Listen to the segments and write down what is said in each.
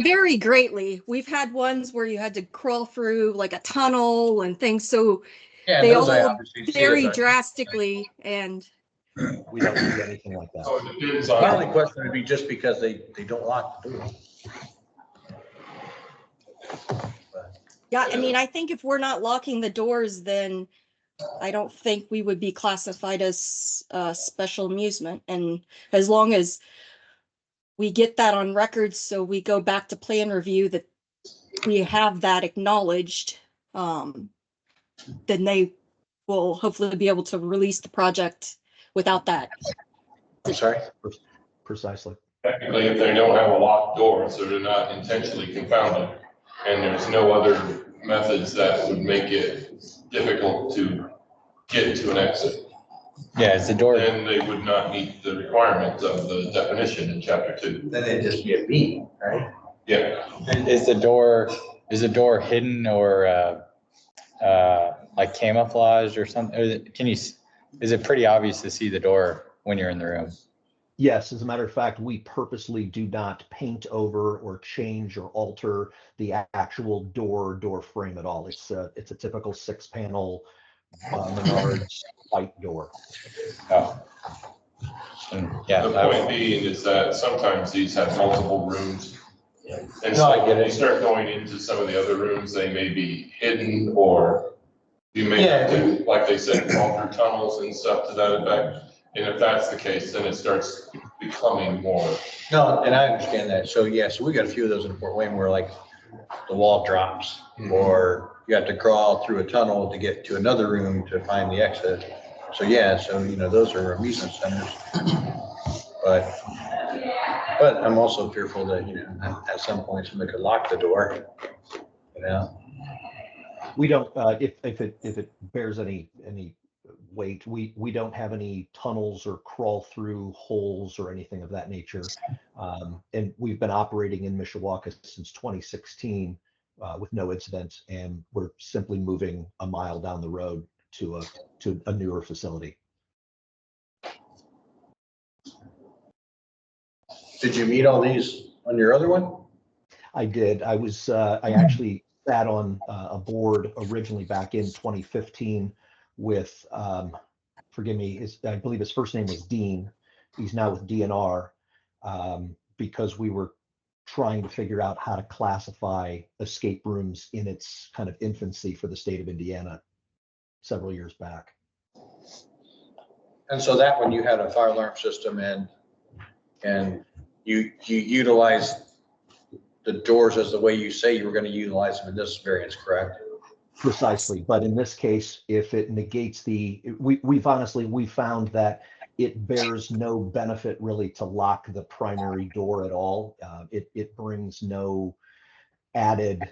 vary greatly. We've had ones where you had to crawl through like a tunnel and things, so Yeah, they those I all obviously see vary it, drastically. And We don't see anything like that. So it depends but my on, only question would be just because they don't lock the door. yeah, I mean, I think if we're not locking the doors, then I don't think we would be classified as special amusement. And as long as we get that on record, so we go back to plan review that we have that acknowledged, then they will hopefully be able to release the project without that. I'm sorry? Precisely. technically, if they don't have a locked door, so they're not intentionally confounded, and there's no other methods that would make it difficult to get to an exit, Yeah, is the door, then they would not meet the requirements of the definition in chapter 2. Then it'd just be a B, right? Yeah, is the door hidden or like camouflaged or something? Is it pretty obvious to see the door when you're in the room? Yes, as a matter of fact, we purposely do not paint over or change or alter the actual door frame at all. It's a typical 6-panel Menards white door. Oh. Yeah. the point being is that sometimes these have multiple rooms. And No, so I get when it. you start going into some of the other rooms, they may be hidden, or you may have to, like they said, crawl through tunnels and stuff to that effect. And if that's the case, then it starts becoming more. No, and I understand that. So yeah, so we got a few of those in Fort Wayne where like the wall drops or you have to crawl through a tunnel to get to another room to find the exit. So yeah, so those are amusement centers. But I'm also fearful that, at some point somebody could lock the door, We don't, if it bears any weight, we don't have any tunnels or crawl through holes or anything of that nature. And we've been operating in Mishawaka since 2016 with no incident, and we're simply moving a mile down the road to a newer facility. Did you meet all these on your other one? I did. I actually sat on a board originally back in 2015 with, forgive me, I believe his first name was Dean. He's now with DNR, because we were trying to figure out how to classify escape rooms in its kind of infancy for the state of Indiana several years back. And so that one you had a fire alarm system and you utilized the doors as the way you say you were going to utilize them in this variance, correct? Precisely, but in this case, if it negates we've found that it bears no benefit really to lock the primary door at all. It brings no added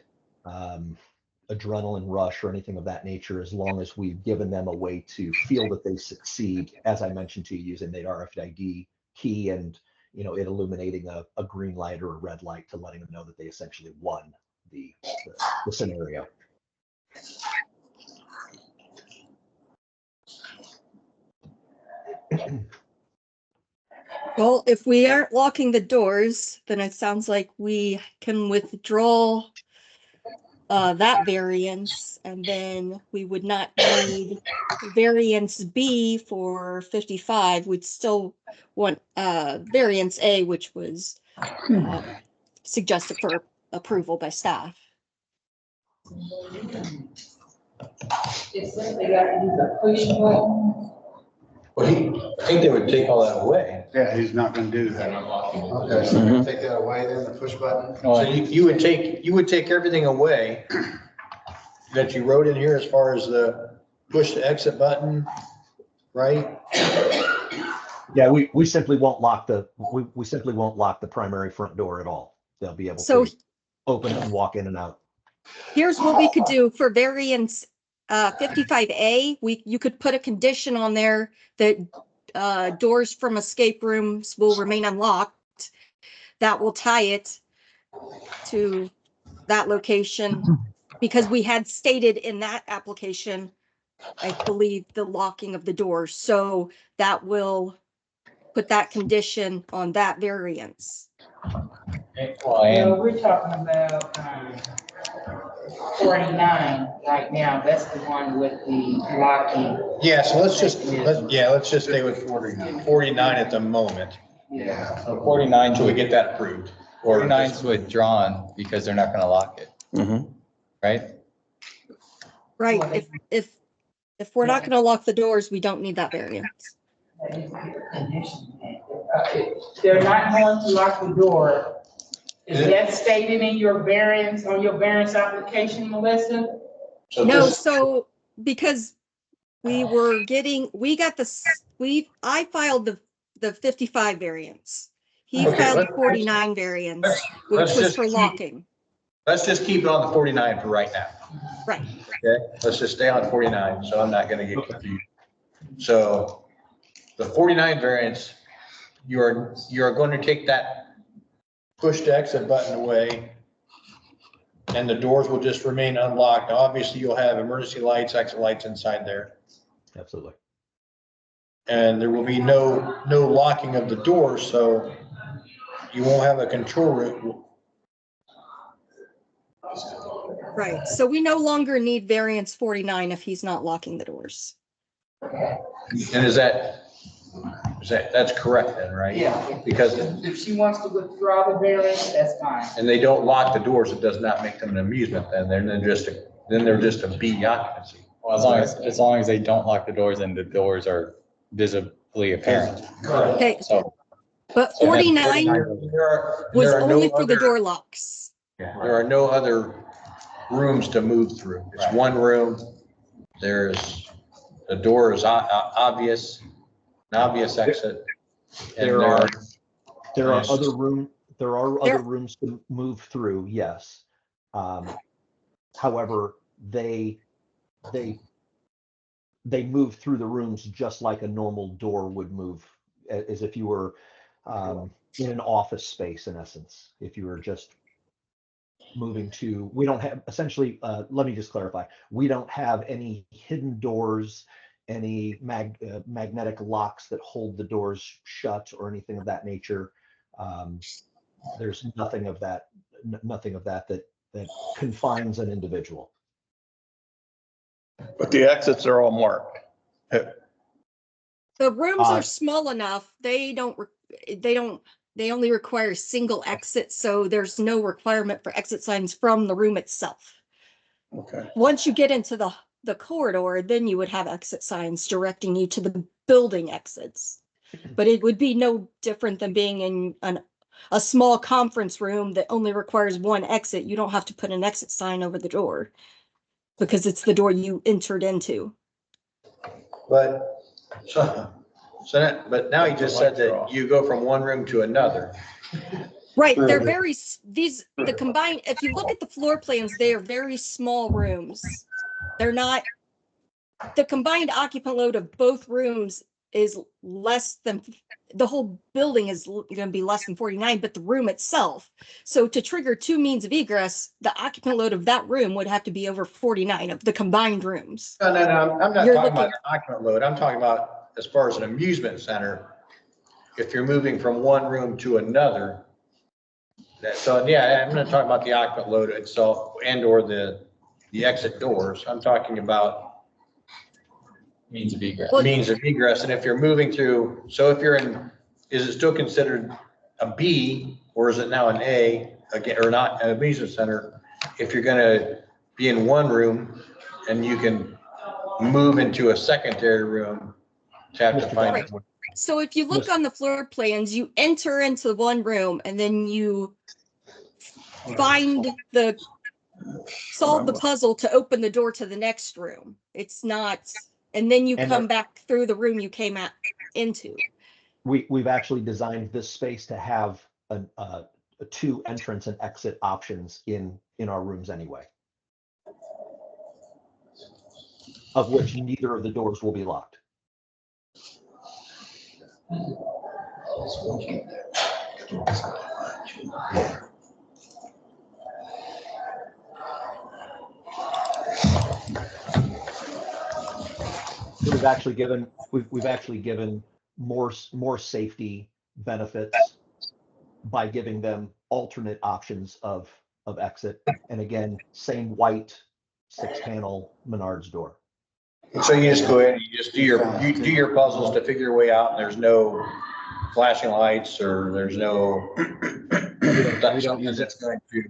adrenaline rush or anything of that nature, as long as we've given them a way to feel that they succeed, as I mentioned to you, using the RFID key and it illuminating a green light or a red light to letting them know that they essentially won the scenario. Well, if we aren't locking the doors, then it sounds like we can withdraw that variance, and then we would not need variance B for 55. We'd still want variance A, which was suggested for approval by staff. It's simply got to use a push button. Well, I think they would take all that away. Yeah, he's not gonna do that. Okay, so we're gonna take that away then, the push button? So you would take everything away that you wrote in here as far as the push to exit button, right? Yeah, we simply won't lock the primary front door at all. They'll be able to open and walk in and out. Here's what we could do for variance 55A. You could put a condition on there that doors from escape rooms will remain unlocked. That will tie it to that location, because we had stated in that application, I believe, the locking of the doors. So that will put that condition on that variance. Well, No, and we're talking about, 49 right now. That's the one with the locking. Yeah, so let's just stay with 49 at the moment, Yeah. 49 until we get that approved. Or 49's withdrawn because they're not gonna lock it, right? Right, Well, if we're not gonna lock the doors, we don't need that variance. That needs to be a condition. If they're not going to lock the door, is that stated in your variance, on your variance application, Melissa? So No, this- so, because we got I filed the 55 variance. He Okay, filed the let's- 49 variance, which let's was just for keep- locking. Let's just keep it on the 49 for right now. Right, Okay, let's just stay on 49, so I'm not gonna get confused. So the 49 variance, you're going to take that push to exit button away, and the doors will just remain unlocked. Now, obviously, you'll have emergency lights, exit lights inside there, Absolutely. and there will be no locking of the doors, so you won't have a control room. right. So we no longer need variance 49 if he's not locking the doors. And that's correct then, right? Yeah. Because, If she wants to withdraw the variance, that's fine. and they don't lock the doors, it does not make them an amusement then, they're just a B occupancy. Well, as long as they don't lock the doors and the doors are visibly apparent. Okay, So. but So then 49 was only for the door locks. There are no other rooms to move through. It's one room. The door is obvious, an obvious exit. And There are Yes. other rooms to move through, yes. However, they move through the rooms just like a normal door would move, as if you were in an office space, in essence. If you were just moving to, we don't have, essentially, let me just clarify. We don't have any hidden doors, any magnetic locks that hold the doors shut or anything of that nature. There's nothing of that that confines an individual. But the exits are all marked. The rooms are small enough, they only require single exit, so there's no requirement for exit signs from the room itself. Okay. Once you get into the corridor, then you would have exit signs directing you to the building exits. But it would be no different than being in a small conference room that only requires one exit. You don't have to put an exit sign over the door because it's the door you entered into. But, but now you just said that you go from one room to another. Right, they're the combined, if you look at the floor plans, they are very small rooms. They're not, the combined occupant load of both rooms is less than, the whole building is gonna be less than 49, but the room itself. So to trigger two means of egress, the occupant load of that room would have to be over 49 of the combined rooms. No, I'm not You're talking about looking- the occupant load. I'm talking about as far as an amusement center. If you're moving from one room to another. So yeah, I'm not talking about the occupant load itself and or the exit doors. I'm talking about Means of egress. Well, means of egress. And if you're moving through, so if you're in, is it still considered a B or is it now an A again, or not an amusement center? If you're gonna be in one room and you can move into a secondary room to have to find. Right. So if you look on the floor plans, you enter into one room and then you solve the puzzle to open the door to the next room. It's not, and then you And come back through the room you came into. We've actually designed this space to have a two entrance and exit options in our rooms anyway, of which neither of the doors will be locked. We've actually given more safety benefits by giving them alternate options of exit. And again, same white 6-panel Menards door. So you just go in, and you just do your puzzles to figure your way out, and there's no flashing lights, or there's no. We don't use it. That's going to.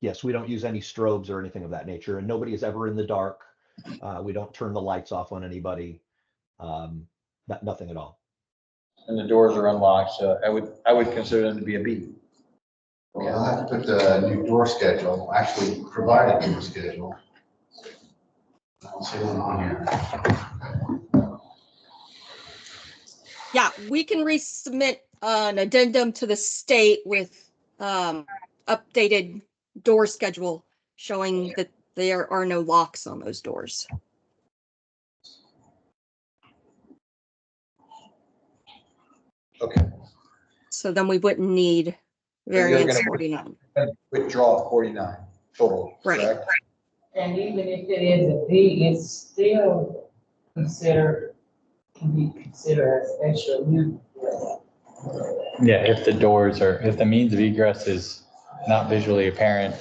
Yes, we don't use any strobes or anything of that nature, and nobody is ever in the dark. We don't turn the lights off on anybody. Nothing at all. And the doors are unlocked, so I would consider them to be a B. Okay, I'll have to put the new door schedule, actually provide a door schedule. I'll see one on here. Yeah, we can resubmit an addendum to the state with updated door schedule showing that there are no locks on those doors. Okay. So then we wouldn't need variance 49. Withdraw 49 total, Right. correct? And even if it is a D, it's still can be considered a special use. Yeah, if the means of egress is not visually apparent.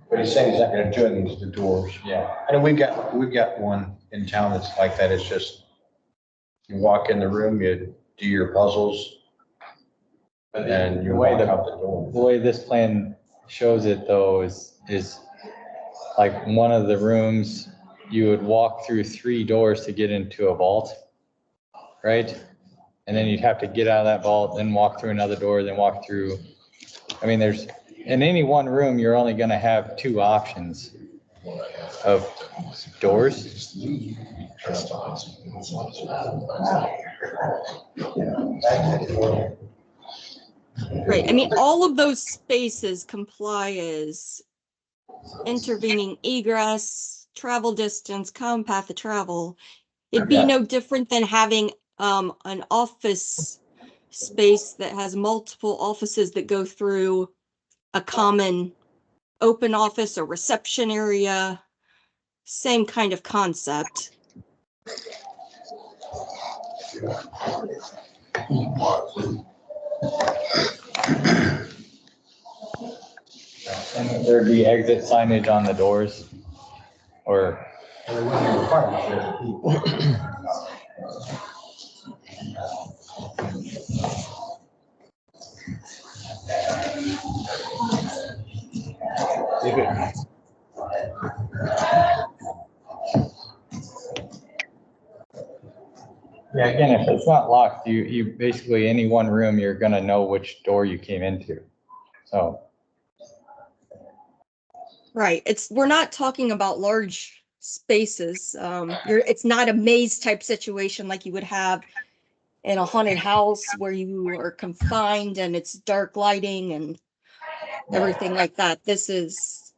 But he's saying he's not gonna do anything to the doors. Yeah. And we've got one in town that's like that. It's just, you walk in the room, you do your puzzles, and you walk out the door. The way this plan shows it though is like one of the rooms, you would walk through 3 doors to get into a vault, right? And then you'd have to get out of that vault, then walk through another door, then walk through. I mean, in any one room, you're only gonna have 2 options of doors. Right. I mean, all of those spaces comply as intervening egress, travel distance, common path of travel. It'd be no different than having an office space that has multiple offices that go through a common open office or reception area. Same kind of concept. And there'd be exit signage on the doors or. Yeah, again, if it's not locked, you basically, any one room, you're gonna know which door you came into. So. Right. We're not talking about large spaces. It's not a maze type situation like you would have in a haunted house where you are confined and it's dark lighting and everything like that. This is.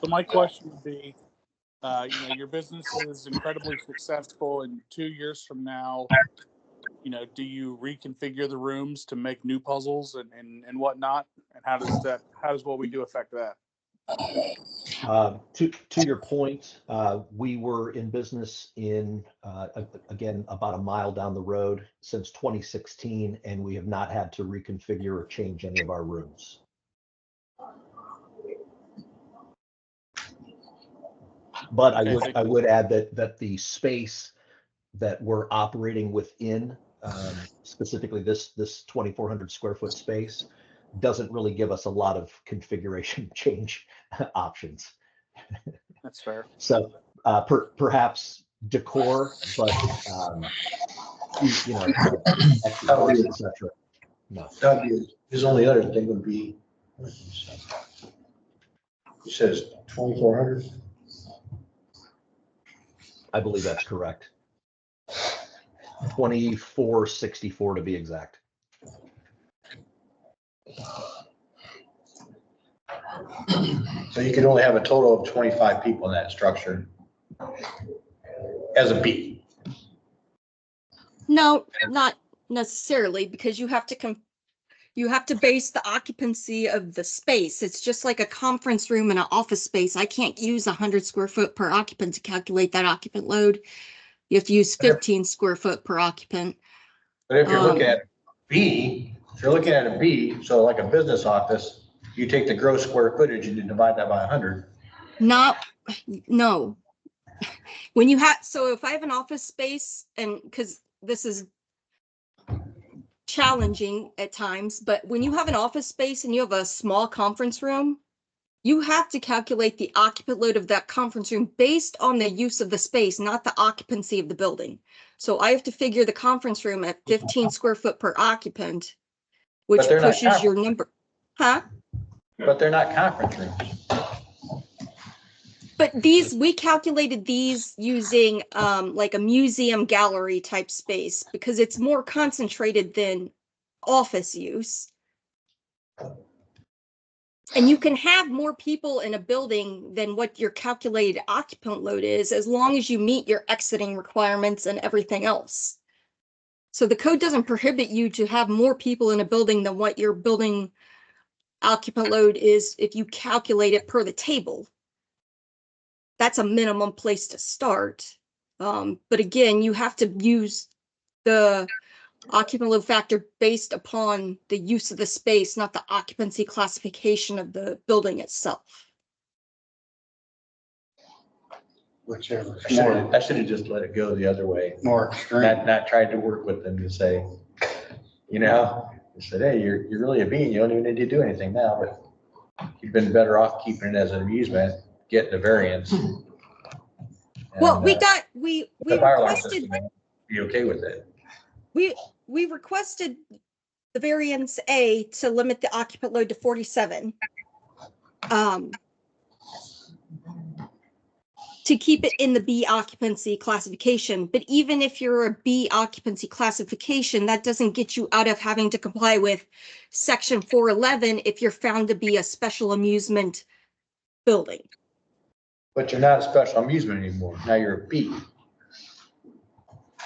So my question would be, your business is incredibly successful, and 2 years from now, do you reconfigure the rooms to make new puzzles and whatnot? And how does what we do affect that? To your point, we were in business again, about a mile down the road since 2016, and we have not had to reconfigure or change any of our rooms. But I would add that the space that we're operating within, specifically this 2,400 square foot space, doesn't really give us a lot of configuration change options. That's fair. So perhaps decor, but accessories, etc. No. His only other thing would be, he says 2,400. I believe that's correct. 2464 to be exact. So you could only have a total of 25 people in that structure as a B. No, not necessarily, because you have to You have to base the occupancy of the space. It's just like a conference room and an office space. I can't use 100 square foot per occupant to calculate that occupant load. You have to use 15 square foot per occupant. But if you're looking at B, if you're looking at a B, so like a business office, you take the gross square footage and you divide that by 100. No. When you have, so if I have an office space, and because this is challenging at times, but when you have an office space and you have a small conference room, you have to calculate the occupant load of that conference room based on the use of the space, not the occupancy of the building. So I have to figure the conference room at 15 square foot per occupant, which But they're not pushes your number. Huh? But they're not conference rooms. But these, we calculated these using like a museum gallery type space because it's more concentrated than office use. And you can have more people in a building than what your calculated occupant load is, as long as you meet your exiting requirements and everything else. So the code doesn't prohibit you to have more people in a building than what your building occupant load is if you calculate it per the table. That's a minimum place to start. But again, you have to use the occupant load factor based upon the use of the space, not the occupancy classification of the building itself. Whichever. I should have just let it go the other way. More extreme. Not tried to work with them to say, you know, I said, hey, you're really a B and you don't even need to do anything now, but you've been better off keeping it as an amusement, getting the variance. Well, And, we the fire alarm requested, system, be okay with it. we requested the variance A to limit the occupant load to 47. To keep it in the B occupancy classification. But even if you're a B occupancy classification, that doesn't get you out of having to comply with section 411 if you're found to be a special amusement building. But you're not a special amusement anymore. Now you're a B.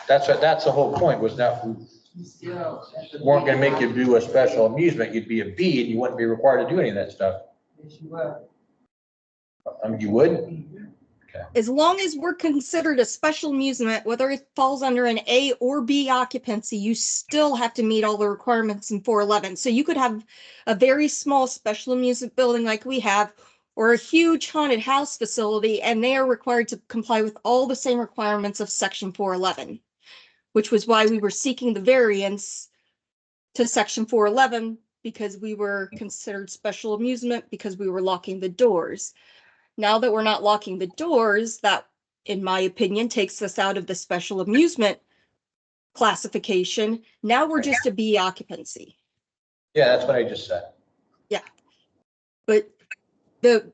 That's the whole point, was that we weren't gonna make you do a special amusement. You'd be a B and you wouldn't be required to do any of that stuff. I mean, you would? As long as we're considered a special amusement, whether it falls under an A or B occupancy, you still have to meet all the requirements in 411. So you could have a very small special amusement building like we have, or a huge haunted house facility, and they are required to comply with all the same requirements of section 411, which was why we were seeking the variance to section 411, because we were considered special amusement because we were locking the doors. Now that we're not locking the doors, that, in my opinion, takes us out of the special amusement classification. Now we're just a B occupancy. Yeah, that's what I just said. Yeah. But the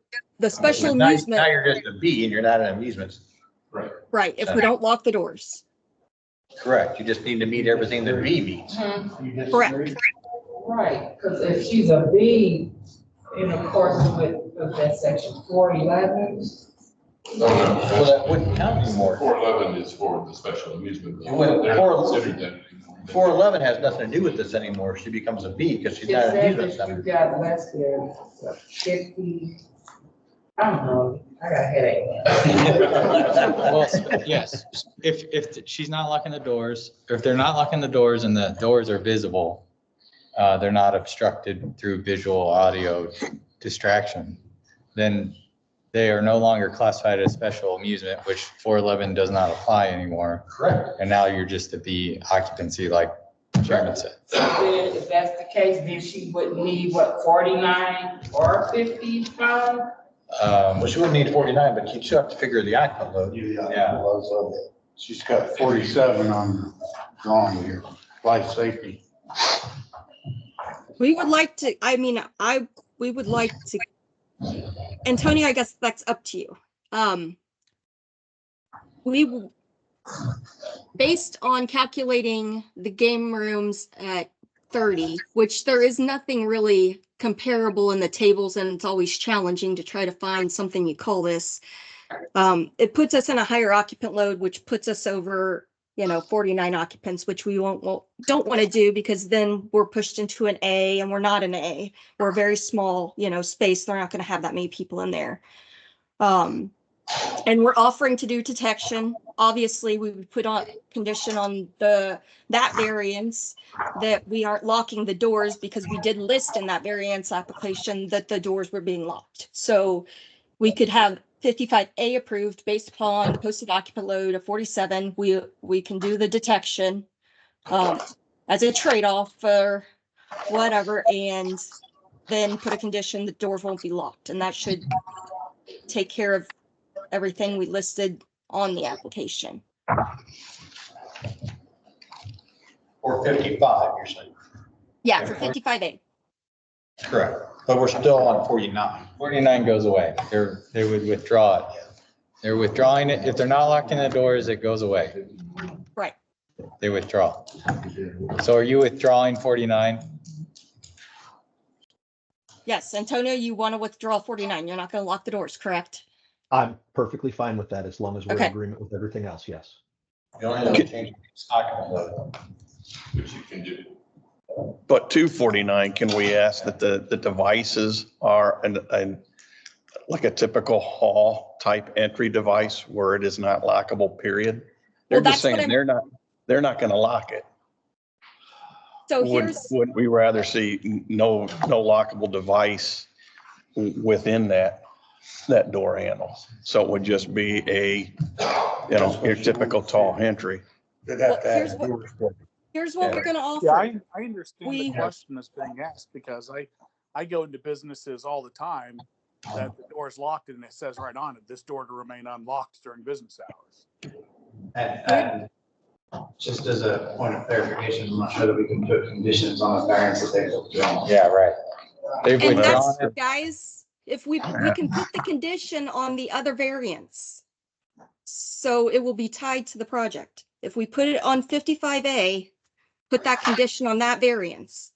special Now amusement, you're just a B and you're not an amusement. Right. right, if we don't lock the doors. Correct. You just need to meet everything that B meets. Correct. Right, because if she's a B in accordance with that section 411. Well, that wouldn't count anymore. 411 is for the special amusement. It wouldn't- They're not considered that anymore. 411 has nothing to do with this anymore. She becomes a B because she's It not an says amusement that center. you got less than 50, I don't know, I got a headache. Well, yes, if she's not locking the doors, or if they're not locking the doors and the doors are visible, they're not obstructed through visual audio distraction, then they are no longer classified as special amusement, which 411 does not apply anymore. Correct. And now you're just a B occupancy, like Chairman said. So then, if that's the case, then she would need what, 49 or 55? Well, she wouldn't need 49, but you'd still have to figure the occupant load. Yeah. She's got 47 on the drawing here, life safety. We would like to, we would like to, Antonio, I guess that's up to you. Based on calculating the game rooms at 30, which there is nothing really comparable in the tables, and it's always challenging to try to find something you call this. It puts us in a higher occupant load, which puts us over 49 occupants, which we don't want to do because then we're pushed into an A and we're not an A. We're a very small, space. They're not going to have that many people in there. And we're offering to do detection. Obviously, we would put on condition on that variance that we aren't locking the doors because we did list in that variance application that the doors were being locked. So we could have 55A approved based upon the posted occupant load of 47. We can do the detection as a trade-off for whatever, and then put a condition that doors won't be locked. And that should take care of everything we listed on the application. Or 55, you're saying? Yeah, for 55A. Correct. But we're still on 49. 49 goes away. They would withdraw it. They're withdrawing it. If they're not locking the doors, it goes away. Right. They withdraw. So are you withdrawing 49? Yes, Antonio, you want to withdraw 49. You're not going to lock the doors, correct? I'm perfectly fine with that as long as we're in Okay. agreement with everything else, yes. The only thing change is occupant load. Which you can do. But 249, can we ask that the devices are like a typical hall type entry device where it is not lockable, period? They're Well, just that's what saying they're not going to lock it. So here's, Wouldn't we rather see no lockable device within that door handle? So it would just be your typical tall entry. well, here's what we're going to offer. Yeah, I understand We- the question that's being asked because I go into businesses all the time that the door is locked and it says right on it, this door to remain unlocked during business hours. And just as a point of clarification, I'm not sure that we can put conditions on a variance that they've withdrawn. Yeah, right. They've And withdrawn that's, it. guys, if we can put the condition on the other variance. So it will be tied to the project. If we put it on 55A, put that condition on that variance.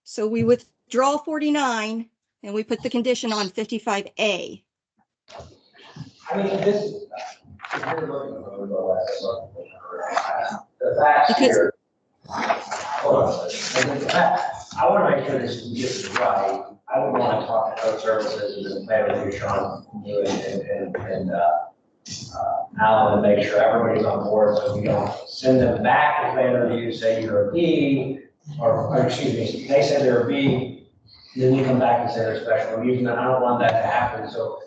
So we withdraw 49 and we put the condition on 55A. I mean, this, if you're looking for the facts Because- here. Hold on a second. The fact- I want to make sure this is right. I would want to talk to code services and play with you, Sean, you and Alan, to make sure everybody's on board, so we don't send them back if they interview, say you're a B, or excuse me, they say they're a B, then you come back and say they're special amusement. I don't want that to happen, so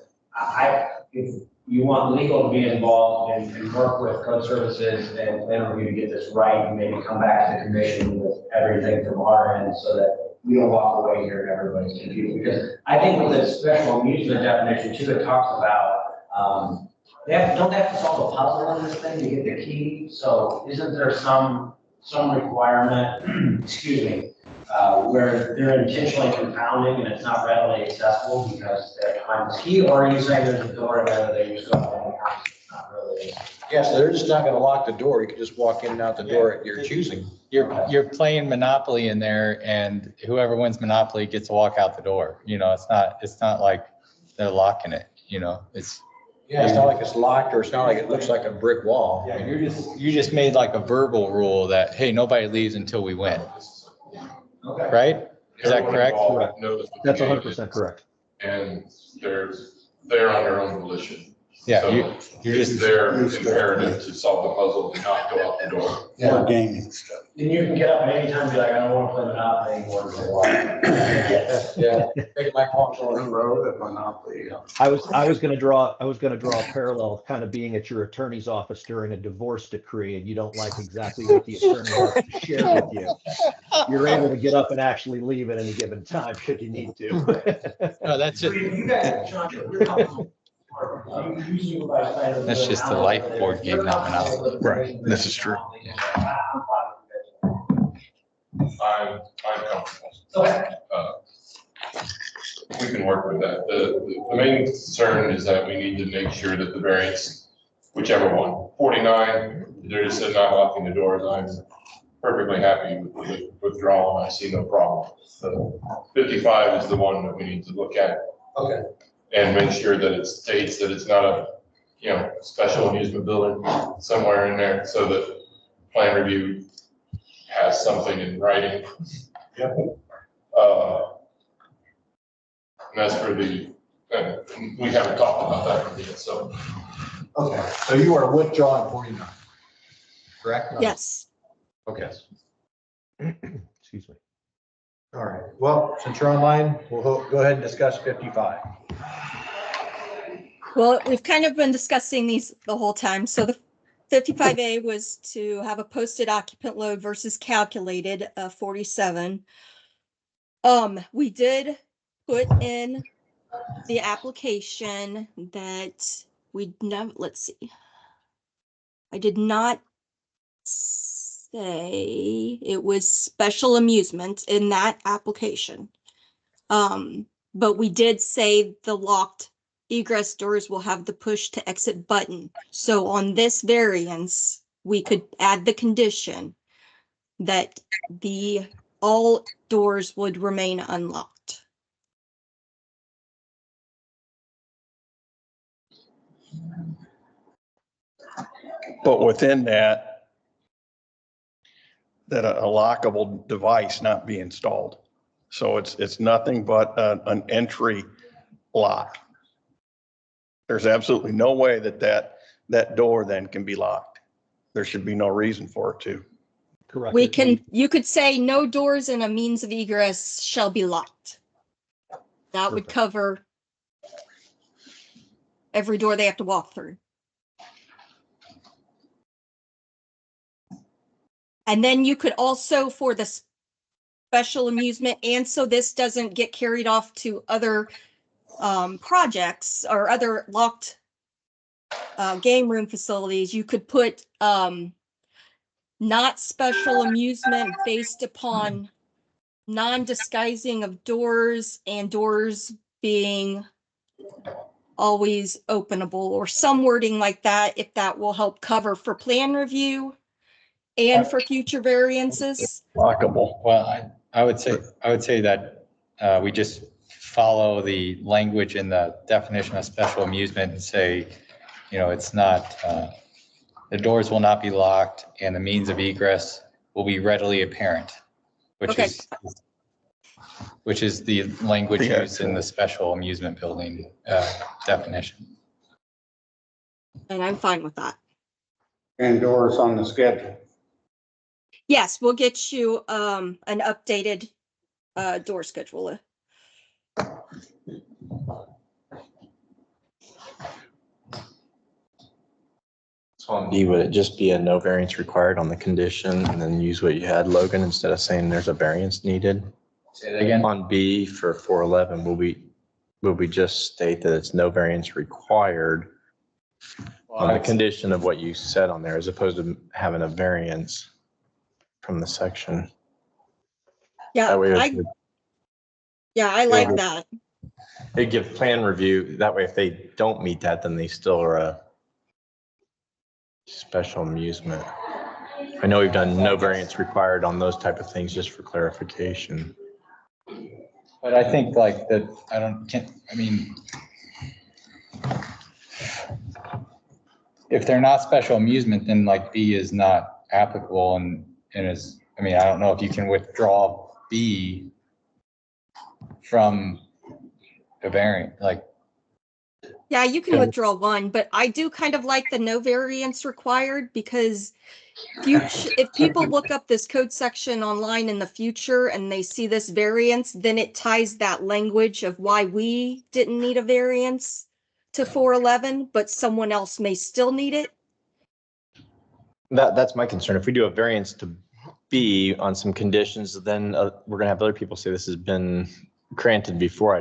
if you want legal to be involved and work with code services and plan review to get this right, and maybe come back to the commission with everything from our end so that we don't walk away here and everybody's confused. Because I think with the special amusement definition too, it talks about, don't they have to solve a puzzle in this thing to get the key? So isn't there some requirement, excuse me, where they're intentionally confounding and it's not readily accessible because they're behind this key? Or are you saying there's a door there that they just go in? Not really. Yes, they're just not going to lock the door. You can just walk in and out the door at your choosing. You're playing Monopoly in there and whoever wins Monopoly gets to walk out the door. It's not like they're locking it, it's. Yeah, it's not like it's locked or it's not like it looks like a brick wall. Yeah, you just made like a verbal rule that, hey, nobody leaves until we win, Okay. right? Is that Everyone correct? involved knows what That's the game 100% is, correct. And they're on their own volition. Yeah, So you're it's just, their imperative to solve the puzzle and not go out the door. For gaming stuff. Then you can get up at any time and be like, I don't want to play Monopoly anymore. So why? Yeah, take my console. On road at Monopoly. I was gonna draw a parallel, kind of being at your attorney's office during a divorce decree and you don't like exactly what the attorney has to share with you. You're able to get up and actually leave at any given time should you need to. no, that's just, You guys, Sean, we're talking- That's just the life board game, not Monopoly. Right, this is true. I'm comfortable. Okay. We can work with that. The main concern is that we need to make sure that the variance, whichever one, 49, they're just not locking the doors. I'm perfectly happy with the withdrawal. I see no problem. So 55 is the one that we need to look at. Okay. And make sure that it states that it's not a, special amusement building somewhere in there so that plan review has something in writing. Yep. And as for the, we haven't talked about that yet, so. Okay, so you are withdrawing 49, correct? Yes. Okay, Excuse me. all right. Well, since you're online, we'll go ahead and discuss 55. Well, we've kind of been discussing these the whole time. So the 55A was to have a posted occupant load versus calculated 47. We did put in the application that we never, let's see. I did not say it was special amusement in that application. But we did say the locked egress doors will have the push to exit button. So on this variance, we could add the condition that all doors would remain unlocked. But within that a lockable device not be installed. So it's nothing but an entry lock. There's absolutely no way that door then can be locked. There should be no reason for it to. Correct. You could say no doors and a means of egress shall be locked. That would Perfect. cover every door they have to walk through. And then you could also, for the special amusement, and so this doesn't get carried off to other projects or other locked game room facilities, you could put not special amusement based upon non-disguising of doors and doors being always openable, or some wording like that, if that will help cover for plan review and for future variances. Lockable. Well, I would say that we just follow the language in the definition of special amusement and say, it's not, the doors will not be locked and the means of egress will be readily apparent, which is the language used in the special amusement building definition. And I'm fine with that. And doors on the schedule. Yes, we'll get you an updated door schedule. So on D, would it just be a no variance required on the condition and then use what you had, Logan, instead of saying there's a variance needed? Say that again. On B for 411, will we just state that it's no variance required on the condition of what you said on there, as opposed to having a variance from the section? Yeah, That way I like that. They give plan review. That way, if they don't meet that, then they still are a special amusement. I know we've done no variance required on those type of things, just for clarification. But I think like that, if they're not special amusement, then like B is not applicable and is, I don't know if you can withdraw B from a variant, like. Yeah, you can withdraw one, but I do kind of like the no variance required, because if people look up this code section online in the future and they see this variance, then it ties that language of why we didn't need a variance to 411, but someone else may still need it. That's my concern. If we do a variance to B on some conditions, then we're gonna have other people say this has been granted before.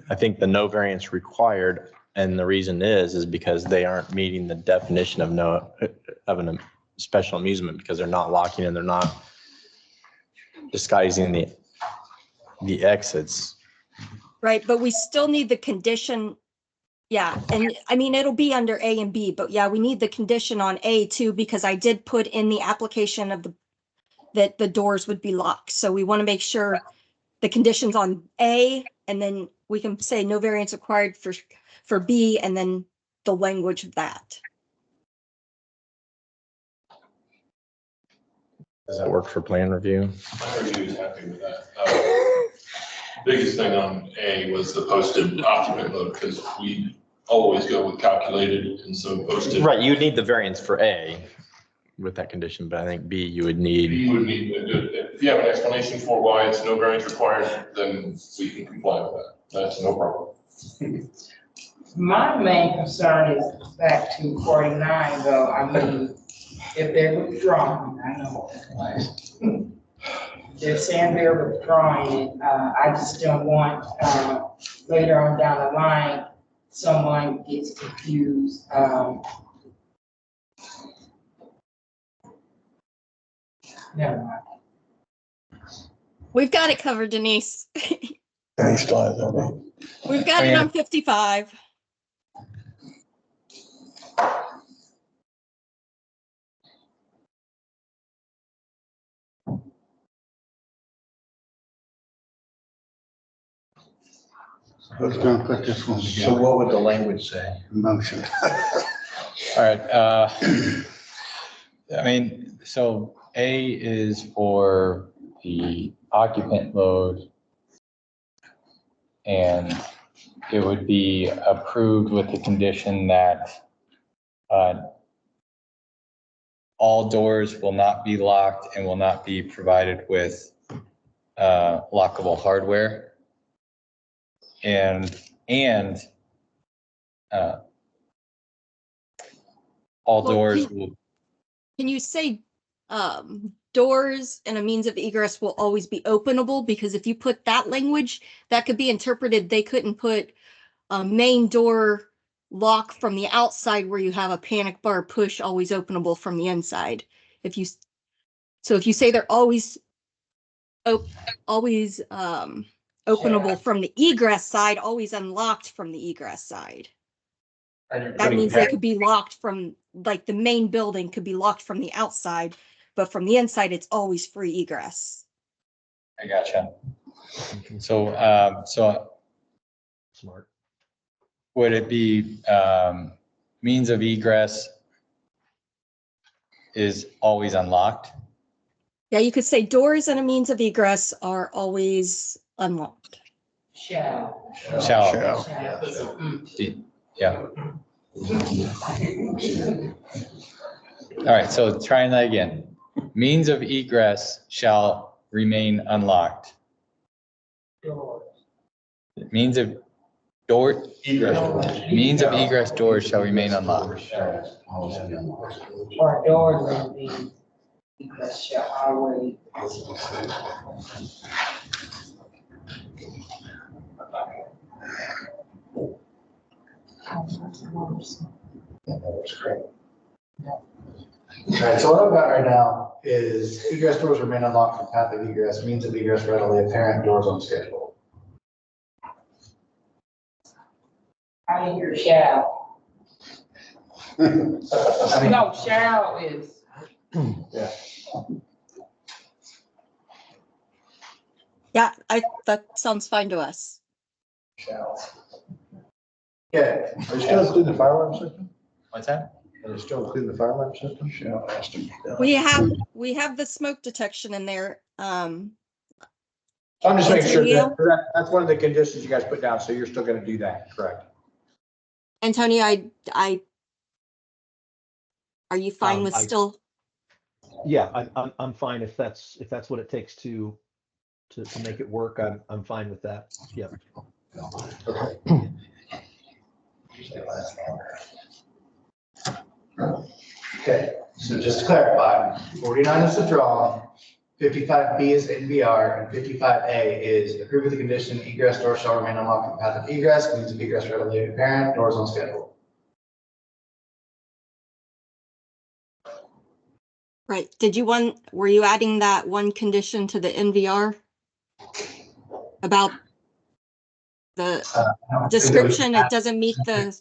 I think the no variance required, and the reason is because they aren't meeting the definition of a special amusement, because they're not locking and they're not disguising the exits. Right, but we still need the condition. Yeah, and it'll be under A and B, but yeah, we need the condition on A too, because I did put in the application of that the doors would be locked. So we want to make sure the conditions on A, and then we can say no variance required for B, and then the language of that. Does that work for plan review? My review is happy with that. Biggest thing on A was the posted occupant load, because we always go with calculated, and so posted. Right, you would need the variance for A with that condition, but I think B, you would need. You would need, if you have an explanation for why it's no variance required, then we can comply with that. That's no problem. My main concern is back to 49 though. I mean, if they're withdrawing, I know. They're saying they're withdrawing it. I just don't want, later on down the line, someone gets confused. Never mind. We've got it covered, Denise. Yeah, he still has that. We've got it on 55. Who's gonna put this one So together? what would the language say? Motion. All right, I mean, so A is for the occupant load. And it would be approved with the condition that all doors will not be locked and will not be provided with lockable hardware. And all Well, doors will. Can you say doors and a means of egress will always be openable? Because if you put that language, that could be interpreted, they couldn't put a main door lock from the outside where you have a panic bar push always openable from the inside. If you say they're always openable from the egress side, always unlocked from the egress side. That means they could be locked from, like, the main building could be locked from the outside, but from the inside, it's always free egress. I gotcha. So, Smart. would it be, means of egress is always unlocked? Yeah, you could say doors and a means of egress are always unlocked. Shall. Shall. Yeah. All right, so trying that again. Means of egress shall remain unlocked. Means of door. Means of egress doors shall remain unlocked. Or doors and means egress shall always. That's great. All right, so what I've got right now is egress doors remain unlocked for path of egress, means of egress readily apparent, doors on schedule. I hear shall. I mean, No, shall is. yeah. Yeah, that sounds fine to us. Shall. Yeah, are you still including the fire alarm system? What's that? Are you still including the fire alarm system? Shall has to be done. We have the smoke detection in there. I'm just making sure that's one of the conditions you guys put down, so you're still gonna do that, correct? Antonio, are you fine with still? Yeah, I'm fine if that's what it takes to make it work. I'm fine with that. Yeah. Okay, so just to clarify, 49 is the draw, 55B is NVR, and 55A is approved with the condition egress doors shall remain unlocked for path of egress, means of egress readily apparent, doors on schedule. Right. Were you adding that one condition to the NVR? About the description, it doesn't meet the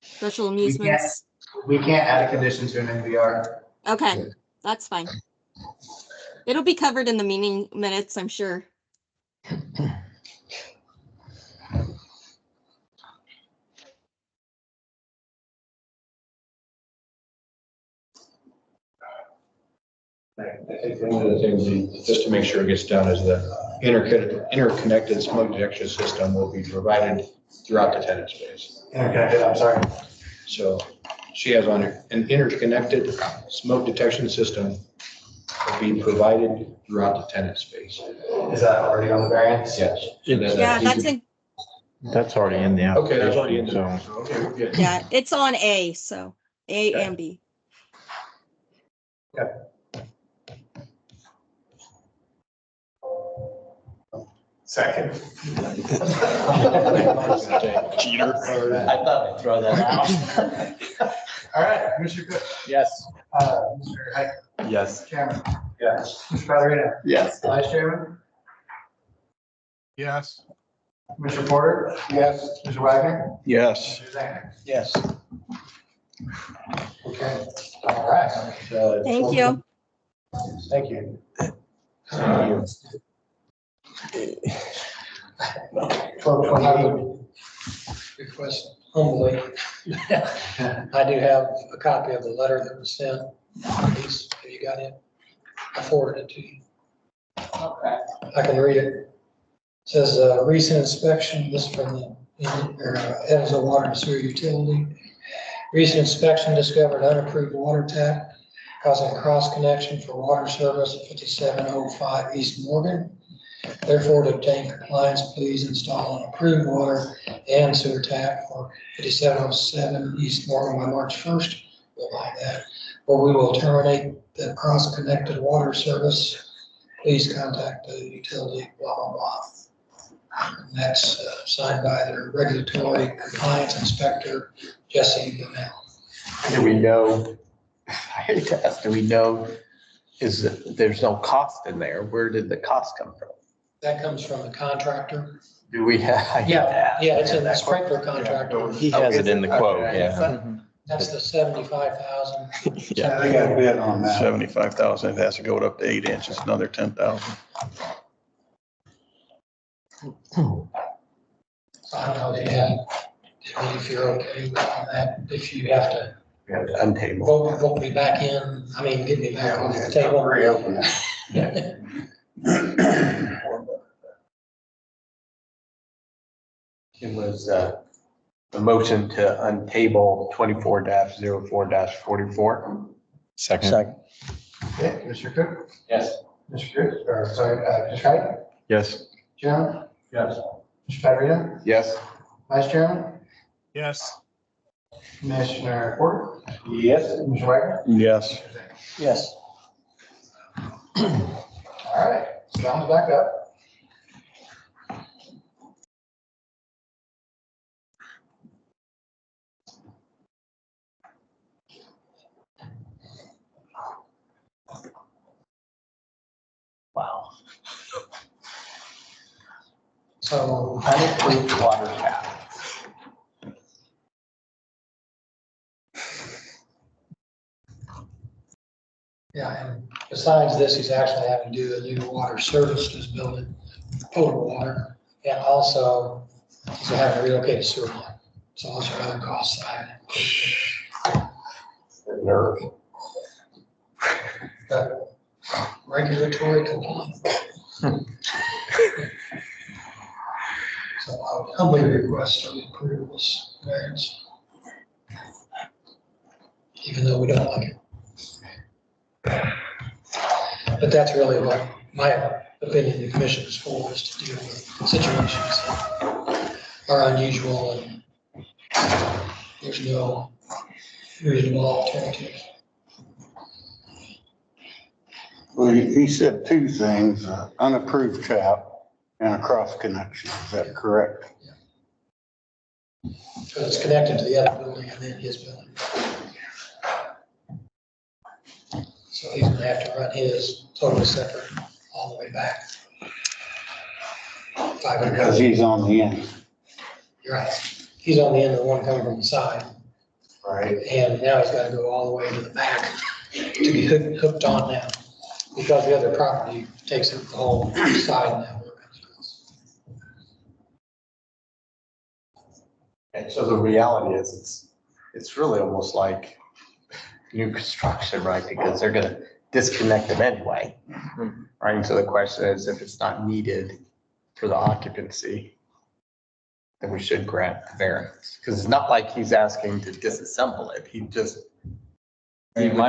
special amusements? We can't add a condition to an NVR. Okay, that's fine. It'll be covered in the meeting minutes, I'm sure. I think one of the things, just to make sure it gets done, is the interconnected smoke detection system will be provided throughout the tenant space. Interconnected, I'm sorry. So she has on it, an interconnected smoke detection system will be provided throughout the tenant space. Is that already on the variance? Yes. So then Yeah, that's in, That's already in the application. Okay, that's already in so- there. So, okay, we're good. yeah, it's on A, so A and B. Second. Cheater. I thought I'd throw that out. All right, Commissioner Cook, Yes. Mr. Height, Yes. Chairman. Yes. Mr. Pellegrino, Yes. Vice Chairman, Yes. Commissioner Porter. Yes. Mr. Wagner. Yes. Mr. Zhang. Yes. Okay, all right. Thank you. Thank you. Request humbly. I do have a copy of the letter that was sent. Please, have you got it? I forwarded it to you. Okay. I can read it. It says, recent inspection, this is from the Evansville Water and Sewer Utility. Recent inspection discovered unapproved water tap causing cross connection for water service at 5705 East Morgan. Therefore, to obtain compliance, please install an approved water and sewer tap for 5707 East Morgan by March 1st. We'll like that. Or we will terminate the cross-connected water service. Please contact the utility, blah, blah, blah. And that's signed by their regulatory compliance inspector, Jesse Bennell. Do we know, I hate to ask, do we know, is that there's no cost in there? Where did the cost come from? That comes from the contractor. Do we have? I hate to ask. Yeah, it's in the sprinkler contractor. He has it in the quote, Okay. yeah. That's the 75,000. Yeah, they got a bid on that. 75,000, it has to go up to 8 inches, another 10,000. So I don't know if you're okay with that, if you have to We have to untable. vote me back in, I mean, get me back on the table. Reopen it. It was the motion to untable 24-04-44. Second. Okay, Commissioner Cook, Yes. Mr. Cruz, or sorry, Mr. Height, Yes. Chairman, Yes. Mr. Pellegrino, Yes. Vice Chairman, Yes. Commissioner Porter, Yes. Mr. Wagner. Yes. Yes. All right, so Don's back up. Wow. So Unapproved water tap. yeah, and besides this, he's actually having to do a new water service to his building, potable water. And also, he's having to relocate a sewer line. So those are other costs side. Nerve. Regulatory compliance. So I would humbly request that we approve this variance. Even though we don't like it. But that's really what my opinion, the commission is for, is to deal with situations that are unusual and there's no reasonable alternative. Well, he said two things, unapproved tap and a cross connection. Is that correct? So it's connected to the other building and then his building. So he's gonna have to run his totally separate all the way back. Because he's on the end. You're right. He's on the end of the one coming from the side. Right. And now he's gotta go all the way to the back to be hooked on now. Because the other property takes up the whole side now. And so the reality is, it's really almost like new construction, right? Because they're gonna disconnect them anyway. Right, so the question is, if it's not needed for the occupancy, then we should grant the variance, because it's not like he's asking to disassemble it, he would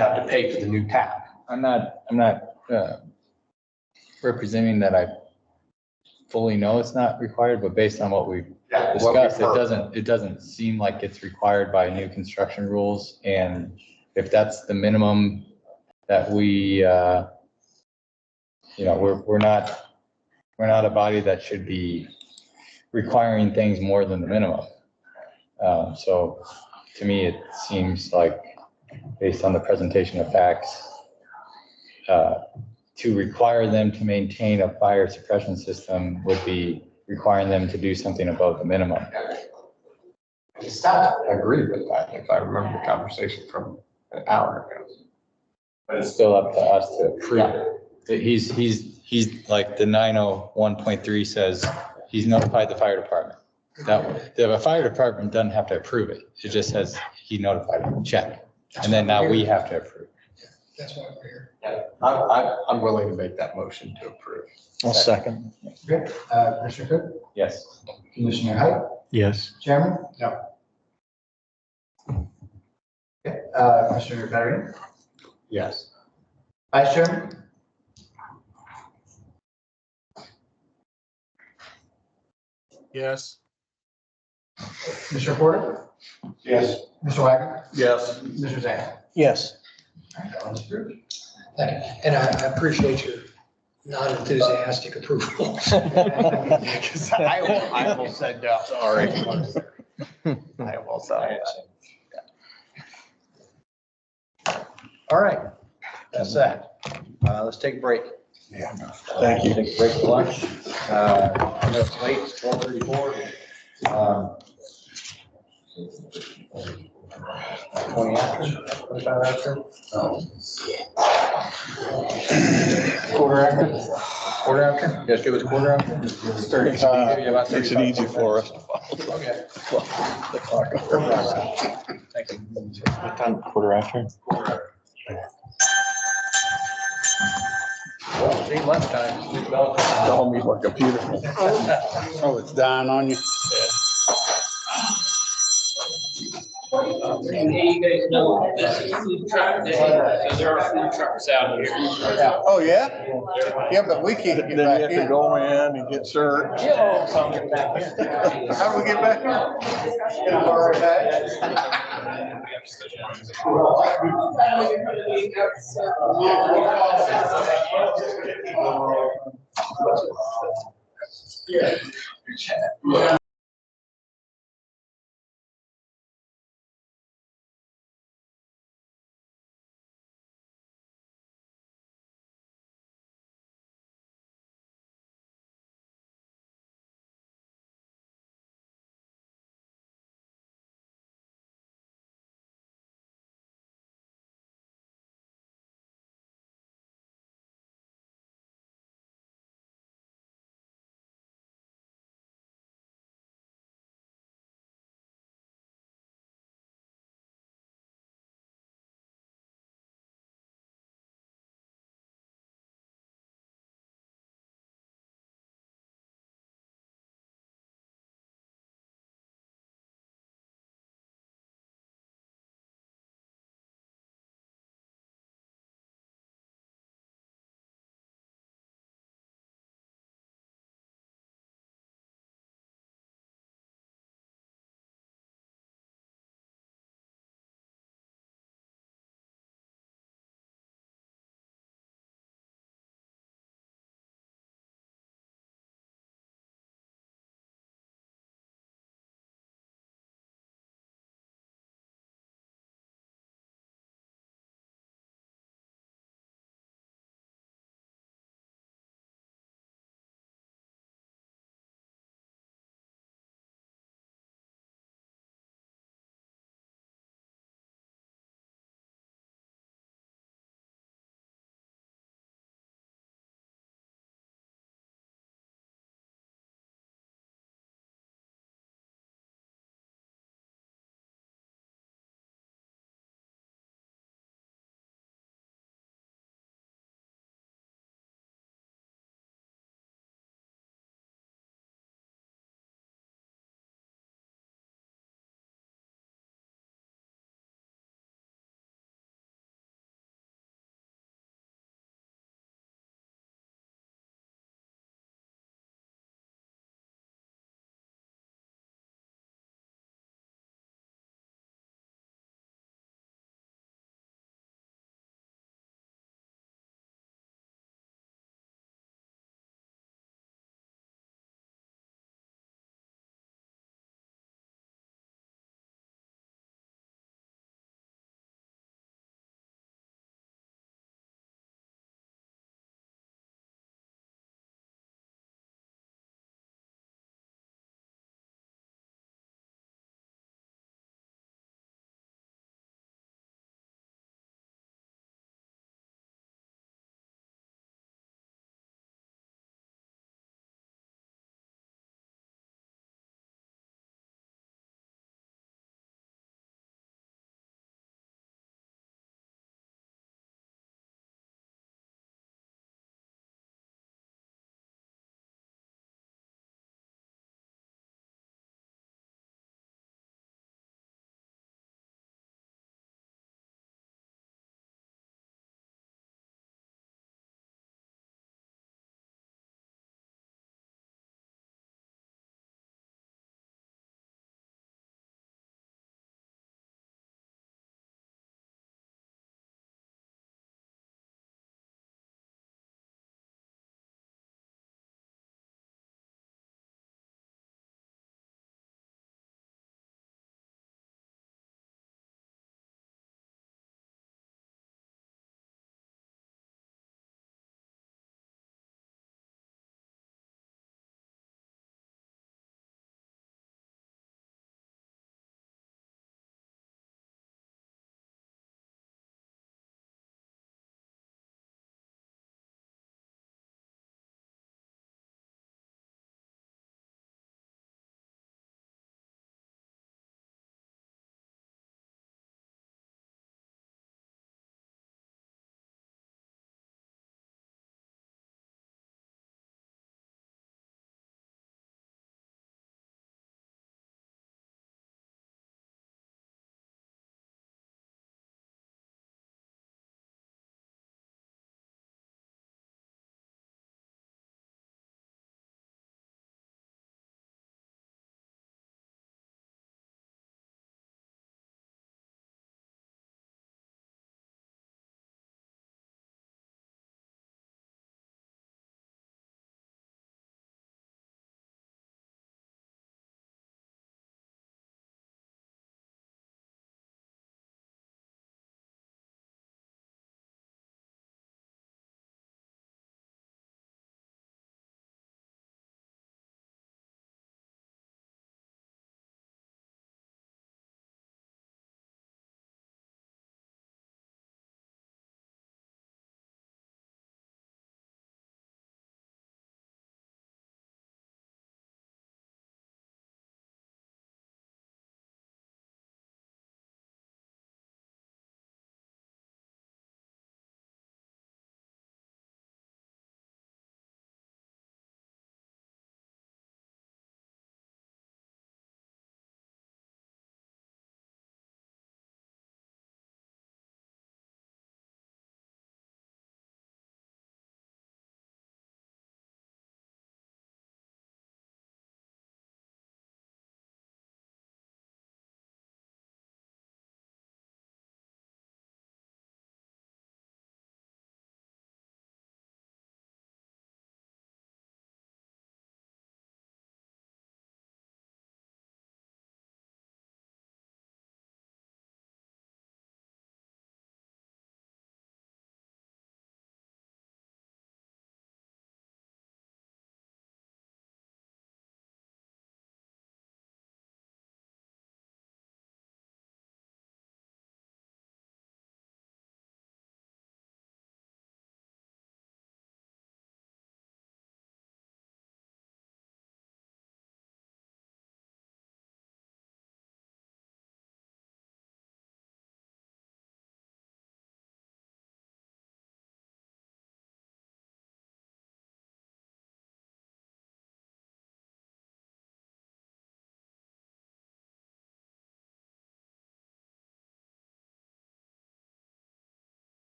have to pay for the new tap. I'm not representing that I fully know it's not required, but based on what we've discussed, it doesn't seem like it's required by new construction rules. And if that's the minimum that we, we're not a body that should be requiring things more than the minimum. So to me, it seems like, based on the presentation of facts, to require them to maintain a fire suppression system would be requiring them to do something above the minimum. Staff agreed with that, if I remember the conversation from an hour ago. But it's still up to us to approve it. He's like the 901.3 says, he's notified the fire department. That the fire department doesn't have to approve it. It just says he notified him, check. And then now we have to approve. That's why we're here. I'm willing to make that motion to approve. I'll second. Okay, Commissioner Cook, Yes. Commissioner Height, Yes. Chairman? No. Okay, Commissioner Pettigrew, Yes. Vice Chairman? Yes. Commissioner Porter? Yes. Mr. Wagner? Yes. Mr. Zane? Yes. All right, that one's approved. Thank you. And I appreciate your non-enthusiastic approval. Because I almost said no. Sorry. I almost said no. All right, that's that. Let's take a break. Yeah. Thank you. Take a break for lunch. I know it's late, it's 12:34. 20 after, 25 after? Quarter after? Quarter after? You guys good with quarter after? Makes it easy for us. Okay. Thank you. What time, quarter after? Well, see, lunchtime. Call me like a computer. Oh, it's dying on you. And you guys know this is food truck day, so there are food trucks out here. Oh, yeah? Yeah, but we can't get Then you back have to in. go in and get served. How do we get back in? In our bag?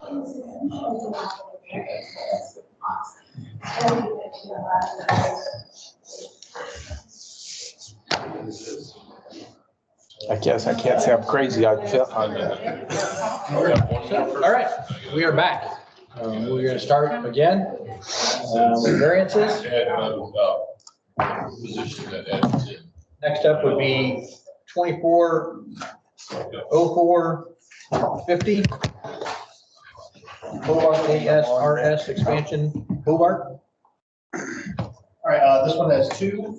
I guess I can't say I'm crazy. I feel. All right, we are back. We're going to start again with variances. Next up would be 240450. Hobart ASRS expansion, Hobart. All right, this one has two.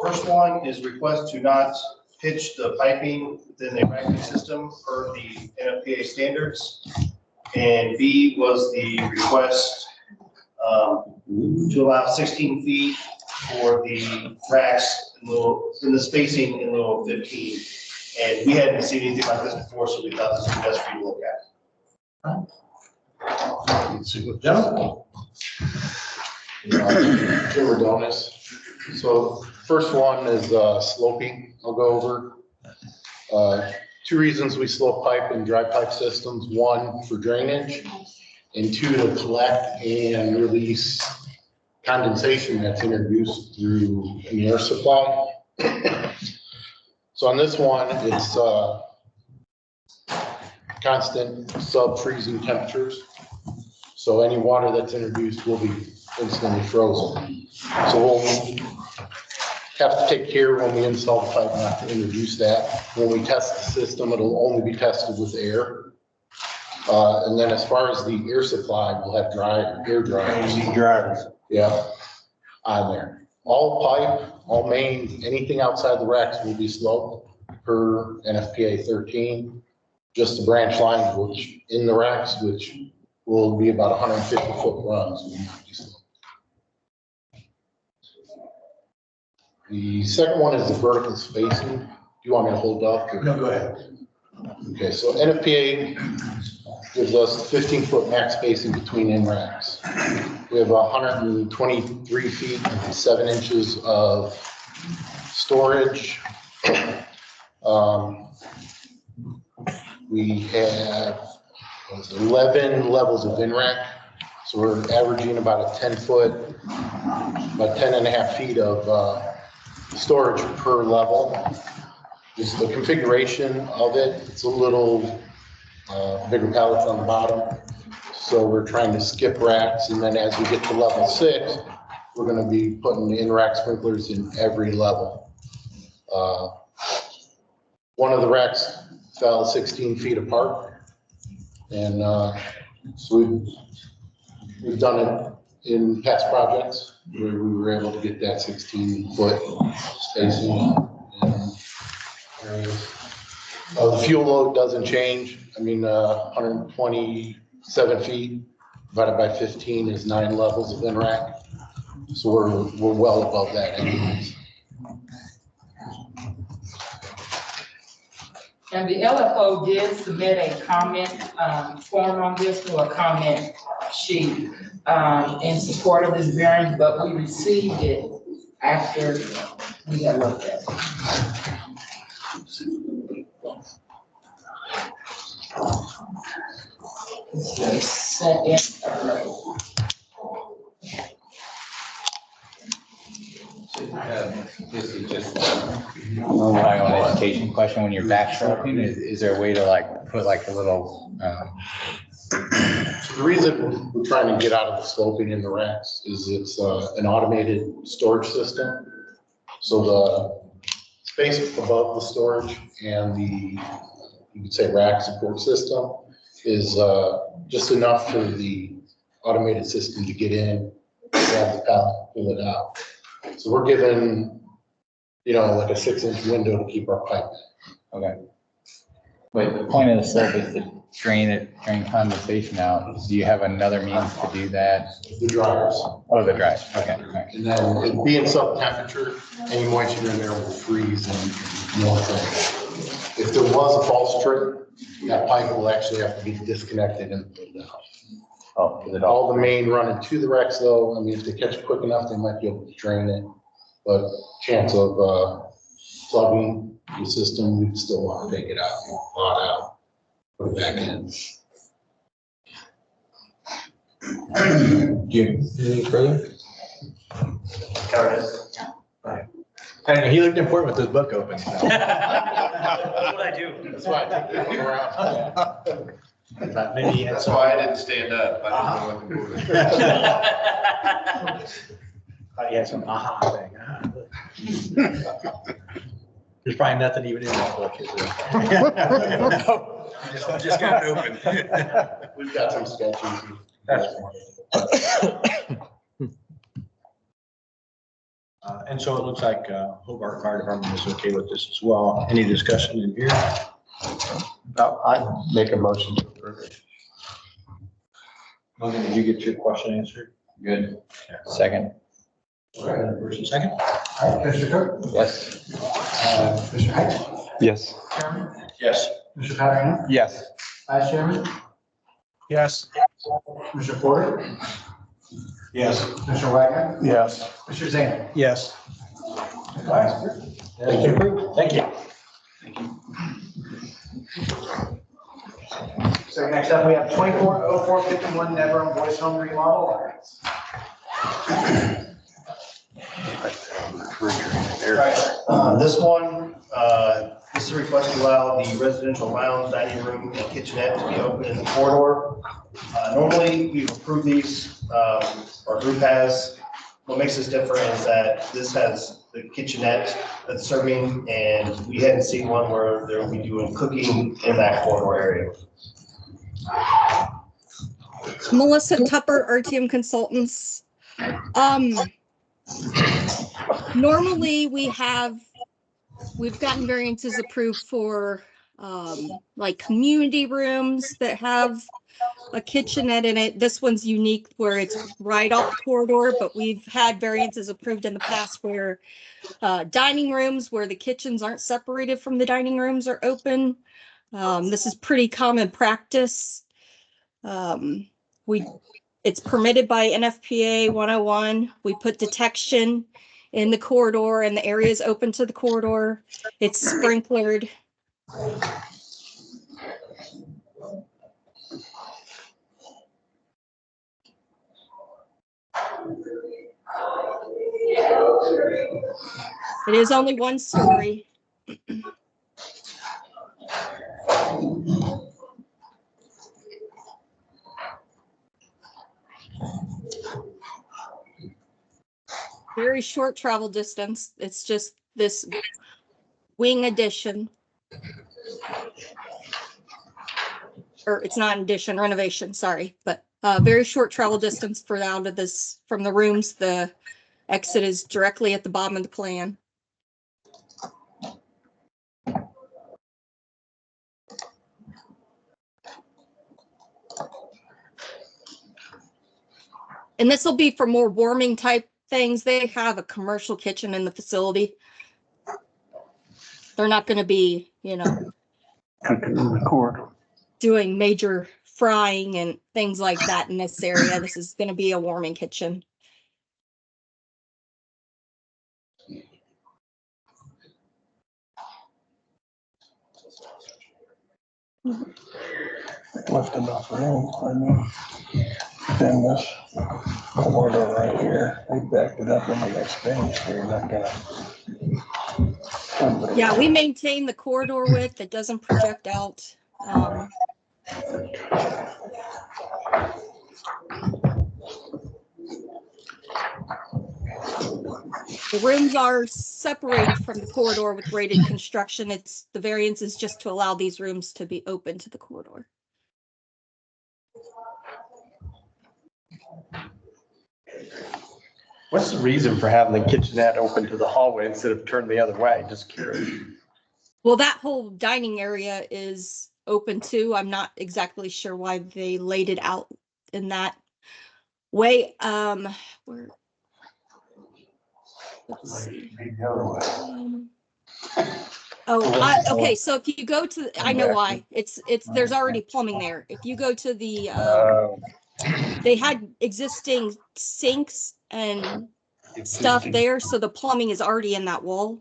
First one is request to not pitch the piping within the racking system per the NFPA standards. And B was the request to allow 16 feet for the racks in the spacing in lieu of 15. And we hadn't seen anything like this before, so we thought this was best for you to look at. Jim Redonis. So first one is sloping. I'll go over. Two reasons we slope pipe and dry pipe systems. One, for drainage, and two, to collect and release condensation that's introduced through an air supply. So on this one, it's constant sub-freezing temperatures. So any water that's introduced will be instantly frozen. So we'll have to take care when we install the pipe not to introduce that. When we test the system, it'll only be tested with air. And then as far as the air supply, we'll have air dryers. Yeah, on there. All pipe, all main, anything outside the racks will be sloped per NFPA 13. Just the branch lines, which in the racks, which will be about 150 foot runs, will not be sloped. The second one is the vertical spacing. Do you want me to hold up? Or? No, go ahead. Okay, so NFPA gives us 15 foot max spacing between in racks. We have 123 feet and 7 inches of storage. We have 11 levels of in rack. So we're averaging about a 10 foot, about 10 and a half feet of storage per level. Just the configuration of it, it's a little bigger pallets on the bottom. So we're trying to skip racks, and then as we get to level 6, we're going to be putting in-rack sprinklers in every level. One of the racks fell 16 feet apart, and so we've done it in past projects where we were able to get that 16-foot spacing. The fuel load doesn't change. I mean, 127 feet divided by 15 is 9 levels of in-rack. So we're well above that anyways. And the LFO did submit a comment form on this, or a comment sheet in support of this variance, but we received it after we had looked at it. Sent in early. This is just an education question. When you're backstroking, is there a way to like put like a little? So the reason we're trying to get out of the sloping in the racks is it's an automated storage system. So the space above the storage and the, you could say, rack support system is just enough for the automated system to get in, grab the pallet, pull it out. So we're given, like a 6-inch window to keep our pipe in. Okay. But the point of the slope is to drain condensation out. Do you have another means to do that? The dryers. Oh, the dryers. Okay. Right. And then it being sub temperature, any moisture in there will freeze and no thing. If there was a false trip, that pipe will actually have to be disconnected and pulled out. Oh, all the main running to the racks though, I mean, if they catch it quick enough, they might be able to drain it. But chance of plugging the system, we'd still want to take it out, thaw it out, put it back in. Anything further? I know, he looked important with his book open. So. That's what I do. That's why I took it around. Maybe he had That's some. why I didn't stand up. I didn't know what the board. Thought he had some aha thing. There's probably nothing even in that book, is there? Just got it open. We've got some sketches. That's and so it looks like Hobart Fire Department is okay with this as well. Any discussion in here? I make a motion to approve it. Logan, did you get your question answered? Good. Second. First and second? All right, Commissioner Cook? Yes. Commissioner Height? Yes. Chairman? Yes. Commissioner Patrick? Yes. Vice Chairman? Yes. Commissioner Porter? Yes. Commissioner Wagner? Yes. Commissioner Zane? Yes. Thank you. Thank you. So next up, we have 240451 Nevern Boys Home remodel. This one, this is a request to allow the residential lounge, dining room, and kitchenette to be open in the corridor. Normally, we've approved these, our group has. What makes this different is that this has the kitchenette that's serving, and we hadn't seen one where they'll be doing cooking in that corridor area. Melissa Tupper, RTM Consultants. Normally we've gotten variances approved for like community rooms that have a kitchenette in it. This one's unique where it's right off the corridor, but we've had variances approved in the past where dining rooms where the kitchens aren't separated from the dining rooms are open. This is pretty common practice. It's permitted by NFPA 101. We put detection in the corridor and the area is open to the corridor. It's sprinklered. It is only one story. Very short travel distance. It's just this wing addition. Or it's not an addition, renovation, sorry, but very short travel distance for out of this, from the rooms. The exit is directly at the bottom of the plan. And this will be for more warming type things. They have a commercial kitchen in the facility. They're not going to be, doing major frying and things like that in this area. This is going to be a warming kitchen. Left enough room, I mean, then this corridor right here, they backed it up in the next bench, they're not gonna. Yeah, we maintain the corridor width that doesn't project out. The rooms are separated from the corridor with rated construction. The variance is just to allow these rooms to be open to the corridor. What's the reason for having the kitchenette open to the hallway instead of turned the other way? Just curious. Well, that whole dining area is open too. I'm not exactly sure why they laid it out in that way. Let's see. Okay. So if you go to, I know why. There's already plumbing there. If you go to the, they had existing sinks and stuff there, so the plumbing is already in that wall.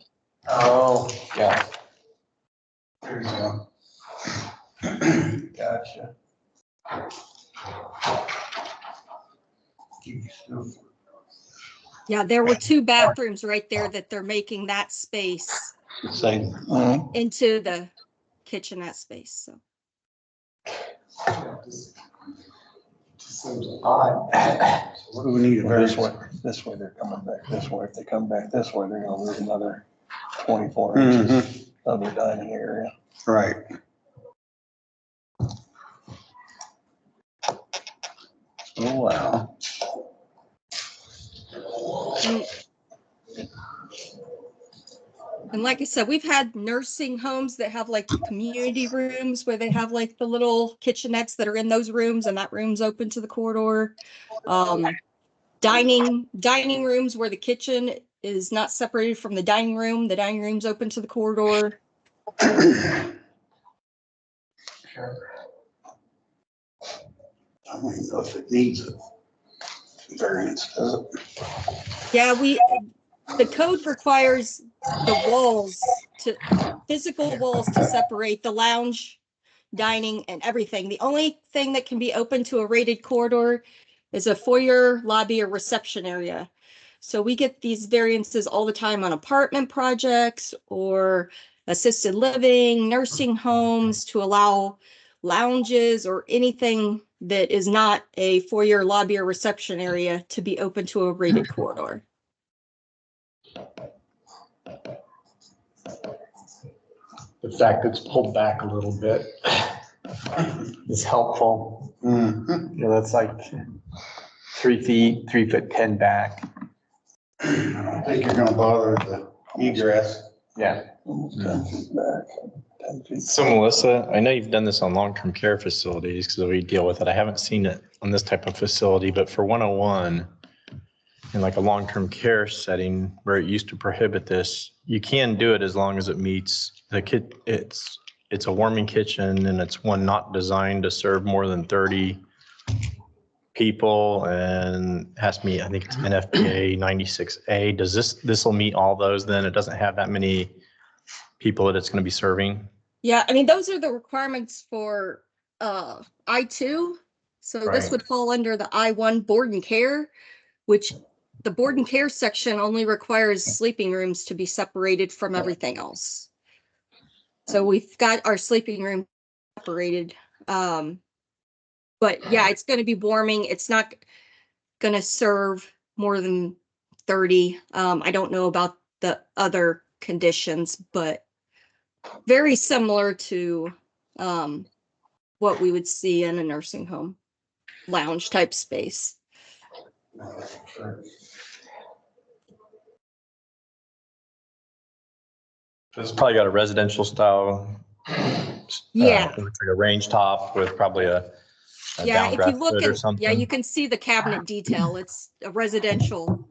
Oh, yeah. There you go. Gotcha. Yeah, there were 2 bathrooms right there that they're making that space Same. into the kitchenette space, so. Seems odd. We need a This variance. way, they're coming back this way. If they come back this way, they're gonna lose another 24 inches of their dining area. Right. Oh, wow. And like I said, we've had nursing homes that have like community rooms where they have like the little kitchenettes that are in those rooms and that room's open to the corridor. Dining rooms where the kitchen is not separated from the dining room. The dining room's open to the corridor. I don't even know if it needs a variance, does it? Yeah, the code requires the physical walls to separate the lounge, dining, and everything. The only thing that can be open to a rated corridor is a foyer, lobby, or reception area. So we get these variances all the time on apartment projects or assisted living, nursing homes to allow lounges or anything that is not a foyer, lobby, or reception area to be open to a rated corridor. The fact it's pulled back a little bit is helpful. Mm-hmm. You know, that's like 3 feet, 3'10" back. I don't think you're gonna bother the egress. Yeah. So Melissa, I know you've done this on long-term care facilities because we deal with it. I haven't seen it on this type of facility, but for 101, in like a long-term care setting where it used to prohibit this, you can do it as long as it meets the kit. It's a warming kitchen and it's one not designed to serve more than 30 people and has to meet, I think it's NFPA 96A. Does this will meet all those then? It doesn't have that many people that it's going to be serving? Yeah, I mean, those are the requirements for I-2. So this would fall under the I-1 board and care, which the board and care section only requires sleeping rooms to be separated from everything else. So we've got our sleeping room separated. But yeah, it's going to be warming. It's not going to serve more than 30. I don't know about the other conditions, but very similar to what we would see in a nursing home lounge type space. It's probably got a residential style. Yeah. It looks like a range top with probably a Yeah, if you downdraft look hood or at, something. yeah, you can see the cabinet detail. It's a residential.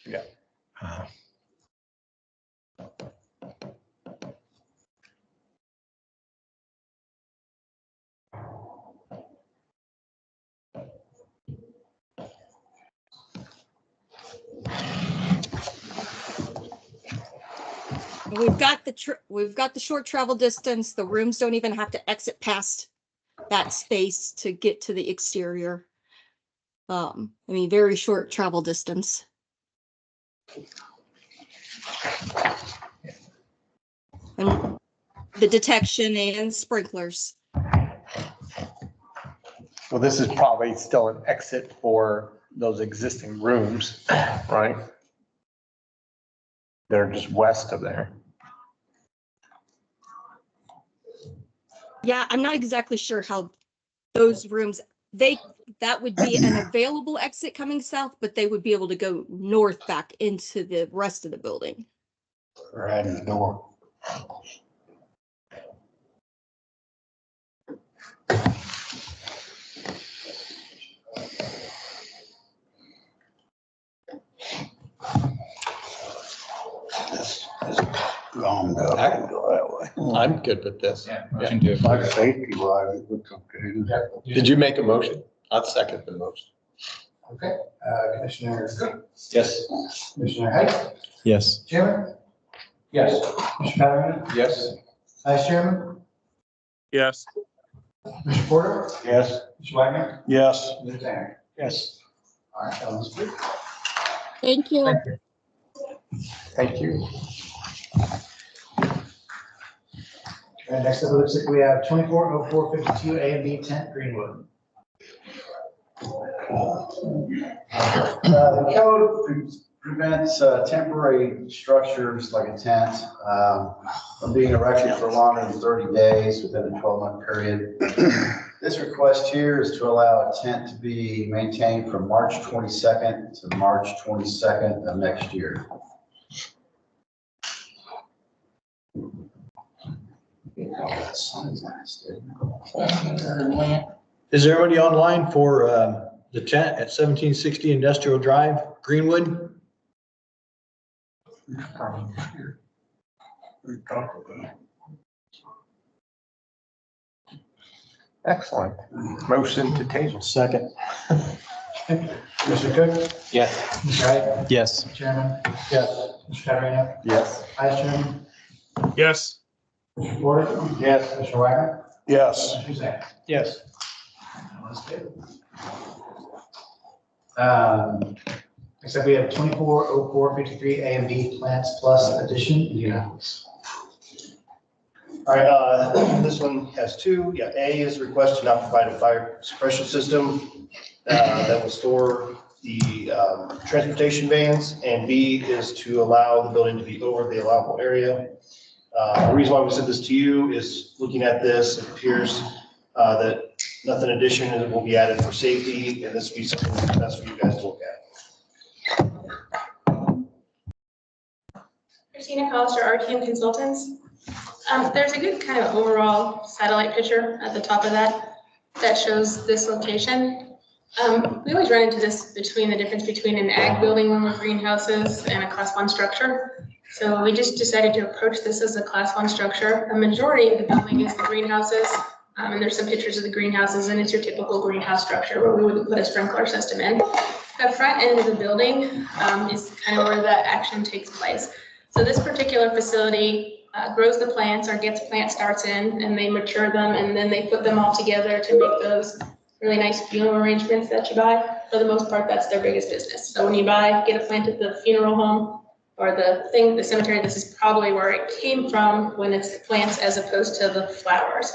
Yeah. We've got the short travel distance. The rooms don't even have to exit past that space to get to the exterior. I mean, very short travel distance. And the detection and sprinklers. Well, this is probably still an exit for those existing rooms, right? They're just west of there. Yeah, I'm not exactly sure how those rooms, that would be an available exit coming south, but they would be able to go north back into the rest of the building. Right in the door. This is gone up. I can go that way. I'm good with this. Motion to Like approve. safety wise, it looks okay. Did you make a motion? I'll second the motion. Okay, Commissioner Cook, Yes. Commissioner Height, Yes. Chairman? Yes. Commissioner Patterson, Yes. Vice Chairman, Yes. Commissioner Porter, Yes. Commissioner Wagner, Yes. Commissioner Tanner. Yes. All right, that was good. Thank you. Thank you. And next up, it looks like we have 240452 A and B tent Greenwood. The code prevents temporary structures like a tent from being erected for longer than 30 days within a 12-month period. This request here is to allow a tent to be maintained from March 22nd to March 22nd of next year. Is there anybody online for the tent at 1760 Industrial Drive, Greenwood? Excellent. Motion to table. Second. Commissioner Cook? Yes. Mr. Wright? Yes. Mr. Chairman? Yes. Mr. Caterina? Yes. Vice Chairman? Yes. Mr. Porter? Yes. Mr. Wagner? Yes. Mr. Zach? Yes. Except we have 240453 A and B plants plus addition units. All right, this one has two. Yeah, A is request to not provide a fire suppression system that will store the transportation vans, and B is to allow the building to be over the allowable area. The reason why we sent this to you is looking at this, it appears that nothing addition will be added for safety, and this will be something that's best for you guys to look at. Christina Collister, RTM Consultants. There's a good kind of overall satellite picture at the top of that shows this location. We always run into this between the difference between an ag building, one with greenhouses, and a class 1 structure. So we just decided to approach this as a class 1 structure. A majority of the building is the greenhouses, and there's some pictures of the greenhouses, and it's your typical greenhouse structure where we would put a sprinkler system in. The front end of the building is kind of where that action takes place. So this particular facility grows the plants or gets plant starts in, and they mature them, and then they put them all together to make those really nice funeral arrangements that you buy. For the most part, that's their biggest business. So when you get a plant at the funeral home or the cemetery, this is probably where it came from when it's the plants as opposed to the flowers.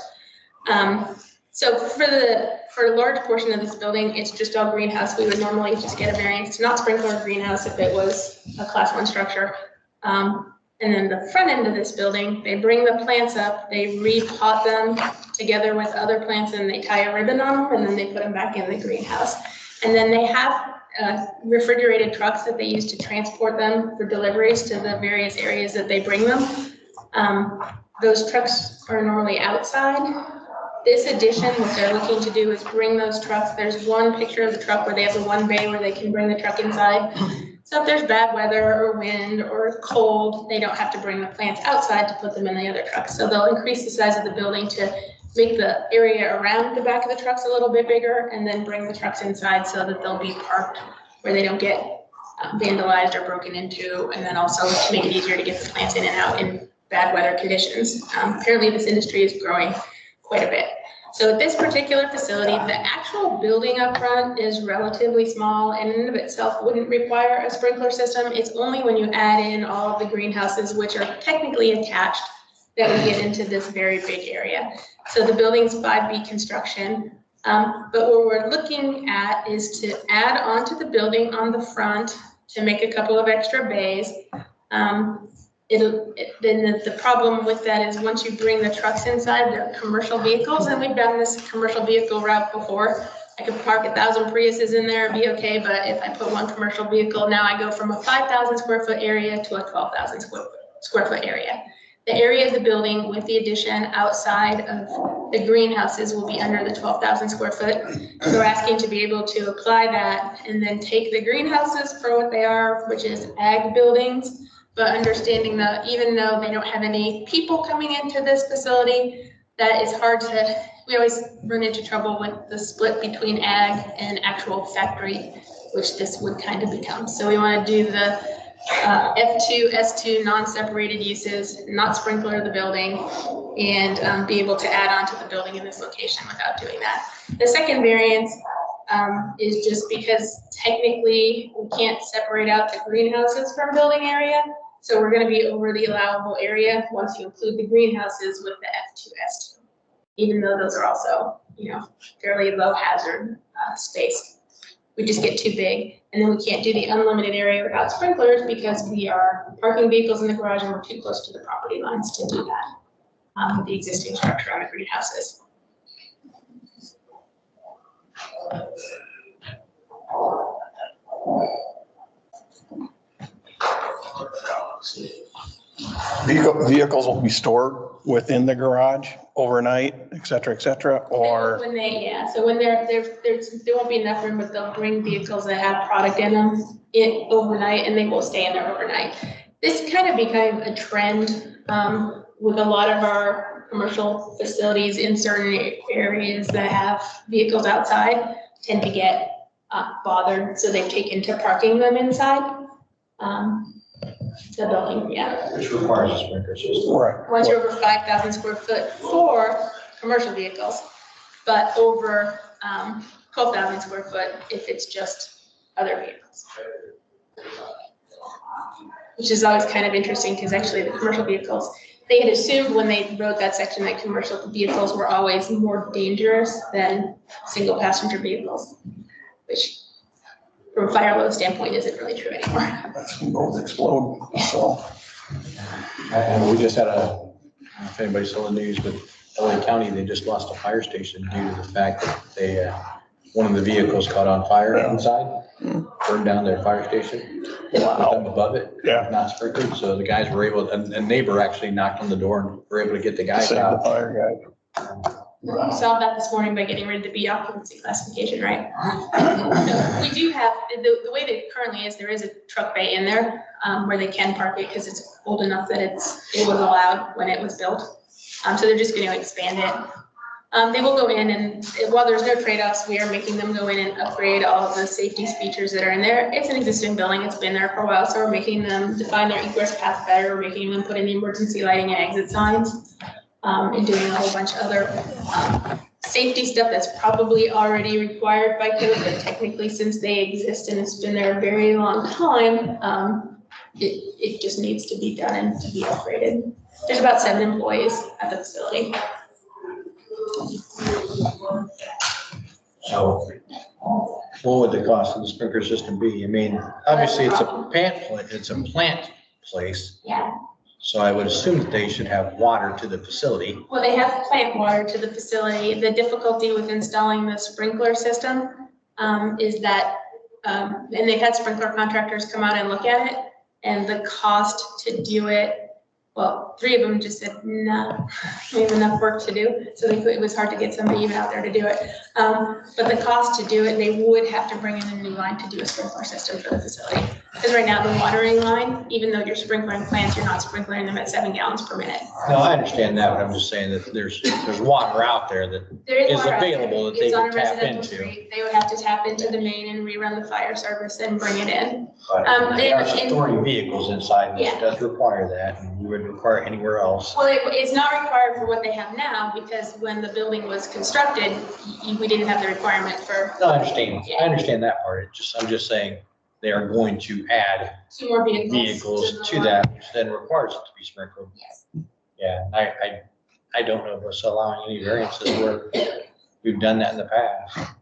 So for a large portion of this building, it's just all greenhouse. We would normally just get a variance to not sprinkler greenhouse if it was a class 1 structure. And then the front end of this building, they bring the plants up, they repot them together with other plants, and they tie a ribbon on them, and then they put them back in the greenhouse. And then they have refrigerated trucks that they use to transport them for deliveries to the various areas that they bring them. Those trucks are normally outside. This addition, what they're looking to do is bring those trucks. There's one picture of the truck where they have the one bay where they can bring the truck inside. So if there's bad weather or wind or cold, they don't have to bring the plants outside to put them in the other trucks. So they'll increase the size of the building to make the area around the back of the trucks a little bit bigger, and then bring the trucks inside so that they'll be parked where they don't get vandalized or broken into, and then also to make it easier to get the plants in and out in bad weather conditions. Apparently this industry is growing quite a bit. So at this particular facility, the actual building up front is relatively small and in and of itself wouldn't require a sprinkler system. It's only when you add in all of the greenhouses, which are technically attached, that we get into this very big area. So the building's 5B construction. But what we're looking at is to add onto the building on the front to make a couple of extra bays. Then the problem with that is once you bring the trucks inside, they're commercial vehicles, and we've done this commercial vehicle route before. I could park 1,000 Priuses in there and be okay, but if I put one commercial vehicle, now I go from a 5,000 square foot area to a 12,000 square foot area. The area of the building with the addition outside of the greenhouses will be under the 12,000 square foot. So we're asking to be able to apply that and then take the greenhouses for what they are, which is ag buildings, but understanding that even though they don't have any people coming into this facility, that is hard to, we always run into trouble with the split between ag and actual factory, which this would kind of become. So we want to do the F2, S2 non-separated uses, not sprinkler the building, and be able to add on to the building in this location without doing that. The second variance is just because technically we can't separate out the greenhouses from building area. So we're gonna be over the allowable area once you include the greenhouses with the F2S2, even though those are also, fairly low hazard space. We just get too big, and then we can't do the unlimited area without sprinklers because we are parking vehicles in the garage and we're too close to the property lines to do that with the existing structure on the greenhouses. Vehicles will be stored within the garage overnight, et cetera, or? When so when there won't be enough room, but they'll bring vehicles that have product in them overnight, and they will stay in there overnight. This kind of became a trend with a lot of our commercial facilities in certain areas that have vehicles outside tend to get bothered, so they've taken to parking them inside. The building, Which requires a sprinkler system. Right. Once you're over 5,000 square foot for commercial vehicles, but over 12,000 square foot if it's just other vehicles. Which is always kind of interesting because actually the commercial vehicles, they had assumed when they wrote that section that commercial vehicles were always more dangerous than single passenger vehicles, which from a fire load standpoint isn't really true anymore. That's when both explode, so. And we just had if anybody saw the news, but LA County, they just lost a fire station due to the fact that they, one of the vehicles caught on fire inside, burned down their fire station. Wow. Up above it, not sprinkled, so the guys were able, a neighbor actually knocked on the door and were able to get the guys Save the out. fire guy. You solved that this morning by getting rid of the B occupancy classification, right? We do have, the way that it currently is, there is a truck bay in there where they can park it because it's old enough that it was allowed when it was built. So they're just going to expand it. They will go in and while there's no trade-offs, we are making them go in and upgrade all of the safety features that are in there. It's an existing building, it's been there for a while, so we're making them define their egress path better, we're making them put in the emergency lighting and exit signs. And doing a whole bunch of other safety stuff that's probably already required by code, but technically since they exist and it's been there a very long time, it just needs to be done and to be upgraded. There's about 7 employees at the facility. So what would the cost of the sprinkler system be? I mean, obviously it's a plant place. Yeah. So I would assume that they should have water to the facility. Well, they have plant water to the facility. The difficulty with installing the sprinkler system is that, and they've had sprinkler contractors come out and look at it, and the cost to do it, well, 3 of them just said, no, we have enough work to do. So it was hard to get somebody even out there to do it. But the cost to do it, they would have to bring in a new line to do a sprinkler system for the facility. Because right now the watering line, even though you're sprinkling plants, you're not sprinkling them at 7 gallons per minute. No, I understand that, but I'm just saying that there's water out there that is available that they can tap into. They would have to tap into the main and rerun the fire service and bring it in. But they are storing vehicles inside, and this does require that, and we would require anywhere else. Well, it's not required for what they have now, because when the building was constructed, we didn't have the requirement for. No, I understand. I understand that part. I'm just saying they are going to add 2 more vehicles to that, which then requires it to be sprinkled. Yes. Yeah, I don't know if it's allowing any variances where we've done that in the past.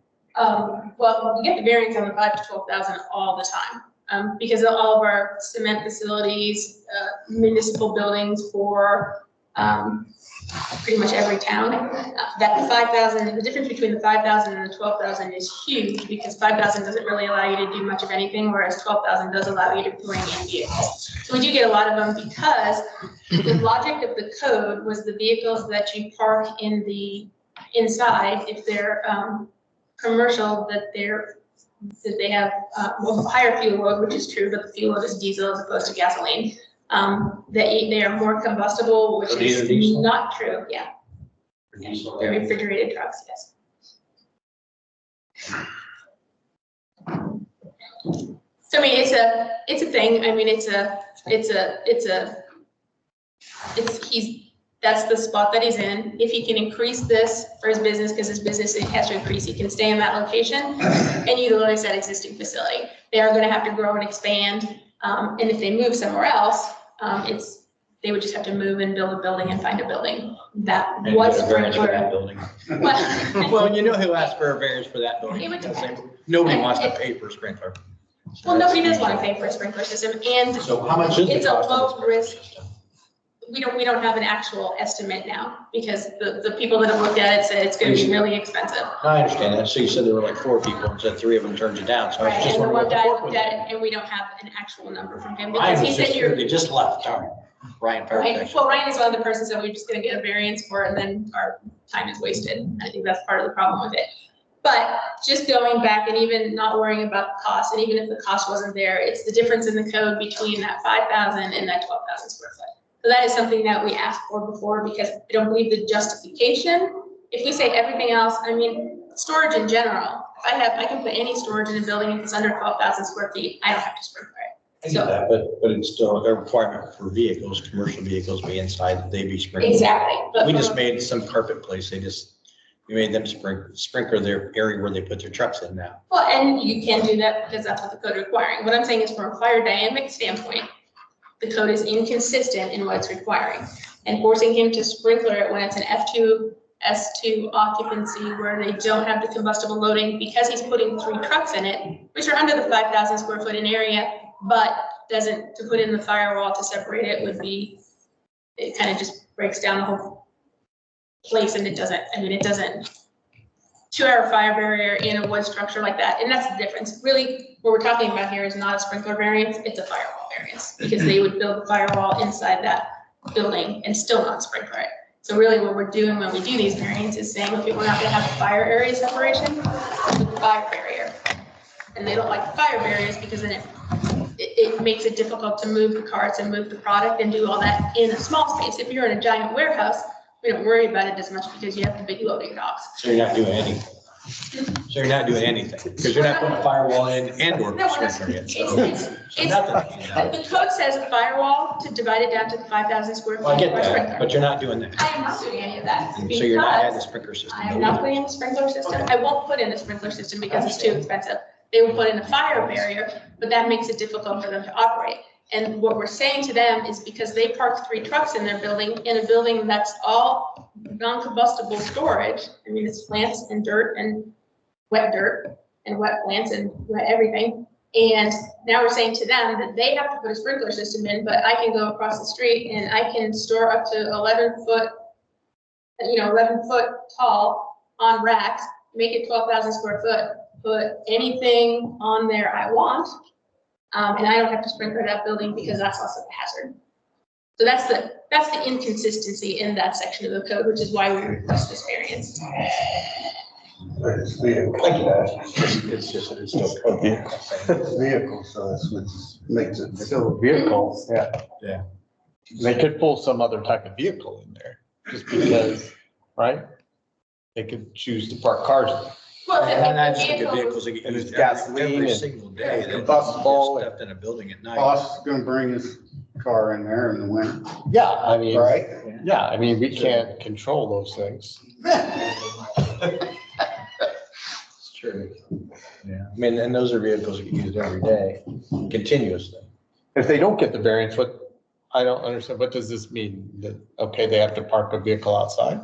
Well, we get the variance on the 5 to 12,000 all the time, because all of our cement facilities, municipal buildings for pretty much every town. That the 5,000, the difference between the 5,000 and the 12,000 is huge, because 5,000 doesn't really allow you to do much of anything, whereas 12,000 does allow you to bring in vehicles. So we do get a lot of them because the logic of the code was the vehicles that you park in the inside, if they're commercial, that they have higher fuel load, which is true, but the fuel load is diesel as opposed to gasoline. They are more combustible, which is not true. Yeah. They're refrigerated trucks, yes. So I mean, it's a thing. I mean, that's the spot that he's in. If he can increase this for his business, because his business has to increase, he can stay in that location and utilize that existing facility. They are gonna have to grow and expand. And if they move somewhere else, they would just have to move and build a building and find a building that And was get a variance for that sprinkler. building. Well, Well, you know who asked for a variance for that building? It would depend. Nobody wants to pay for a sprinkler. nobody does want to pay for a sprinkler system, and So how much is the it's a cost of low risk. We don't have an actual estimate now, because the people that have looked at it said it's gonna be really expensive. No, I understand that. So you said there were like 4 people and said 3 of them turned you down. So I was Right, just and the wondering one what the guy 4th looked was. at it, and we don't have an actual number from him, Ryan because he was said just you're. here. They just left, Ryan. Fire Right, protection. well, Ryan is one of the persons that we're just gonna get a variance for, and then our time is wasted. I think that's part of the problem with it. But just going back and even not worrying about the cost, and even if the cost wasn't there, it's the difference in the code between that 5,000 and that 12,000 square foot. So that is something that we asked for before, because I don't believe the justification, if we say everything else, I mean, storage in general, if I can put any storage in a building, if it's under 12,000 square feet, I don't have to sprinkler it. I get that, but it's still a requirement for vehicles, commercial vehicles be inside, they be sprinkled. Exactly. But We from just a- made some carpet place, we made them sprinkler their area where they put their trucks in now. Well, and you can do that because that's what the code is requiring. What I'm saying is, from a fire dynamic standpoint, the code is inconsistent in what it's requiring. And forcing him to sprinkler it when it's an F2, S2 occupancy where they don't have the combustible loading, because he's putting 3 trucks in it, which are under the 5,000 square foot in area, but doesn't, to put in the firewall to separate it would be, it kind of just breaks down the whole place, and it doesn't 2-hour fire barrier in a wood structure like that, and that's the difference. Really, what we're talking about here is not a sprinkler variance, it's a firewall variance, because they would build a firewall inside that building and still not sprinkler it. So really what we're doing when we do these variants is saying, okay, we're not gonna have a fire area separation with the fire barrier. And they don't like the fire barriers because then it makes it difficult to move the carts and move the product and do all that in a small space. If you're in a giant warehouse, we don't worry about it as much because you have the big loading docks. So you're not doing anything. So you're not doing anything, because you're not putting a firewall in and or No, we're not. sprinkling it, so. It's- So nothing. The code says a firewall to divide it down to the 5,000 square feet. Well, I get or that, sprinkler. but you're not doing that. I am not doing any of that. So you're not adding the because sprinkler system. I am not putting in a sprinkler system. I won't put in a sprinkler system because it's too expensive. They will put in a fire barrier, but that makes it difficult for them to operate. And what we're saying to them is, because they parked 3 trucks in their building, in a building that's all non-combustible storage. I mean, it's plants and dirt and wet dirt and wet plants and wet everything. And now we're saying to them that they have to put a sprinkler system in, but I can go across the street and I can store up to 11 foot tall on racks, make it 12,000 square foot, put anything on there I want. And I don't have to sprinkler that building because that's also a hazard. So that's the inconsistency in that section of the code, which is why we request this variance. It's vehicle. It's just, it's still code vehicle. It's vehicle, so that's what makes it. Still vehicles, yeah. Yeah. They could pull some other type of vehicle in there, just because, right? They could choose to park cars. Well, And that's the vehicles- vehicles that get And it's used gasoline every and single day. that combustible get Stuffed in a building at night. Boss is gonna bring his car in there in the winter, Yeah, I mean, right? yeah, I mean, we can't control those things. It's true. Yeah, I mean, and those are vehicles that get used every day, continuously. If they don't get the variance, I don't understand, what does this mean? That, okay, they have to park a vehicle outside?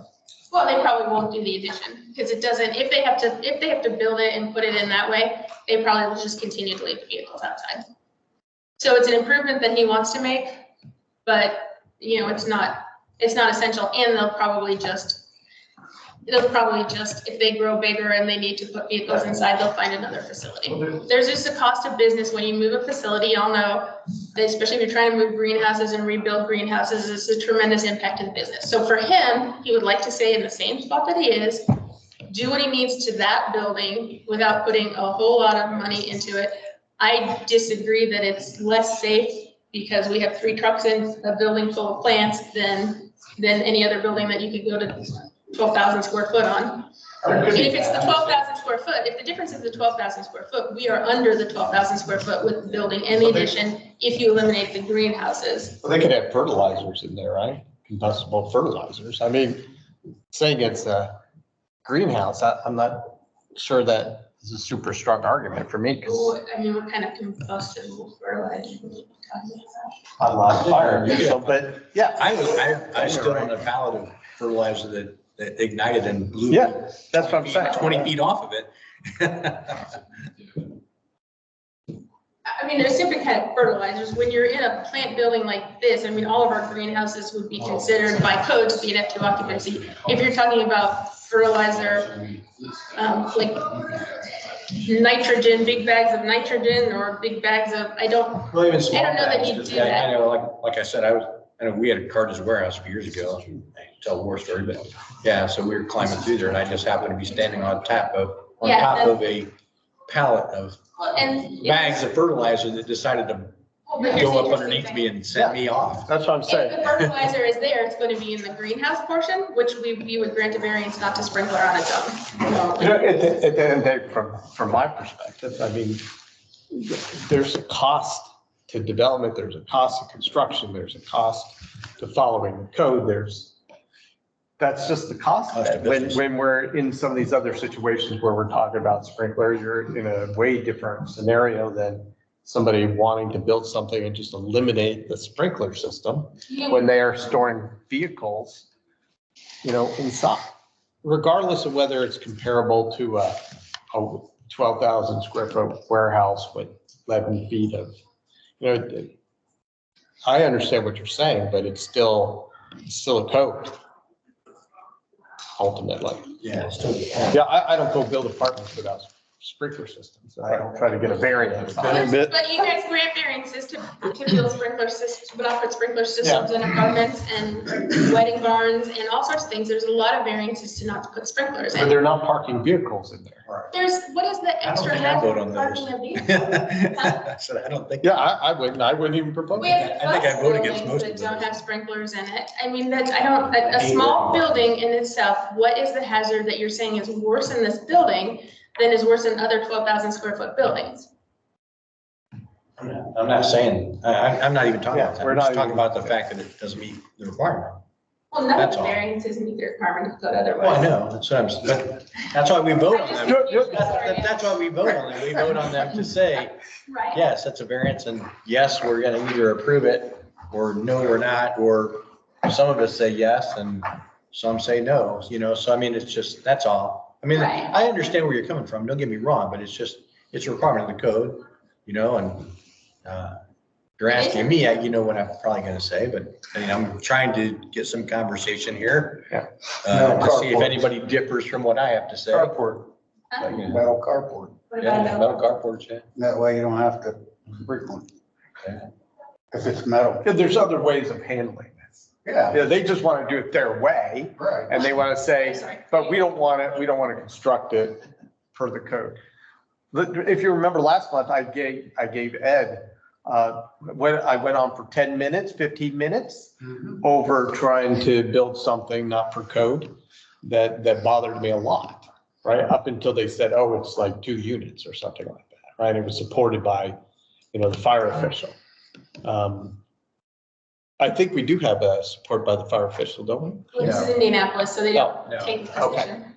Well, they probably won't do the addition, because it doesn't, if they have to build it and put it in that way, they probably will just continue to leave the vehicles outside. So it's an improvement that he wants to make, but, it's not essential, and they'll probably just, if they grow bigger and they need to put vehicles inside, they'll find another facility. There's just a cost of business when you move a facility, y'all know, that especially if you're trying to move greenhouses and rebuild greenhouses, it's a tremendous impact to the business. So for him, he would like to stay in the same spot that he is, do what he needs to that building without putting a whole lot of money into it. I disagree that it's less safe because we have 3 trucks in a building full of plants than any other building that you could go to 12,000 square foot on. And if it's the 12,000 square foot, if the difference is the 12,000 square foot, we are under the 12,000 square foot with the building and the addition if you eliminate the greenhouses. Well, they could have fertilizers in there, right? combustible fertilizers. I mean, saying it's a greenhouse, I'm not sure that is a super strong argument for me, because Well, I mean, what kind of combustible fertilizer? I'm not fire, so, but yeah. I stood on a pallet of fertilizer that ignited and blew. Yeah, that's what I'm saying. 20 feet off of it. I mean, there's different kind of fertilizers. When you're in a plant building like this, I mean, all of our greenhouses would be considered by code to be an F2 occupancy. If you're talking about fertilizer, like nitrogen, big bags of nitrogen or big bags of, I don't know that you do that. I know, like I said, I know we had a Carter's warehouse a few years ago. I can tell a war story, but yeah, so we were climbing through there and I just happened to be standing on top of a pallet of bags of fertilizer that decided to go up underneath me and set me off. That's what I'm saying. If the fertilizer is there, it's going to be in the greenhouse portion, which we would grant a variance not to sprinkler on its own. You know, at the end of the day, from my perspective, I mean, there's a cost to development, there's a cost to construction, there's a cost to following the code, that's just the cost of it. When we're in some of these other situations where we're talking about sprinkler, you're in a way different scenario than somebody wanting to build something and just eliminate the sprinkler system when they are storing vehicles, you know, inside. Regardless of whether it's comparable to a 12,000 square foot warehouse with 11 feet of, you know, I understand what you're saying, but it's still a code. Ultimately. Yeah. Yeah, I don't go build apartments without sprinkler systems. I don't try to get a variance. But you guys grant variances to build sprinkler systems, but not put sprinkler systems in apartments and wedding barns and all sorts of things. There's a lot of variances to not to put sprinklers in. But they're not parking vehicles in there. What is the extra hazard of parking a vehicle? I said, I don't think. Yeah, I wouldn't even propose We have it. I think I vote against most that of don't them. have sprinklers in it. I mean, a small building in itself, what is the hazard that you're saying is worse in this building than is worse in other 12,000 square foot buildings? I'm not saying, I'm not even talking about that. we're I'm just not talking even- about the fact that it doesn't meet the requirement. Well, none of That's the all. variances meet the requirement of code otherwise. Well, I know, that's what I'm saying, but that's why we vote on them. Sorry. That's why we vote on them. We vote on them to say, Right. yes, that's a variance, and yes, we're gonna either approve it, or no, we're not, or some of us say yes, and some say no, you know, so I mean, it's just, that's all. I mean, Right. I understand where you're coming from, don't get me wrong, but it's just, it's a requirement of the code, you know, and, you're asking me, you know what I'm probably gonna say, but, I mean, I'm trying to get some conversation here. Yeah. To see if anybody differs from what I have to say. Carport. But, you know, Metal carport. What Yeah, about metal carports, yeah. That way you don't have to frequent. If it's metal. Yeah, there's other ways of handling this. Yeah. Yeah, they just want to do it their way. Right. And they want to say, but we don't want to construct it per the code. If you remember last month, I gave Ed, when I went on for 10 minutes, 15 minutes over trying to build something not per code that bothered me a lot, right? Up until they said, oh, it's like 2 units or something like that, right? It was supported by, you know, the fire official. I think we do have a support by the fire official, don't we? Well, this is Indianapolis, so they don't No. take the position.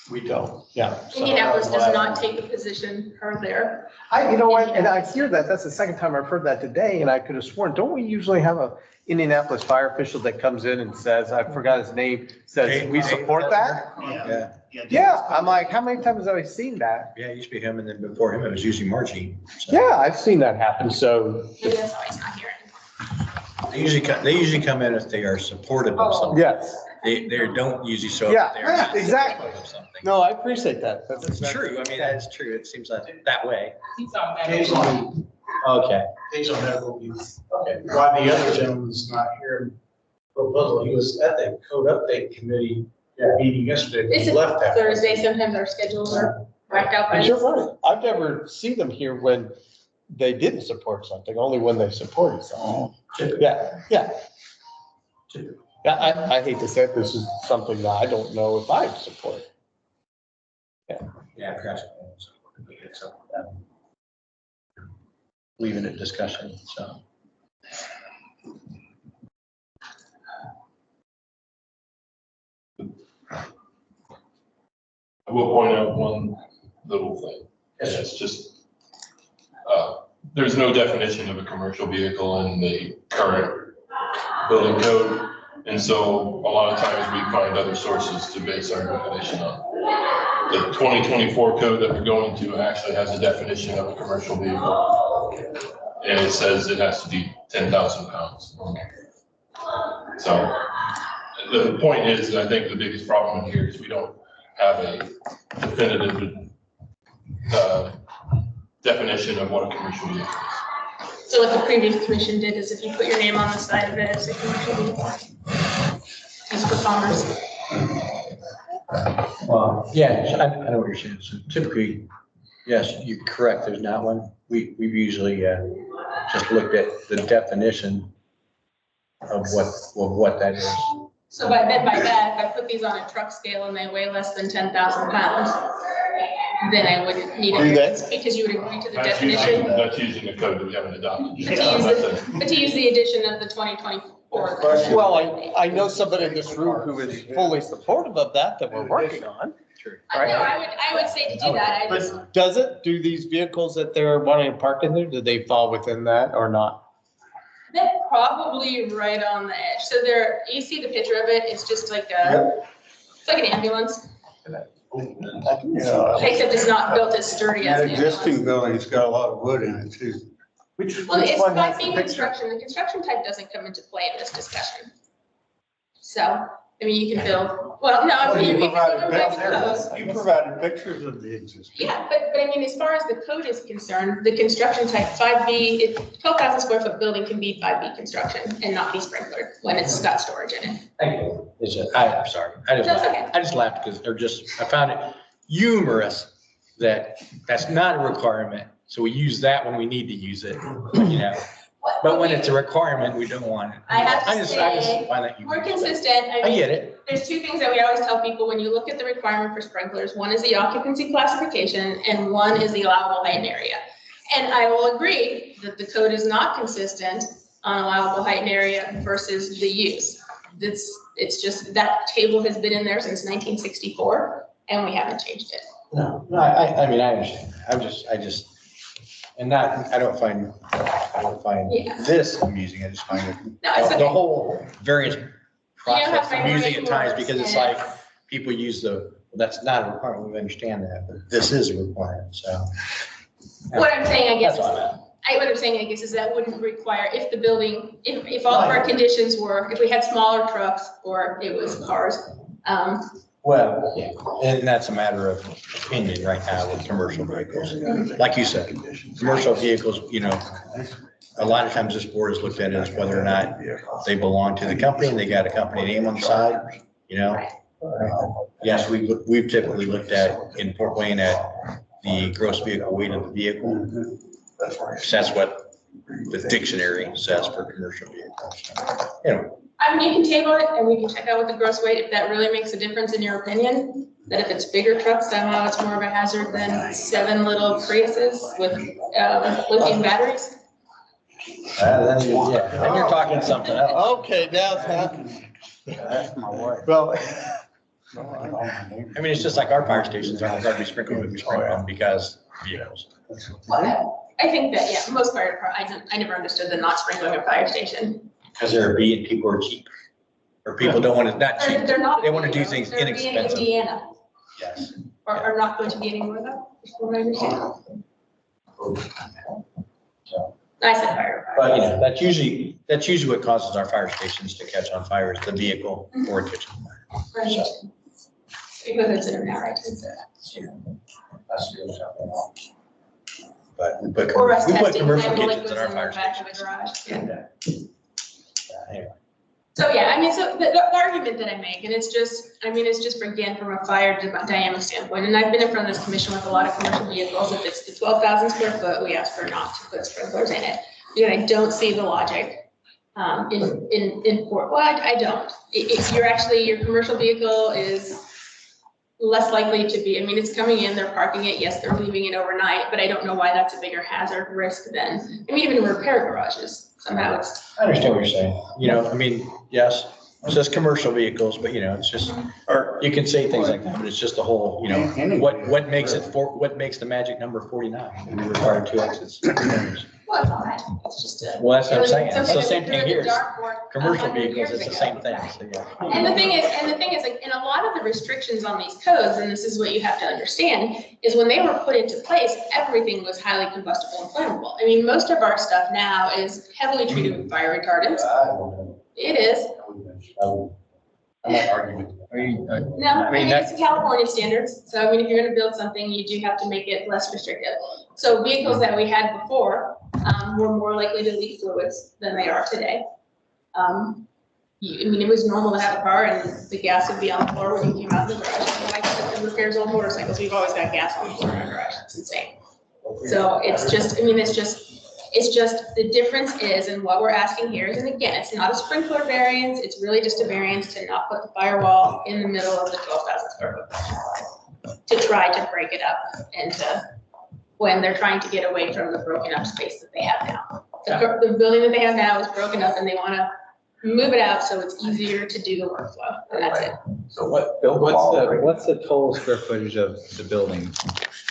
We don't, yeah. So Indianapolis that's does why- not take a position per there. You know what, and I hear that, that's the second time I've heard that today, and I could have sworn, don't we usually have a Indianapolis fire official that comes in and says, I forgot his name, says, we support that? Yeah. Yeah, I'm like, how many times have I seen that? Yeah, it used to be him, and then before him, it was usually Margie. So Yeah, I've seen that happen, so, Maybe that's why he's not here. They usually come in if they are supportive of something. yes. They don't usually show up. Yeah, if they're not exactly. supportive of something. No, I appreciate that. It's true. I mean, that is true. It seems like that way. He's on that. Occasionally, Okay. occasional medical use. Okay. Why the other gentleman's not here, proposal, he was at the code update committee meeting yesterday, but It's he a left that. Thursday, sometimes our schedules are whacked out by And this. you're right, I've never seen them here when they didn't support something, only when they supported something. Yeah, yeah. Yeah, I hate to say it, this is something that I don't know if I support. Yeah, perhaps. So, leaving it discussion, so. I will point out one little thing. And it's just, there's no definition of a commercial vehicle in the current building code. And so a lot of times we find other sources to base our definition on. The 2024 code that we're going to actually has a definition of a commercial vehicle. And it says it has to be 10,000 pounds. So the point is, I think the biggest problem here is we don't have a definitive definition of what a commercial vehicle is. So what the previous commission did is if you put your name on the side of it, it's a commercial vehicle. Just for commerce. Well, yeah, I know what you're saying. So typically, yes, you're correct. There's not one. We've usually just looked at the definition of what that is. So by that, if I put these on a truck scale and they weigh less than 10,000 pounds, then I wouldn't need it because you would agree to the definition. That's using the code that we haven't adopted. But to use the addition of the 2024. Well, I know somebody in this room who is fully supportive of that we're working on. No, I would say to do that. But does it, do these vehicles that they're wanting to park in there, do they fall within that or not? They're probably right on the edge. So there, you see the picture of it, it's just like it's like an ambulance. Except it's not built as sturdy as That an ambulance. existing building's got a lot of wood in it too. Well, it's by being construction. The construction type doesn't come into play in this discussion. So, I mean, you can build, well, no, You you provided pictures of the existing. yeah, but I mean, as far as the code is concerned, the construction type 5B, 12,000 square foot building can be 5B construction and not be sprinklered when it's got storage in it. I'm sorry. That's okay. I just laughed because I found it humorous that that's not a requirement. So we use that when we need to use it, you know. But when it's a requirement, we don't want it. I have to I just say, find that we're humorous. consistent. I get it. There's two things that we always tell people when you look at the requirement for sprinklers. One is the occupancy classification and one is the allowable height and area. And I will agree that the code is not consistent on allowable height and area versus the use. It's just that table has been in there since 1964 and we haven't changed it. No, I mean, I understand. I just, and I don't find this amusing. I just find it, No, it's the okay. whole variance process find amusing it at times worse, because it's yeah. like people use that's not a requirement. We understand that, but this is a requirement, so. What I'm saying, I guess, That's all I meant. what I'm saying, I guess, is that wouldn't require, if the building, if all of our conditions were, if we had smaller trucks or it was cars, Well, yeah, and that's a matter of opinion right now with commercial vehicles. Like you said, commercial vehicles, you know, a lot of times this board has looked at it as whether or not they belong to the company and they got a company name on the side, you know? Yes, we've typically looked at, in Fort Wayne, at the gross vehicle weight of the vehicle. That's what the dictionary says for commercial vehicles. Anyway. I mean, you can table it and we can check out what the gross weight, if that really makes a difference in your opinion, that if it's bigger trucks, somehow it's more of a hazard than 7 little Priuses with lithium batteries. Then you're talking something else. Okay, now it's happening. That's my wife. Well, I mean, it's just like our fire stations aren't going to be sprinkled, we sprinkle them because vehicles. Well, I think that, yeah, most fire, I never understood the not sprinkling a fire station. Because they're being, people are cheap. Or people don't want to, not cheap, They're not. they want to do things They're being inexpensive. Indiana, Yes. or are not going to be anymore though, is what I understand. I said fire. But, you know, that's usually what causes our fire stations to catch on fire is the vehicle or a kitchen fire. Right. Because it's in an hour, But we or us put testing commercial chemical kitchens in liquids our in the fire back of stations. the garage. Yeah. Anyway. So, yeah, I mean, so the argument that I make, and it's just again, from a fire dynamic standpoint, and I've been in front of this commission with a lot of commercial vehicles, if it's the 12,000 square foot, we ask for not to put sprinklers in it. And I don't see the logic in Fort, well, I don't. If you're actually, your commercial vehicle is less likely to be, I mean, it's coming in, they're parking it, yes, they're leaving it overnight, but I don't know why that's a bigger hazard risk than, I mean, even repair garages, somehow it's. I understand what you're saying. You know, I mean, yes, It says commercial vehicles, but you know, it's just, or you can say things like that, but it's just a whole, you know, what makes it what makes the magic number 49? We require 2 exits. Well, it's all right. It's just a. Well, that's what I'm saying. It's It's the something same that thing we here. threw in the dartboard Commercial 100 vehicles, years it's the ago. same thing. So, yeah. And the thing is like, in a lot of the restrictions on these codes, and this is what you have to understand, is when they were put into place, everything was highly combustible and flammable. I mean, most of our stuff now is heavily treated with fire retardants. It is. I'm not arguing. No, I mean, it's California standards. So I mean, if you're gonna build something, you do have to make it less restrictive. So vehicles that we had before were more likely to leak fluids than they are today. I mean, it was normal to have a car and the gas would be on the floor when you came out of the garage. Like the repairs old motorcycles, we've always got gas on the floor in our garage. It's insane. So it's just, I mean, it's just the difference is, and what we're asking here is, and again, it's not a sprinkler variance, it's really just a variance to not put the firewall in the middle of the 12,000 square foot. To try to break it up and to, when they're trying to get away from the broken up space that they have now. The building that they have now is broken up and they want to move it out so it's easier to do the workflow, and that's it. So what's the total square footage of the building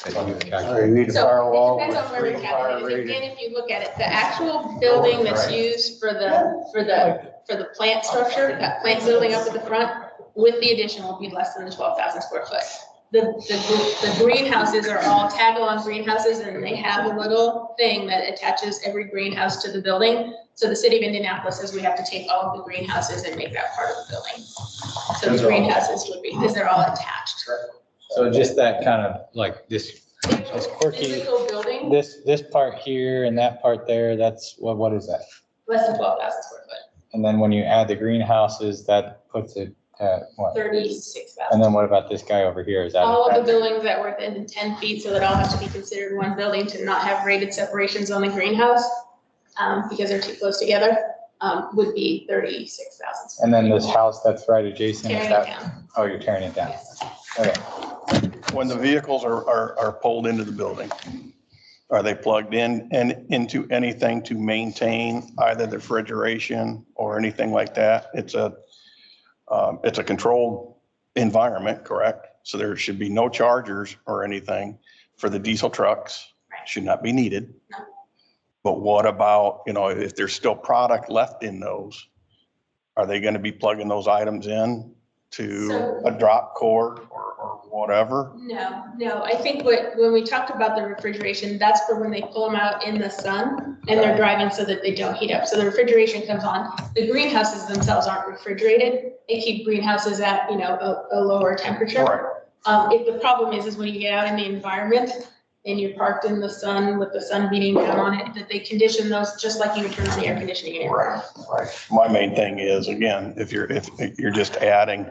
that you've calculated? You need a So firewall. it depends on where with we're 3 fire calculating. rated. Again, if you look at it, the actual building that's used for the plant structure, that plant building up at the front, with the addition will be less than the 12,000 square foot. The greenhouses are all tag-along greenhouses, and they have a little thing that attaches every greenhouse to the building. So the city of Indianapolis says we have to take all of the greenhouses and make that part of the building. So the greenhouses would be, because they're all attached. So just that kind of like this quirky, Physical building, this part here and that part there, that's what is that? less than 12,000 square foot, And then when you add the greenhouses, that puts it at what? 36,000. And then what about this guy over here? Is that? All of the buildings that were within 10 feet, so that all have to be considered one building to not have rated separations on the greenhouse, because they're too close together, would be 36,000. And then this house that's right adjacent, is Tearing it that? down. Oh, you're tearing it down. Yes. Okay. When the vehicles are pulled into the building, are they plugged in and into anything to maintain either the refrigeration or anything like that? It's a controlled environment, correct? So there should be no chargers or anything for the diesel trucks, should not be needed. No. But what about, you know, if there's still product left in those, are they going to be plugging those items in to a drop cord or whatever? No, I think when we talked about the refrigeration, that's for when they pull them out in the sun and they're driving so that they don't heat up. So the refrigeration comes on. The greenhouses themselves aren't refrigerated. They keep greenhouses at, a lower temperature. If the problem is when you get out in the environment and you're parked in the sun with the sun beating down on it, that they condition those just like you would turn on the air conditioning in your car. Right. My main thing is, again, if you're just adding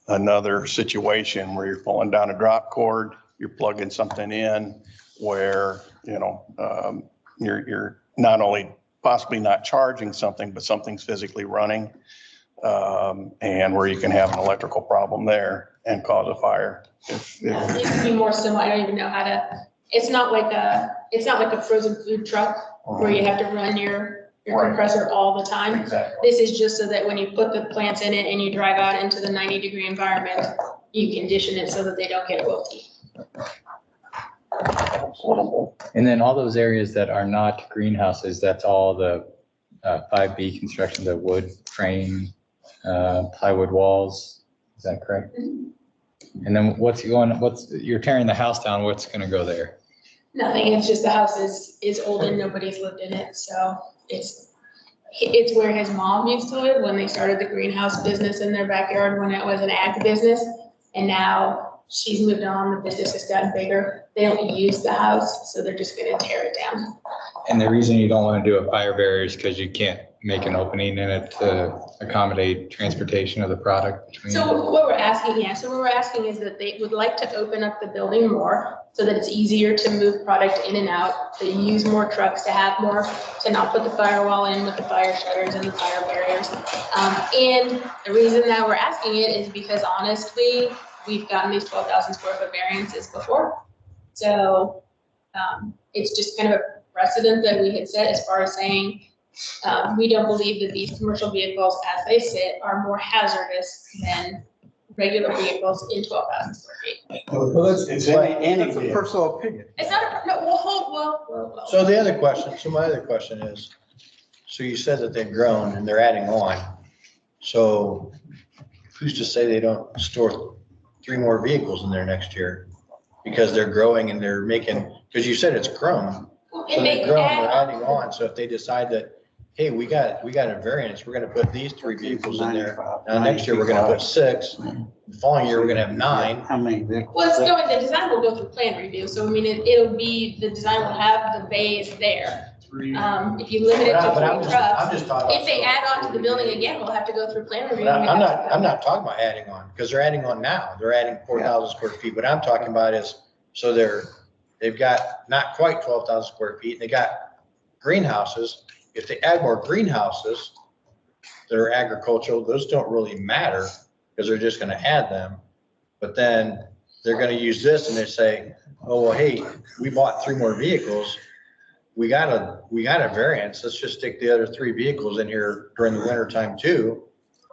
another situation where you're pulling down a drop cord, you're plugging something in where, you're not only possibly not charging something, but something's physically running, and where you can have an electrical problem there and cause a fire. Yeah, it could be more similar. I don't even know how to, it's not like a frozen food truck where you have to run your compressor all the time. Exactly. This is just so that when you put the plants in it and you drive out into the 90-degree environment, you condition it so that they don't get wilty. And then all those areas that are not greenhouses, that's all the 5B construction, the wood frame, plywood walls. Is that correct? Mm-hmm. And then you're tearing the house down, what's gonna go there? Nothing, it's just the house is old and nobody's lived in it, so it's where his mom used to live when they started the greenhouse business in their backyard when it was an ag business. And now she's moved on, the business has gotten bigger. They don't use the house, so they're just gonna tear it down. And the reason you don't want to do a fire barrier is because you can't make an opening in it to accommodate transportation of the product between. So what we're asking is that they would like to open up the building more so that it's easier to move product in and out, to use more trucks, to have more, to not put the firewall in with the fire shutters and the fire barriers. And the reason that we're asking it is because honestly, we've gotten these 12,000 square foot variances before. So it's just kind of a precedent that we had set as far as saying, We don't believe that these commercial vehicles, as they sit, are more hazardous than regular vehicles in 12,000 square feet. Well, It's any That's a vehicle. personal opinion. It's not a, no, well. So the other question, so my other question is, so you said that they've grown and they're adding on. So who's to say they don't store 3 more vehicles in there next year? Because they're growing and they're making, because you said it's grown. So And they they're growing, add they're adding on. So if they decide that, hey, we got a variance, we're gonna put these 3 vehicles in there. Now, next year, we're gonna put 6. The following year, we're gonna have 9. How many vehicles? Well, it's going, the design will go through plan review, so I mean, it'll be, the design will have the bays there. If you limit it to But 3 trucks, I'm just talking. if they add on to the building again, we'll have to go through plan review. I'm not talking about adding on, because they're adding on now. They're adding 4,000 square feet. What I'm talking about is, so they've got not quite 12,000 square feet, and they got greenhouses. If they add more greenhouses that are agricultural, those don't really matter, because they're just gonna add them. But then they're gonna use this and they say, oh, well, hey, we bought 3 more vehicles. We got a variance. Let's just stick the other 3 vehicles in here during the winter time too,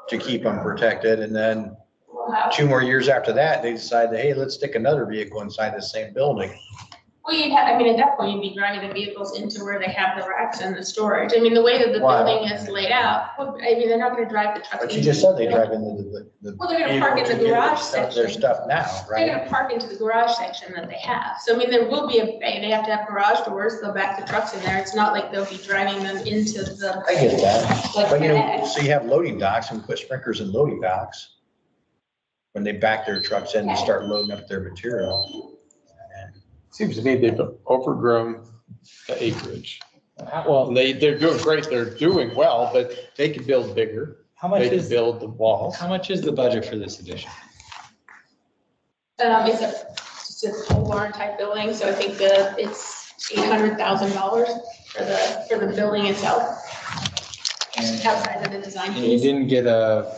to keep them protected. And then 2 more years after that, they decide that, hey, let's stick another vehicle inside the same building. Well, you'd have, I mean, at that point, you'd be driving the vehicles into where they have the racks and the storage. I mean, the way that the Wow. building is laid out, well, I mean, they're not gonna drive the trucks. But you just said they drive into the. Well, they're gonna park in the vehicle to get garage their section. stuff now, They're right? gonna park into the garage section that they have. So I mean, there will be a bay. They have to have garage doors. They'll back the trucks in there. It's not like they'll be driving them into the. I get that. Like But you know, that. so you have loading docks and we put sprinklers in loading docks when they back their trucks in and start loading up their material. Seems to me they've overgrown the acreage. Well, they're doing great, they're doing well, but they could build bigger. How much They could is, build the walls. how much is the budget for this addition? It's just a pole barn type building, so I think it's $800,000 for the building itself. Outside of the design And you piece. didn't get a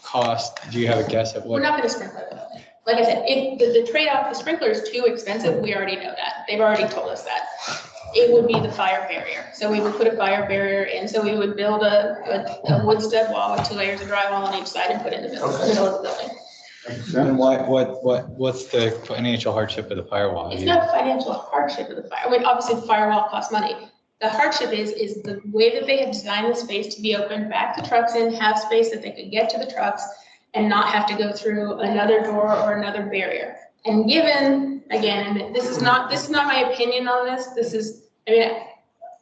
cost, do you have a guess at We're what? not gonna sprinkler the building. Like I said, if the trade-off, the sprinkler is too expensive, we already know that. They've already told us that. It would be the fire barrier. So we would put a fire barrier in, so we would build a wood stud wall with 2 layers of drywall on each side and put it in the middle of the building. And what's the financial hardship of the firewall? It's not a financial hardship of the fire. I mean, obviously the firewall costs money. The hardship is the way that they have designed the space to be open, back the trucks in, have space that they could get to the trucks and not have to go through another door or another barrier. And given, again, and this is not my opinion on this. This is, I mean,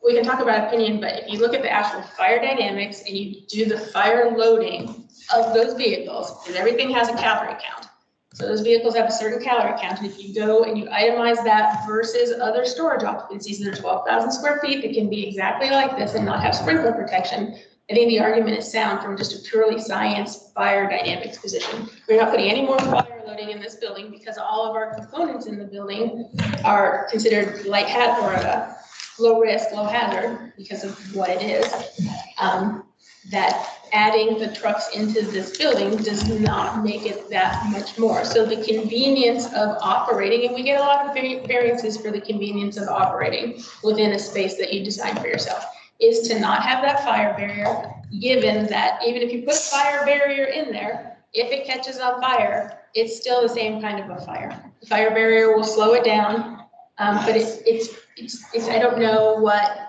we can talk about opinion, but if you look at the actual fire dynamics and you do the fire loading of those vehicles, because everything has a calorie count. So those vehicles have a certain calorie count. And if you go and you itemize that versus other storage occupancies that are 12,000 square feet that can be exactly like this and not have sprinkler protection, I think the argument is sound from just a purely science fire dynamics position. We're not putting any more fire loading in this building because all of our components in the building are considered light hazard or low risk, low hazard because of what it is. That adding the trucks into this building does not make it that much more. So the convenience of operating, and we get a lot of variances for the convenience of operating within a space that you design for yourself, is to not have that fire barrier, given that even if you put a fire barrier in there, if it catches on fire, it's still the same kind of a fire. The fire barrier will slow it down, but it's I don't know what,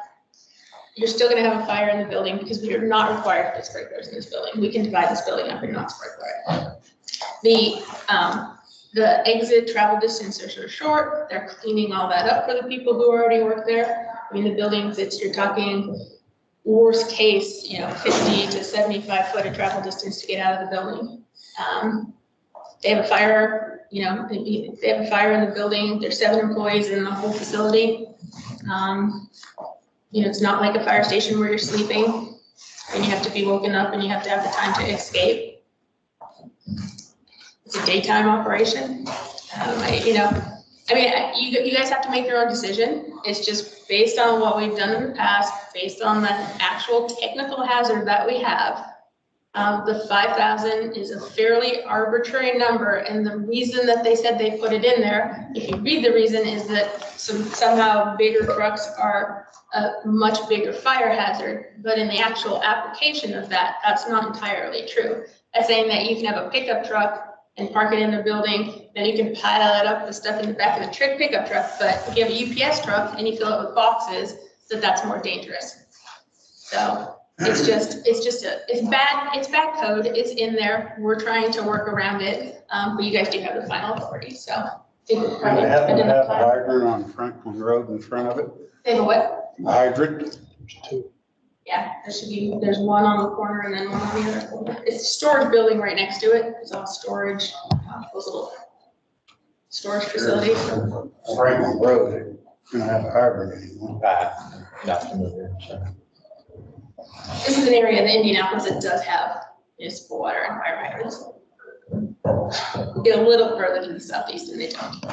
you're still gonna have a fire in the building because we are not required to put sprinklers in this building. We can divide this building up and not sprinkler it. The exit travel distances are short. They're cleaning all that up for the people who already work there. I mean, the buildings, you're talking worst case, 50 to 75 foot of travel distance to get out of the building. They have a fire, they have a fire in the building. There's 7 employees in the whole facility. It's not like a fire station where you're sleeping and you have to be woken up and you have to have the time to escape. It's a daytime operation. You guys have to make your own decision. It's just based on what we've done in the past, based on the actual technical hazard that we have. The 5,000 is a fairly arbitrary number, and the reason that they said they put it in there, if you read the reason, is that somehow bigger trucks are a much bigger fire hazard, but in the actual application of that, that's not entirely true. That's saying that you can have a pickup truck and park it in the building, then you can pile it up with stuff in the back of the pickup truck, but if you have a UPS truck and you fill it with boxes, that's more dangerous. So it's bad code, it's in there, we're trying to work around it, but you guys do have the final authority, so. They happen to have a hydrant on Franklin Road in front of it. They have a what? A hydrant. Yeah, there's one on the corner and then one on the other corner. It's a storage building right next to it, it's all storage, those little storage facilities. Franklin Road, they don't have a hydrant anymore. Not familiar, so. This is an area in Indianapolis that does have municipal water and fire hydrants. Get a little further to the southeast and they don't.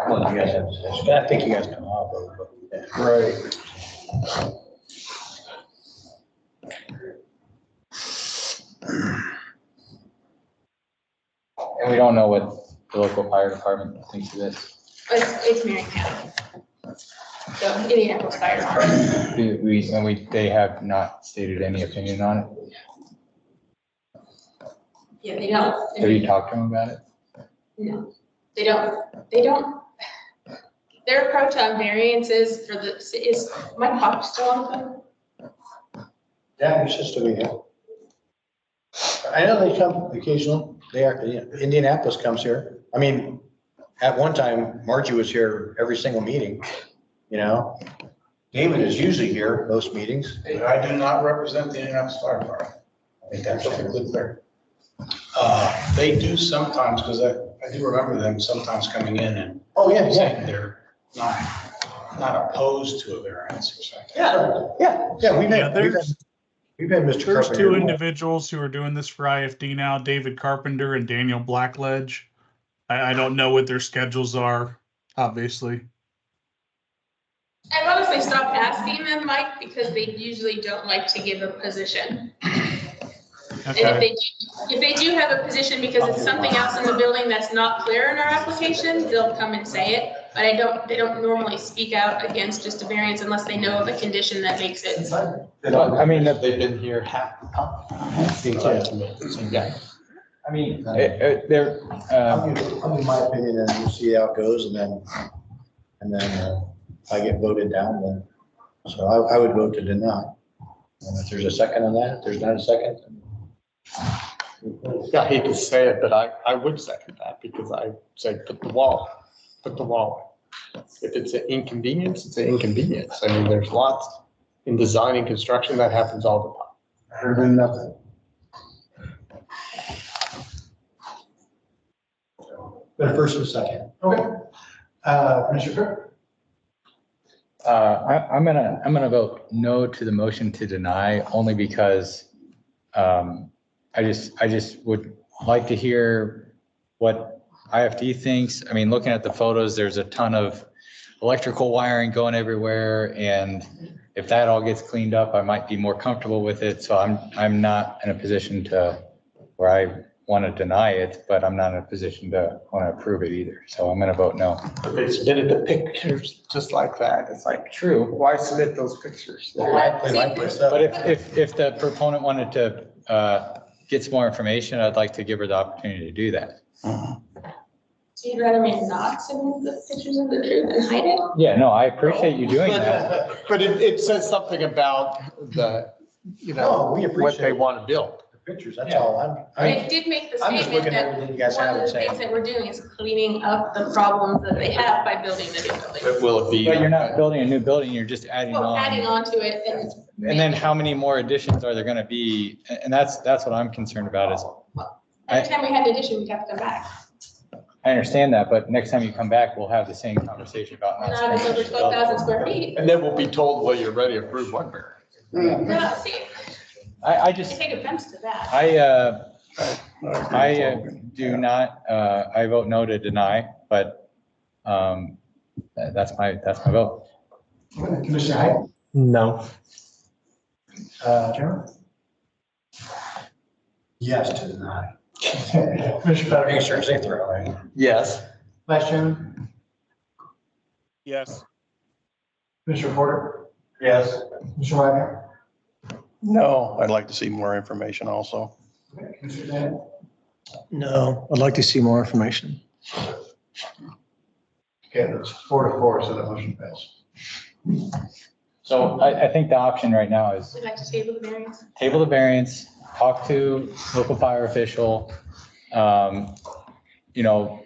Well, you guys have, I think you guys come off of it. Right. And we don't know what the local fire department thinks of this. It's Marion County. So Indianapolis Fire Department. They have not stated any opinion on it. Yeah, they don't. Have you talked to them about it? No, they don't. Their approach on variances for the, is my pop still on the phone? Yeah, it's just a weekend. I know they come occasionally. They are, Indianapolis comes here. I mean, at one time, Margie was here every single meeting, you know? David is usually here most meetings. I do not represent the Indianapolis Fire Department. I think that's perfectly clear. They do sometimes, because I do remember them sometimes coming in and saying they're not opposed to a variance or something. We've had Mr. There's Carpenter. two individuals who are doing this for IFD now, David Carpenter and Daniel Blackledge. I don't know what their schedules are, obviously. I've honestly stopped asking them, Mike, because they usually don't like to give a position. Okay. And if they do have a position because it's something else in the building that's not clear in our application, they'll come and say it. But they don't normally speak out against just a variance unless they know of a condition that makes it. I mean, that they've been here half the time. Yeah. I mean, they're, I'll give my opinion and we'll see how it goes and then if I get voted down, then, so I would vote to deny. And if there's a second on that, if there's not a second. I hate to say it, but I would second that because I say put the wall in. If it's an inconvenience, it's an inconvenience. I mean, there's lots in design and construction that happens all the time. Better than nothing. But first and second. Okay. Commissioner Cook? I'm gonna vote no to the motion to deny only because I just would like to hear what IFD thinks. I mean, looking at the photos, there's a ton of electrical wiring going everywhere, and if that all gets cleaned up, I might be more comfortable with it. So I'm not in a position to where I want to deny it, but I'm not in a position to want to approve it either. So I'm going to vote no. If they submitted the pictures just like that, it's like, true, why submit those pictures? But if the proponent wanted to get some more information, I'd like to give her the opportunity to do that. So you'd rather me not submit the pictures of the truth and hide it? Yeah, no, I appreciate you doing that. But it says something about the, what they want to build. Pictures, that's all. They did make the I'm just statement looking at that everything you guys one have of and the saying. things that we're doing is cleaning up the problems that they have by building the new building. Will it be? But you're not building a new building, you're just adding Well, adding on. on to it and. And then how many more additions are there going to be? And that's what I'm concerned about is, Every time we had an addition, we'd have to come back. I understand that, but next time you come back, we'll have the same conversation about not. Not it's over 12,000 square feet. And then we'll be told, well, you're ready to approve one variance. No, see, I I just, take offense to that. I do not, I vote no to deny, but that's my vote. Commissioner Hyde? No. Chairman? Yes to deny. Commissioner Make Fetterman? sure it's safe throw, right? Yes. Vice Chairman? Yes. Commissioner Porter? Yes. Commissioner Wagner? No, I'd like to see more information also. Commissioner Dan? No, I'd like to see more information. Okay, that's 4-4, so that motion passed. So I think the option right now is We'd like to table the variance. table the variance, talk to local fire official. You know,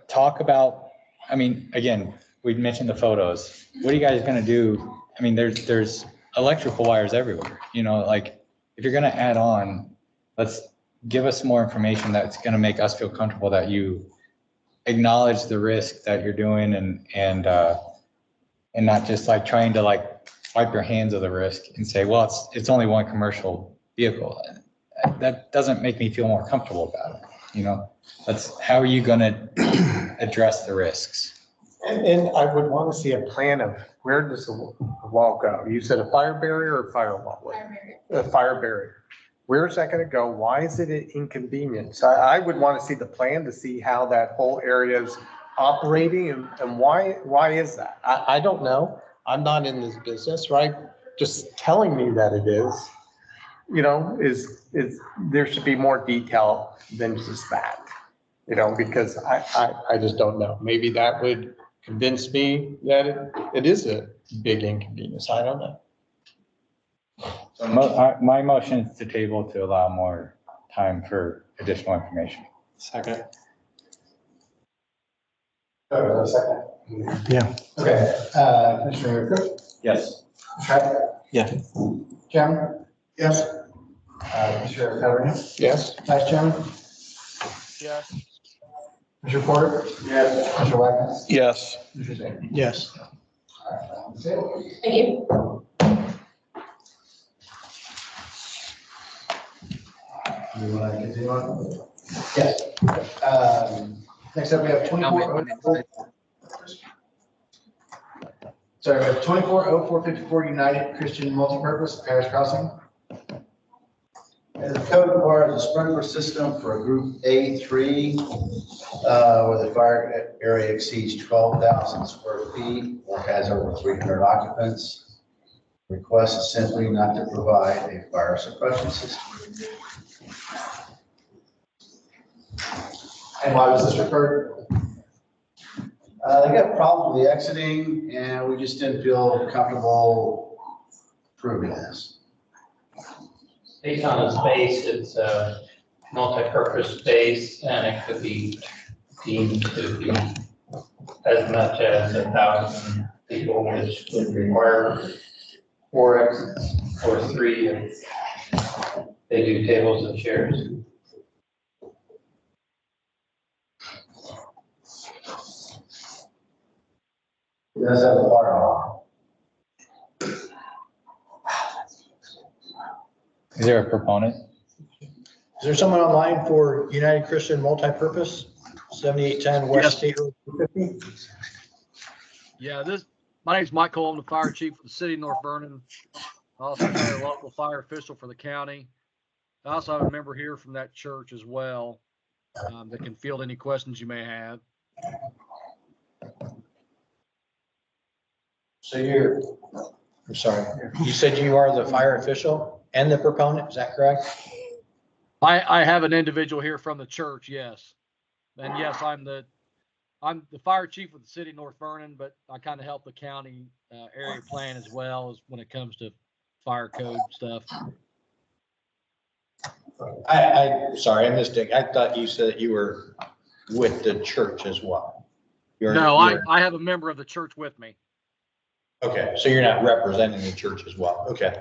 talk about, I mean, again, we mentioned the photos. What are you guys gonna do? I mean, there's electrical wires everywhere, you know, like if you're gonna add on, let's give us more information that's gonna make us feel comfortable that you acknowledge the risk that you're doing and not just like trying to like wipe your hands of the risk and say, well, it's only one commercial vehicle. That doesn't make me feel more comfortable about it. You know, how are you gonna address the risks? And I would want to see a plan of where does the wall go? You said a fire barrier or firewall? A fire barrier. Where is that going to go? Why is it an inconvenience? I would want to see the plan to see how that whole area is operating and why is that? I don't know. I'm not in this business, right? Just telling me that it is, you know, is there should be more detail than just that, you know, because I just don't know. Maybe that would convince me that it is a big inconvenience. I don't know. My motion is to table to allow more time for additional information. Second. Second. Yeah. Okay, Commissioner Cook? Yes. Commissioner Yeah. Chairman? Yes. Commissioner Fetterman? Yes. Vice Chairman? Yes. Commissioner Porter? Yes. Commissioner Wagner? Yes. Commissioner Dan? Yes. Thank you. You want to continue on? Yes. Next up, we have 24. Sorry, we have 240454 United Christian Multipurpose Parish Crossing. And the code requires a sprinkler system for a group A3, where the fire area exceeds 12,000 square feet or has over 300 occupants. Request is simply not to provide a fire suppression system. And why was this referred? They got problems with the exiting and we just didn't feel comfortable proving this. Based on the space, it's a multi-purpose space and it could be deemed to be as much as 1,000 people, which would require 4 exits or 3 if they do tables and chairs. It does have a fire alarm. Is there a proponent? Is there someone online for United Christian Multipurpose, 7810 West State Road 250? Yeah, my name's Michael. I'm the fire chief for the city of North Vernon. I also a local fire official for the county. I also have a member here from that church as well that can field any questions you may have. So I'm sorry, you said you are the fire official and the proponent, is that correct? I have an individual here from the church, yes. And yes, I'm the fire chief of the city of North Vernon, but I kind of help the county area plan as well as when it comes to fire code stuff. Sorry, I missed it. I thought you said you were with the church as well. No, I have a member of the church with me. Okay, so you're not representing the church as well. Okay.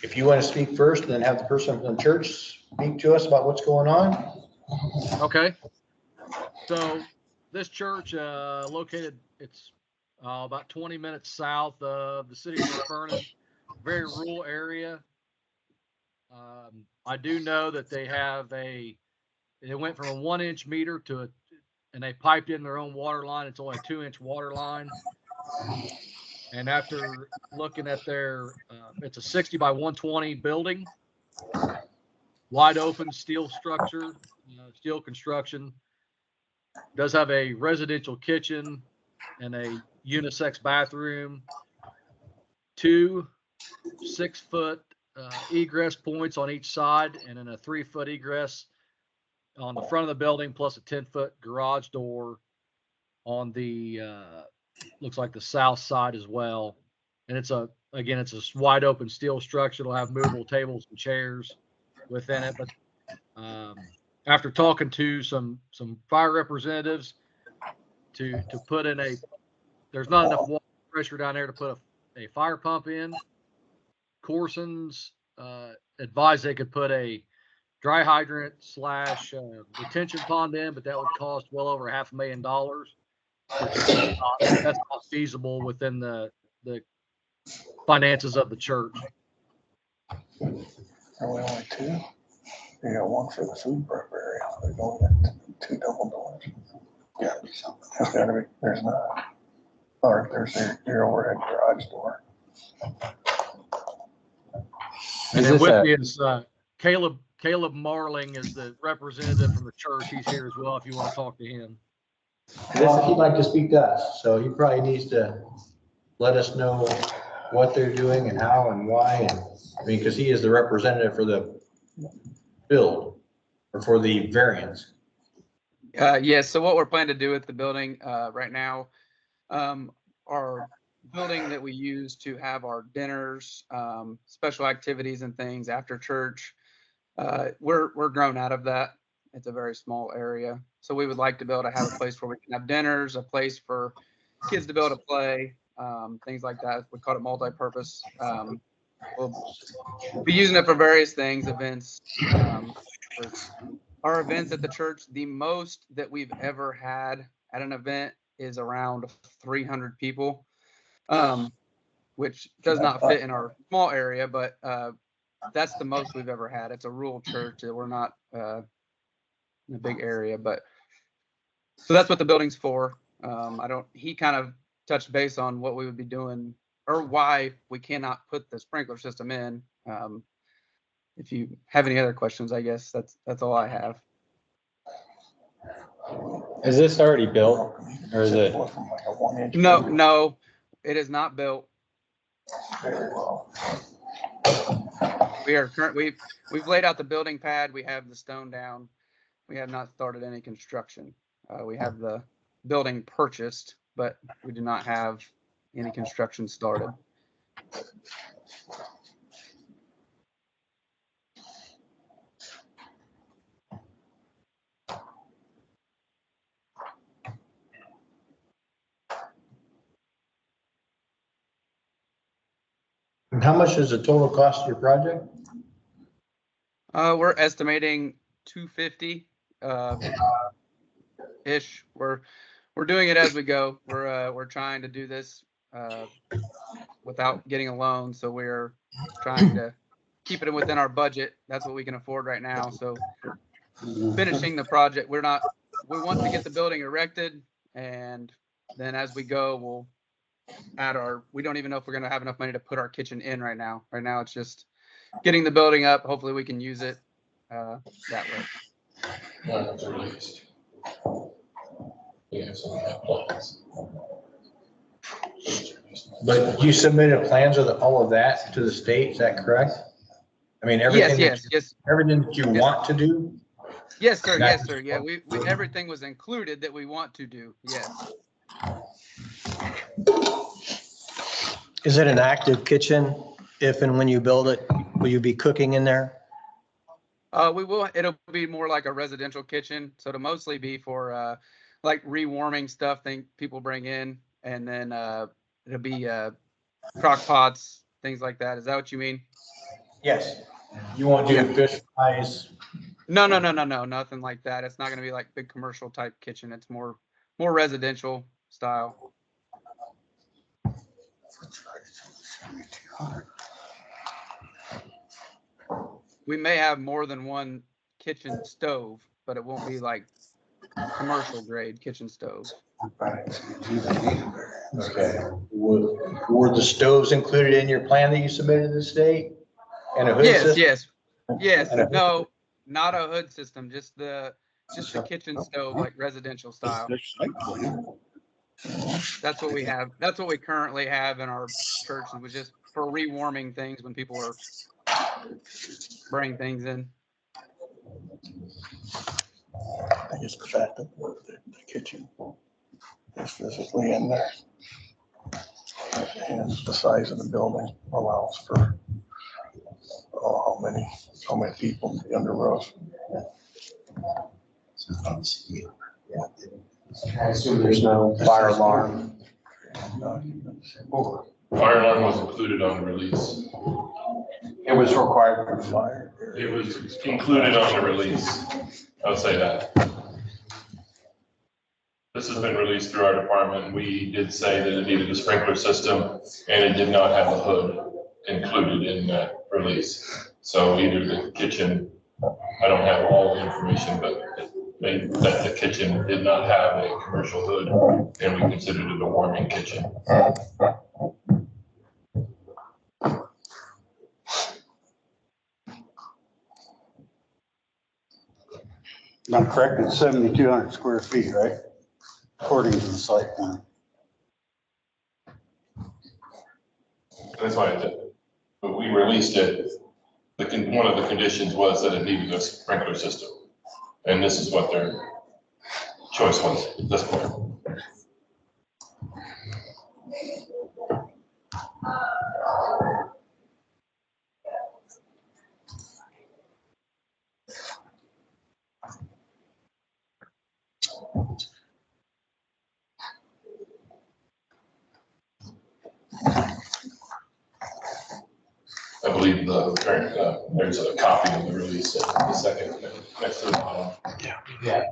If you want to speak first, then have the person from the church speak to us about what's going on. Okay. So this church located, it's about 20 minutes south of the city of North Vernon, very rural area. I do know that they have they went from a 1-inch meter to and they piped in their own water line. It's only a 2-inch water line. And after looking at their, it's a 60 by 120 building, wide open steel structure, steel construction. Does have a residential kitchen and a unisex bathroom, 2 6-foot egress points on each side, and then a 3-foot egress on the front of the building, plus a 10-foot garage door on the looks like the south side as well. And it's a wide open steel structure. It'll have movable tables and chairs within it. But after talking to some fire representatives to put in there's not enough water pressure down there to put a fire pump in. Corson's advised they could put a dry hydrant / retention pond in, but that would cost well over $500,000. That's not feasible within the finances of the church. Are we only 2? You got 1 for the food prep area. There's only 2 double doors. Gotta be something. There's gotta be. There's not. Or there's your overhead garage door. And then with me is Caleb Marling is the representative from the church. He's here as well if you want to talk to him. He'd like to speak to us, so he probably needs to let us know what they're doing and how and why, and, I mean, because he is the representative for the build, or for the variance. Yes, so what we're planning to do with the building right now, our building that we use to have our dinners, special activities and things after church, we're grown out of that. It's a very small area. So we would like to be able to have a place where we can have dinners, a place for kids to be able to play, things like that. We call it multi-purpose. We'll be using it for various things, events. Our events at the church, the most that we've ever had at an event is around 300 people, which does not fit in our small area, but that's the most we've ever had. It's a rural church. We're not in a big area, but so that's what the building's for. He kind of touched base on what we would be doing or why we cannot put the sprinkler system in. If you have any other questions, I guess that's all I have. Is this already built or is it? No, it is not built. We are we've laid out the building pad. We have the stone down. We have not started any construction. We have the building purchased, but we do not have any construction started. And how much is the total cost of your project? We're estimating 250 ish. We're doing it as we go. We're trying to do this without getting a loan, so we're trying to keep it within our budget. That's what we can afford right now. So finishing the project, we want to get the building erected, and then as we go, we'll add we don't even know if we're going to have enough money to put our kitchen in right now. Right now, it's just getting the building up. Hopefully we can use it that way. But you submitted plans of all of that to the state, is that correct? I mean, everything. Yes. Everything that you want to do? Yes, sir. Yes, sir. Yeah, we everything was included that we want to do. Yes. Is it an active kitchen? If and when you build it, will you be cooking in there? We will. It'll be more like a residential kitchen. So it'll mostly be for like rewarming stuff people bring in, and then it'll be crock pots, things like that. Is that what you mean? Yes. You won't do fish fries? No, nothing like that. It's not going to be like big commercial type kitchen. It's more residential style. We may have more than one kitchen stove, but it won't be like commercial grade kitchen stove. Okay. Were the stoves included in your plan that you submitted to the state? And a hood Yes, system? yes. And a- No, not a hood system, just the kitchen stove, like residential style. That's what we have. That's what we currently have in our church. It was just for rewarming things when people are bringing things in. I guess the fact that the kitchen is physically in there and the size of the building allows for how many people to be under roof. I assume there's no fire alarm. Fire alarm was included on the release. It was required for fire. It was included on the release. I would say that. This has been released through our department. We did say that it needed a sprinkler system and it did not have a hood included in that release. So either the kitchen, I don't have all the information, but that the kitchen did not have a commercial hood and we considered it a warming kitchen. I'm correct, it's 7,200 square feet, right? According to the site plan. That's why I did. But we released it. One of the conditions was that it needed a sprinkler system. And this is what their choice was at this point. I believe there's a copy of the release at the second, next to the bottom. Yeah.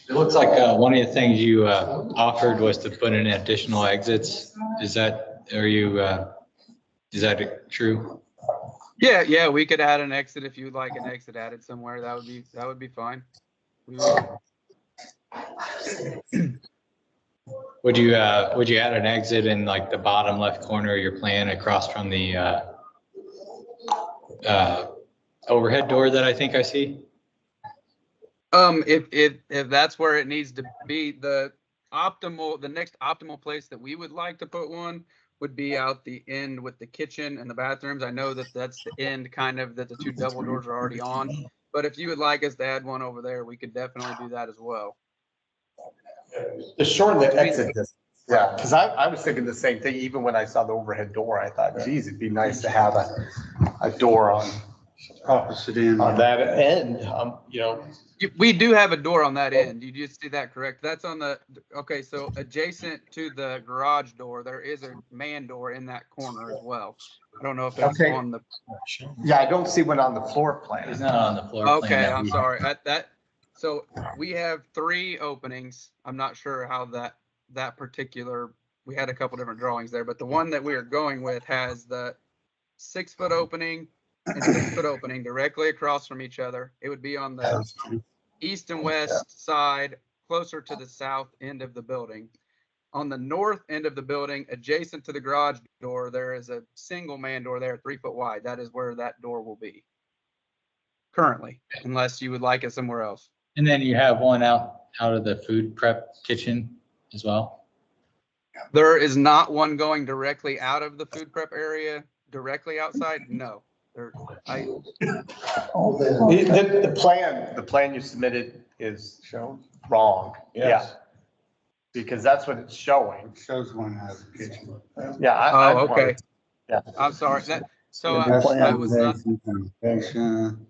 It looks like one of the things you offered was to put in additional exits. Is that true? Yeah, we could add an exit if you'd like an exit added somewhere. That would be fine. We would you add an exit in like the bottom left corner of your plan across from the overhead door that I think I see? If that's where it needs to be, the next optimal place that we would like to put one would be out the end with the kitchen and the bathrooms. I know that that's the end kind of that the two double doors are already on, but if you would like us to add one over there, we could definitely do that as well. The short of the exit distance. Yeah, because I was thinking the same thing, even when I saw the overhead door, I thought, geez, it'd be nice to have a door on opposite end on that end, We do have a door on that end. You just see that, correct? That's on the, okay, so adjacent to the garage door, there is a man door in that corner as well. I don't know if it's Okay. on the. Yeah, I don't see one on the floor plan. It's not on the floor plan. Okay, that I'm we- sorry. So we have 3 openings. I'm not sure how that particular, we had a couple different drawings there, but the one that we are going with has the 6-foot opening and 6-foot opening directly across from each other. It would be on the east and west side, closer to the south end of the building. On the north end of the building, adjacent to the garage door, there is a single man door there, 3 foot wide. That is where that door will be currently, unless you would like it somewhere else. And then you have one out of the food prep kitchen as well? There is not one going directly out of the food prep area, directly outside, no. The plan you submitted is wrong. Yes. Yeah. Because that's what it's showing. Shows one has a kitchen. Yeah. Oh, okay. Yeah. I'm sorry. That, so That's I was not, foundation.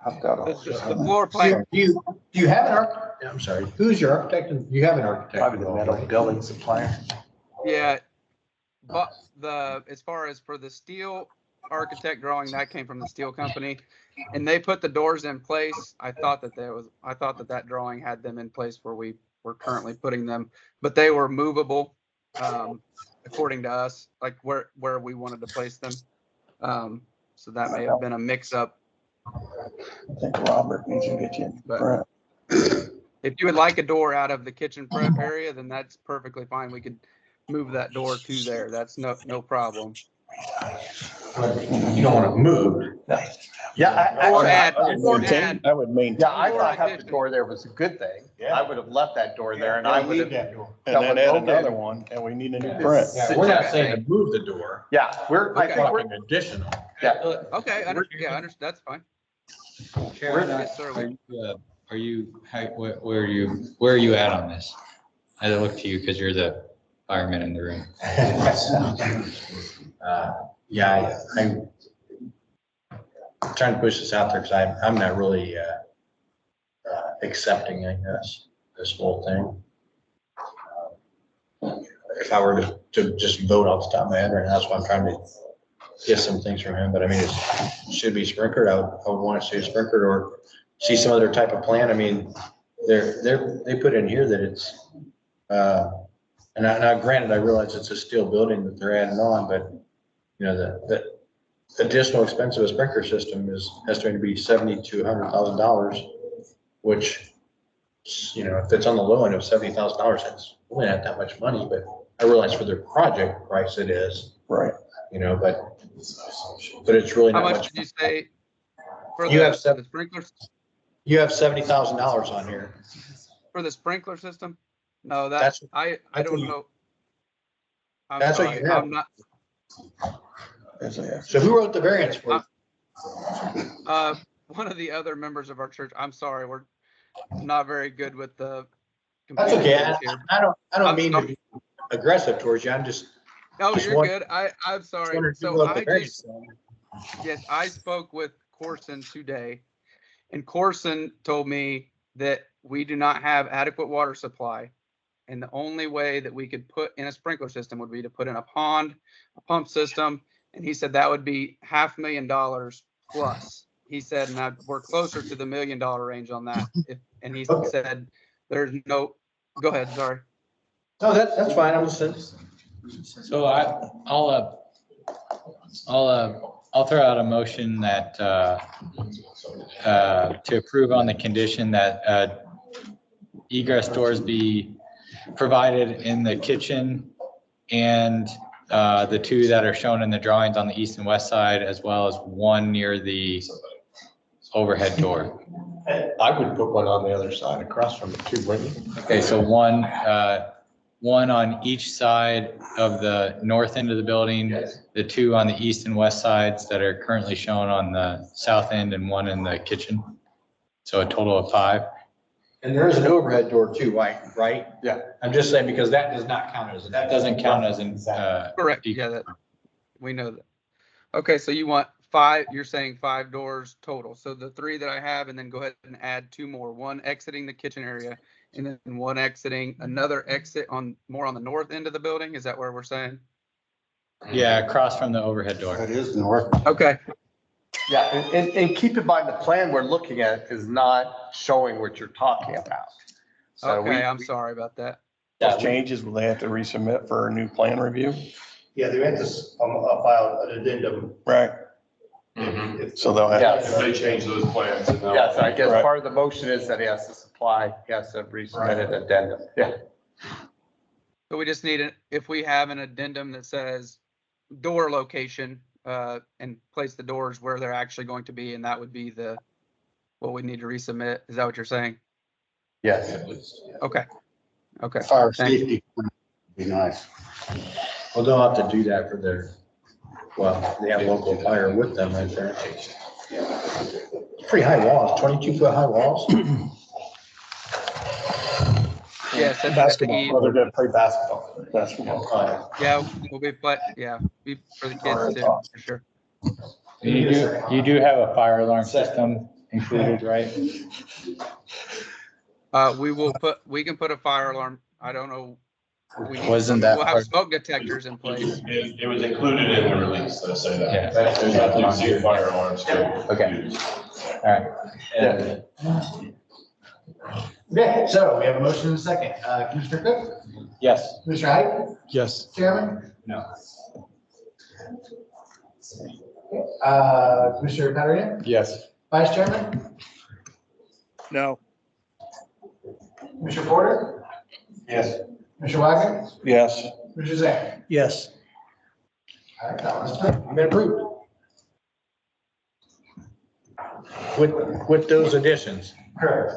I've got all. the floor plan. Do you have an architect? I'm sorry, who's your architect? And you have an architect? Probably the metal building supplier. Yeah, but as far as for the steel architect drawing, that came from the steel company, and they put the doors in place. I thought that drawing had them in place where we were currently putting them, but they were movable, according to us, like where we wanted to place them. So that may have been a mix up. I think Robert needs to get you. But if you would like a door out of the kitchen prep area, then that's perfectly fine. We could move that door to there. That's no problem. You don't want to move. Yeah. Or add. I would maintain. Yeah, I thought having the door there was a good thing. I would have left that door there and I would have. And then add another one, and we need a new print. Yeah, we're not saying to move the door. Yeah, I think we're. Talking additional. Yeah. Okay, that's fine. Karen, Yes, sir. where are you at on this? I look to you because you're the fireman in the room. Yeah, I'm trying to push this out there because I'm not really accepting, I guess, this whole thing. If I were to just vote off the top of my head right now, that's why I'm trying to get some things from him, but I mean, it should be sprinkled. I would want to see it sprinkled or see some other type of plan. I mean, they put in here that it's, and now granted, I realize it's a steel building that they're adding on, but you know, the additional expense of a sprinkler system is estimated to be $70,000 to $100,000, which, you know, if it's on the low end of $70,000, it's really not that much money, but I realize for their project price it is. Right. You know, but it's really How not much much. did you say for You have the sprinklers? You have $70,000 on here. For the sprinkler system? No, That's- I that's don't what you- know. I'm That's what sorry, you have. I'm not, So who wrote the variance for you? one of the other members of our church. I'm sorry, we're not very good with the. That's okay. computers here. I don't mean to be aggressive towards you. I'm just. No, just you're wondering- good. I'm sorry. wondering who So wrote the I variance. yes, I spoke with Corson today, and Corson told me that we do not have adequate water supply. And the only way that we could put in a sprinkler system would be to put in a pond, a pump system. And he said that would be $500,000 plus. He said, and we're closer to the $1 million range on that. And he said, there's no, go ahead, sorry. No, that's fine. I'm listening. So I'll throw out a motion that, to approve on the condition that, egress doors be provided in the kitchen and, the two that are shown in the drawings on the east and west side, as well as one near the overhead door. I would put one on the other side across from it too, wouldn't you? Okay, so one on each side of the north end of the building, the two on the east and west sides that are currently shown on the south end, and one in the kitchen. So a total of 5. And there is an overhead door too, right? Yeah. I'm just saying because that does not count as. That doesn't count as an, Correct. Yeah, that, we know that. Okay, so you want 5, you're saying 5 doors total. So the 3 that I have, and then go ahead and add 2 more, one exiting the kitchen area and then one exiting, another exit more on the north end of the building. Is that where we're saying? yeah, across from the overhead door. That is north. Okay. Yeah, and keep in mind, the plan we're looking at is not showing what you're talking about. So Okay, I'm sorry about that. Those changes, will they have to resubmit for a new plan review? Yeah, they have to file an addendum. Right. So they'll have. Yes. If they change those plans. and they'll- Yes, I guess Right. part of the motion is that he has to supply, he has to resubmit an addendum. Yeah. So we just need if we have an addendum that says door location, and place the doors where they're actually going to be, and that would be what we need to resubmit. Is that what you're saying? Yes. Okay. Fire Thank you. safety would be nice. Well, they'll have to do that for their Well, they have local fire with them right there. Pretty high walls, 22-foot high walls. Yes, that's Basketball, the, well, they're gonna play basketball. yeah, we'll be, but yeah, be for the kids too, for sure. You do have a fire alarm system included, right? We can put a fire alarm. I don't know. Wasn't that We'll have part- smoke detectors in place. It was included in the release, let's say that. Yeah. There's nothing to see fire alarms. Okay. All right. And Okay, so we have a motion and a second. Commissioner Cook? Yes. Commissioner Hyde? Yes. Chairman? No. Commissioner Pattern? Yes. Vice Chairman? No. Commissioner Porter? yes. Commissioner Wagner? Yes. Commissioner Zach? Yes. All right, that one's done. Been approved. With those additions, Correct.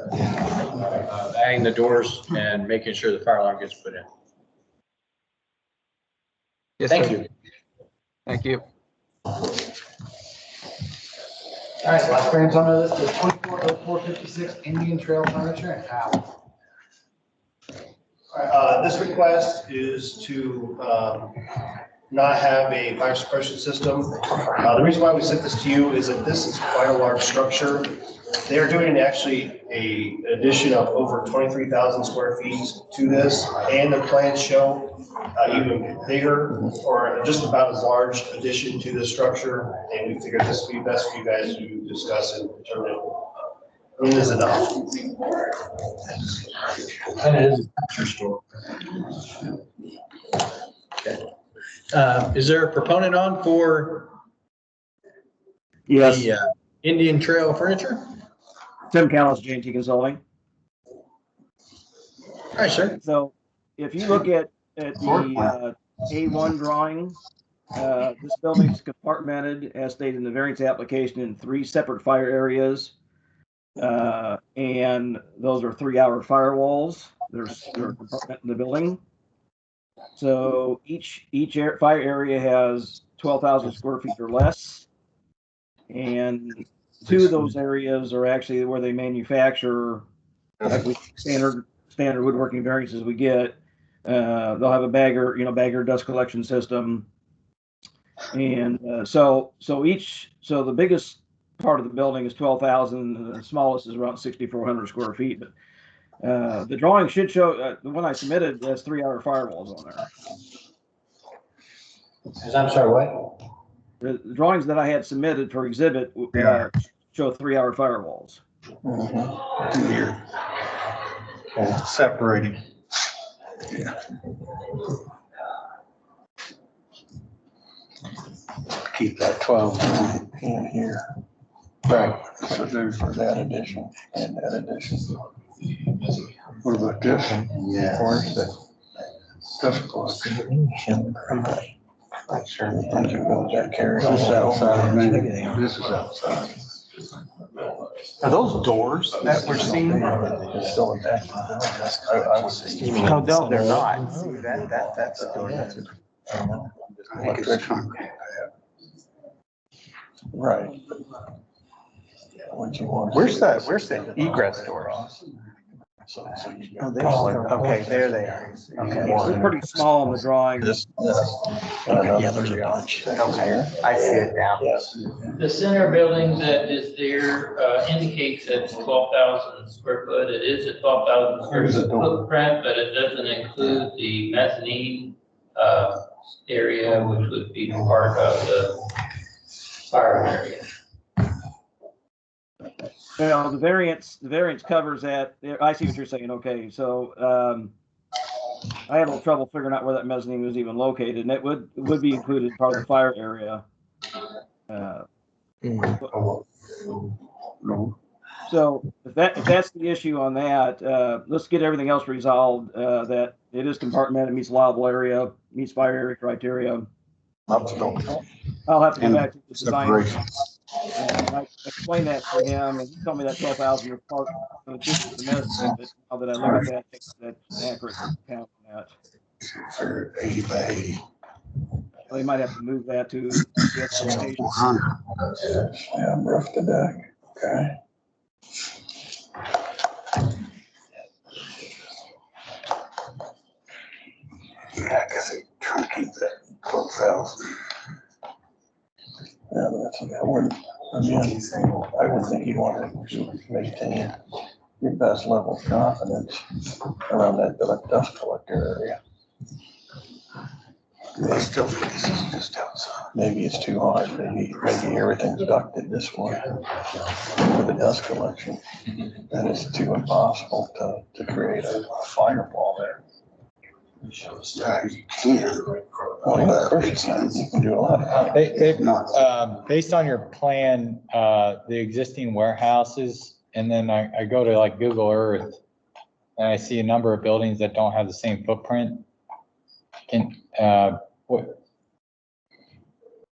adding the doors and making sure the fire alarm gets put in. Yes, Thank sir. you. Thank you. All right, last variance on the list is 240456 Indian Trail Furniture and Towel. This request is to not have a fire suppression system. The reason why we sent this to you is that this is quite a large structure. They are doing actually an addition of over 23,000 square feet to this, and the plans show even bigger or just about as large addition to this structure. And we figured this would be best for you guys to discuss and determine when is enough. And it is a picture store. Okay. Is there a proponent on for Yes, the Indian Trail Furniture? Tim Callis, J&T Consulting. All right, sir. So if you look at the A1 drawing, this building is compartmented as stated in the variance application in 3 separate fire areas. And those are 3-hour firewalls. They're compartmented in the building. So each fire area has 12,000 square feet or less. And 2 of those areas are actually where they manufacture standard woodworking variances we get. They'll have a bagger dust collection system. And so the biggest part of the building is 12,000, the smallest is around 6,400 square feet. But the drawing should show, the one I submitted has 3-hour firewalls on there. I'm sorry, what? The drawings that I had submitted for exhibit show 3-hour firewalls. Here. Okay, separating. Yeah. Keep that 12 in here. Right. So there's for that addition and that addition. What about this? Yeah. Where's the? That's close. Not sure. This is outside. This is outside. Are those doors that we're seeing? Still attached. No, no, they're not. See, that's a door. That's Right. Where's the egress doors? Oh, okay, there they are. Okay. They're pretty small on the drawing. Yeah, there's a bunch. Okay, I see it now. The center building that is there indicates that it's 12,000 square foot. It is a 12,000 square foot footprint, but it doesn't include the mezzanine area, which would be part of the fire area. Well, the variance covers that. I see what you're saying. Okay, so I had a little trouble figuring out where that mezzanine was even located, and it would be included part of the fire area. So if that's the issue on that, let's get everything else resolved. That it is compartmented, meets allowable area, meets fire area criteria. I'll have to go back to the design. And I explained that to him, and he told me that 12,000 was part of the mezzanine, but now that I look at that, that's accurate count on that. For 80 by 80. They might have to move that to the other location. Yeah, roof the deck, okay. Yeah, because they try to keep that 12,000. Yeah, but that's, I wouldn't, again, I would think you'd want to maintain your best level of confidence around that dust collector area. They still, this is just outside. Maybe it's too hard, maybe everything's ducted this way for the dust collection. And it's too impossible to create a firewall there. Yeah, you can. Well, yeah, of course you can. You can do a lot of They, based on your plan, the existing warehouses, and then I go to like Google Earth and I see a number of buildings that don't have the same footprint.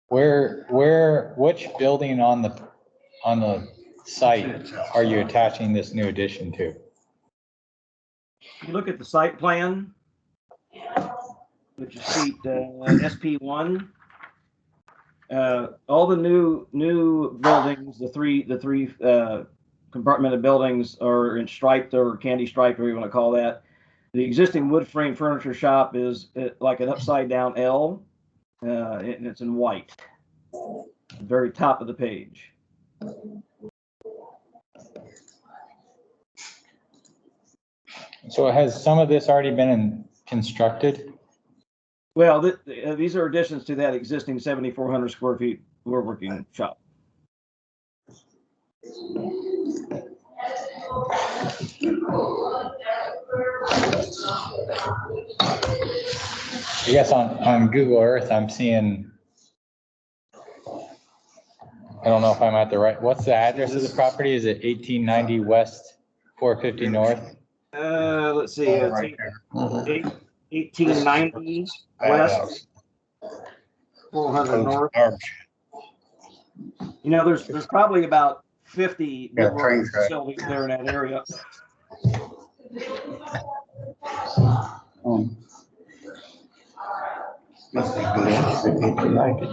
Which building on the site are you attaching this new addition to? If you look at the site plan, which is sheet SP1, all the new buildings, the three compartmented buildings are in striped or candy striped, whatever you want to call that. The existing wood frame furniture shop is like an upside down L, and it's in white, the very top of the page. So has some of this already been constructed? Well, these are additions to that existing 7,400 square feet woodworking shop. I guess on Google Earth, I'm seeing, I don't know if I'm at the right, what's the address of the property? Is it 1890 West 450 North? Let's see, it's 1890 West 400 North. You know, there's probably about 50 woodworking facilities there in that area. Must be good. 1890.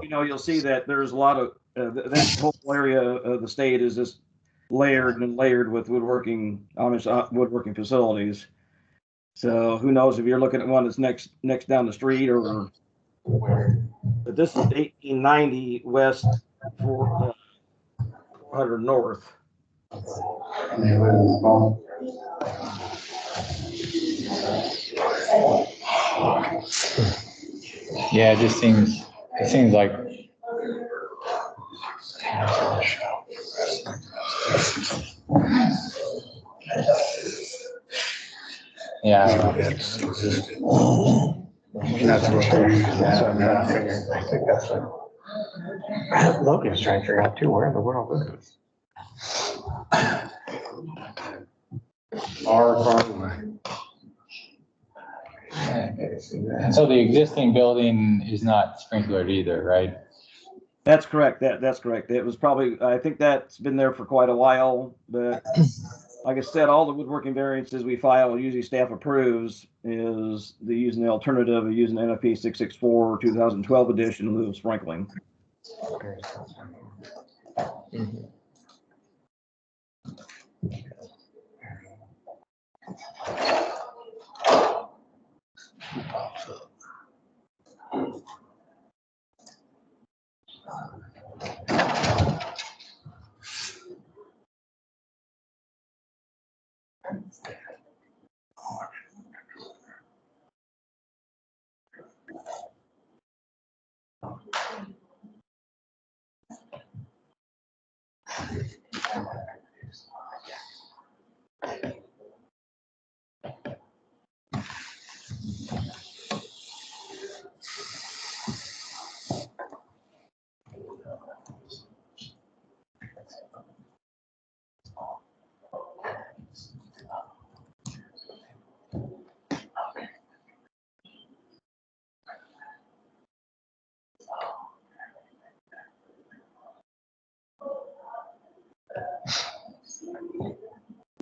You know, you'll see that there's a lot of that whole area of the state is just layered and layered with woodworking, Amish woodworking facilities. So who knows if you're looking at one that's next down the street or. But this is 1890 West 400 North. Yeah, it seems like. Yeah. It's existing. That's what I'm trying to figure. I think that's what Logan's trying to figure out too. Where in the world is this? And so the existing building is not sprinklered either, right? That's correct. That's correct. It was probably, I think that's been there for quite a while, but like I said, all the woodworking variances we file, usually staff approves, is using the alternative of using NFP 664 2012 edition in lieu of sprinkling. Mm-hmm.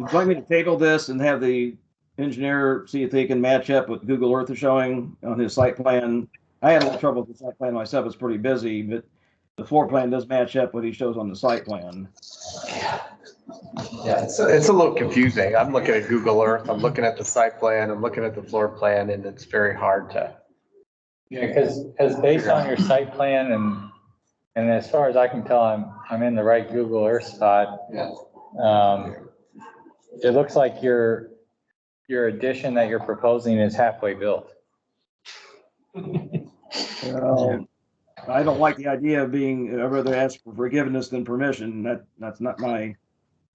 Would you like me to table this and have the engineer see if they can match up what Google Earth is showing on his site plan? I had a little trouble with the site plan myself. It's pretty busy, but the floor plan does match up what he shows on the site plan. Yeah, it's a little confusing. I'm looking at Google Earth, I'm looking at the site plan, I'm looking at the floor plan, and it's very hard to. Yeah, because based on your site plan and as far as I can tell, I'm in the right Google Earth spot. Yeah. It looks like your addition that you're proposing is halfway built. I don't like the idea of being, I'd rather ask for forgiveness than permission. That's not my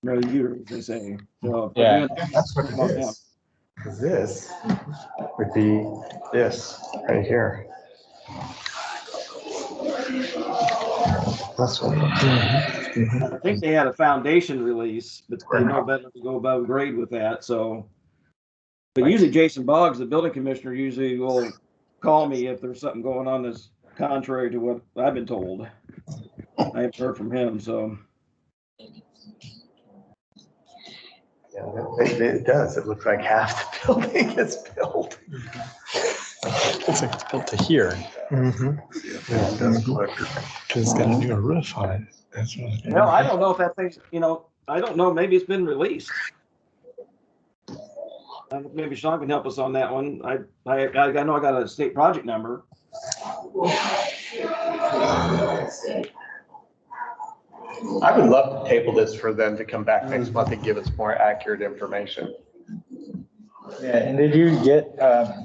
review, as they say. So Yeah, that's what it is. This would be this right here. That's what. I think they had a foundation release, but they know better to go above grade with that. So, but usually Jason Boggs, the building commissioner, usually will call me if there's something going on that's contrary to what I've been told. I haven't heard from him, so. Yeah, it does. It looks like half the building is built. Looks like it's built to here. Mm-hmm. Yeah, it does look. Because it's got a new roof on it. That's what. No, I don't know if that thing's, I don't know. Maybe it's been released. Maybe Sean can help us on that one. I know I got a state project number. I would love to table this for them to come back next month and give us more accurate information. Yeah, and did you get a,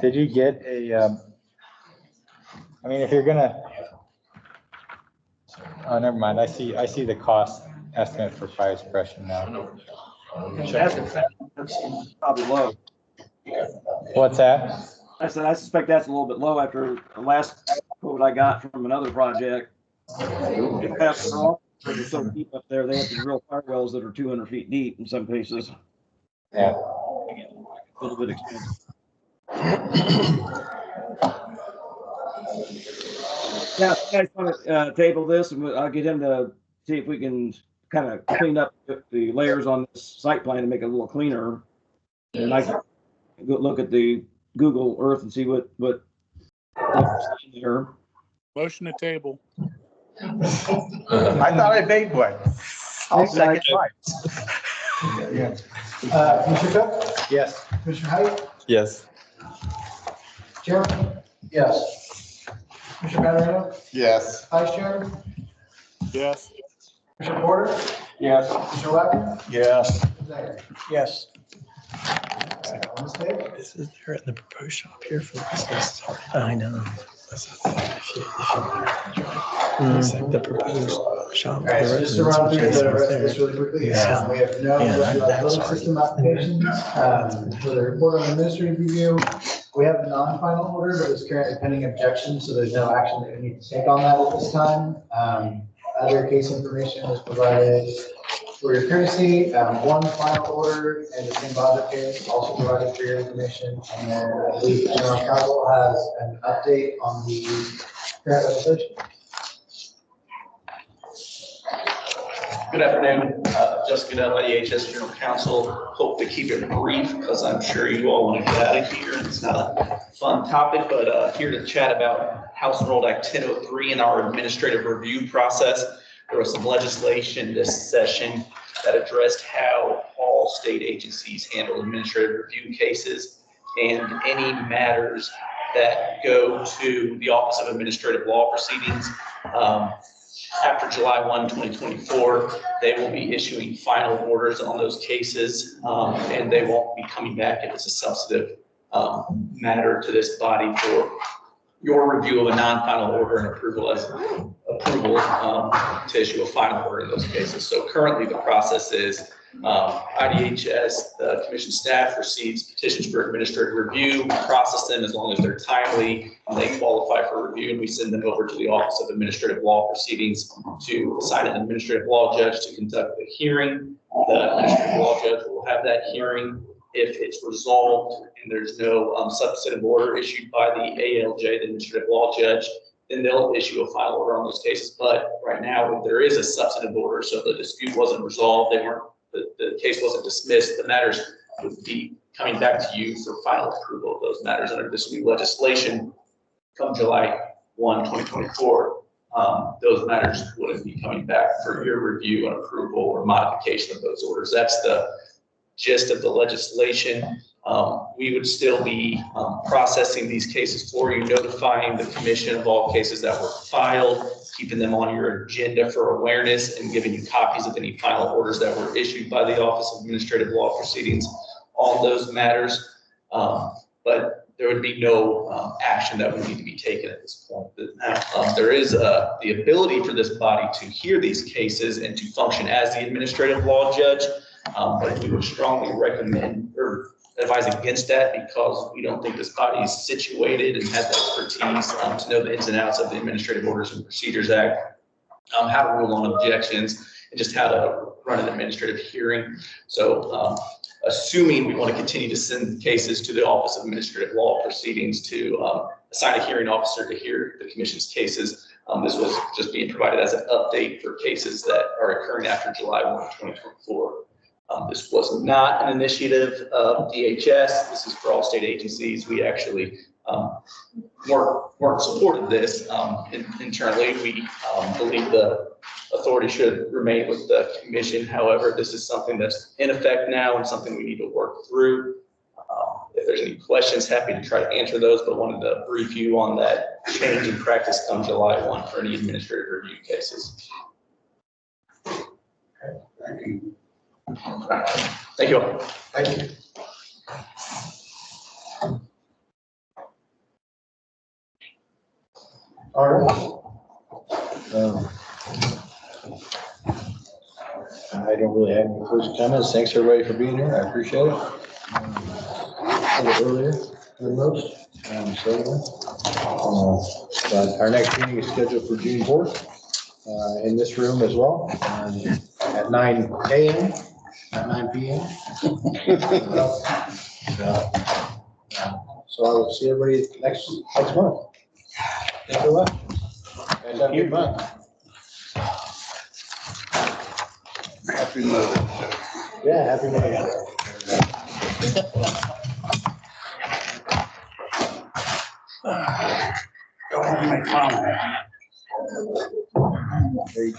I mean, if you're gonna, oh, never mind. I see the cost estimate for fire suppression now. That's probably low. What's that? I said, I suspect that's a little bit low after the last quote I got from another project. They're so deep up there, they have to drill fire wells that are 200 feet deep in some cases. Yeah. A little bit expensive. Yeah, you guys want to table this, and I'll get him to see if we can kind of clean up the layers on this site plan and make it a little cleaner. And I can go look at the Google Earth and see what there. Motion to table. I thought I made one. I'll second mine. Commissioner Cook? Yes. Commissioner Height? Yes. Chairman? Yes. Commissioner Patarino? Yes. Vice Chair? Yes. Commissioner Porter? Yes. Commissioner Wagner? Yes. Zager? Yes. On this page? This is there in the proposed shop here for business. I know. That's the thing. It's like the proposed shop. All right, so just to run through the rest of this really quickly, we have no building system applications. For the report on administrative review, we have a non-final order, but it's currently pending objection, so there's no action that we need to take on that at this time. Other case information was provided for your courtesy. One final order and the same Bobbitt case also provided for your information. And then I believe General Counsel has an update on the current legislation. Good afternoon, Jessica Dudley, EHS General Counsel. Hope to keep it brief because I'm sure you all want to get out of here. It's not a fun topic, but here to chat about House Enrolled Act 1003 and our administrative review process. There was some legislation this session that addressed how all state agencies handle administrative review cases and any matters that go to the Office of Administrative Law Proceedings. After July 1, 2024, they will be issuing final orders on those cases, and they won't be coming back if it's a substantive matter to this body for your review of a non-final order and approval to issue a final order in those cases. So currently the process is IDHS, the commission staff receives petitions for administrative review, we process them as long as they're timely and they qualify for review, and we send them over to the Office of Administrative Law Proceedings to assign an administrative law judge to conduct the hearing. The administrative law judge will have that hearing. If it's resolved and there's no substantive order issued by the ALJ, the administrative law judge, then they'll issue a final order on those cases. But right now, there is a substantive order, so the dispute wasn't resolved. They weren't the case wasn't dismissed, the matters would be coming back to you for final approval of those matters under this new legislation come July 1, 2024. Those matters wouldn't be coming back for your review and approval or modification of those orders. That's the gist of the legislation. We would still be processing these cases for you, notifying the commission of all cases that were filed, keeping them on your agenda for awareness, and giving you copies of any final orders that were issued by the Office of Administrative Law Proceedings on those matters. But there would be no action that would need to be taken at this point. There is the ability for this body to hear these cases and to function as the administrative law judge, but we would strongly recommend or advise against that because we don't think this body is situated and has the expertise to know the ins and outs of the Administrative Orders and Procedures Act, how to rule on objections, and just how to run an administrative hearing. So assuming we want to continue to send cases to the Office of Administrative Law Proceedings to assign a hearing officer to hear the commission's cases, this was just being provided as an update for cases that are occurring after July 1, 2024. This was not an initiative of DHS. This is for all state agencies. We actually weren't supported this internally. We believe the authority should remain with the commission. However, this is something that's in effect now and something we need to work through. If there's any questions, happy to try to answer those, but wanted to brief you on that change in practice come July 1 for any administrative review cases. Thank you. Thank you all. Thank you. All right. I don't really have any closing comments. Thanks everybody for being here. I appreciate it. A little earlier than most, certainly. But our next meeting is scheduled for June 4th in this room as well at 9 a.m. At 9 p.m. So I will see everybody next month. Thank you a lot. Guys, have a good month. Happy Mother's Day. Yeah, happy Mother's Day. Go ahead and make mom happy. There you go.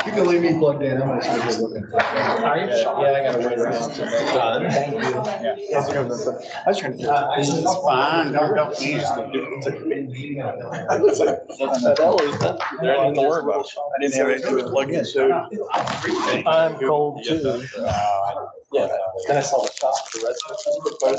You can leave me plugged in. I'm gonna stay here looking. Yeah, I gotta wait around. Thank you. Yeah. I was trying to. It's fine, don't use Don't worry about it. I didn't have anything to plug in, so. I'm cold too. Yeah, then I saw the shop, the red.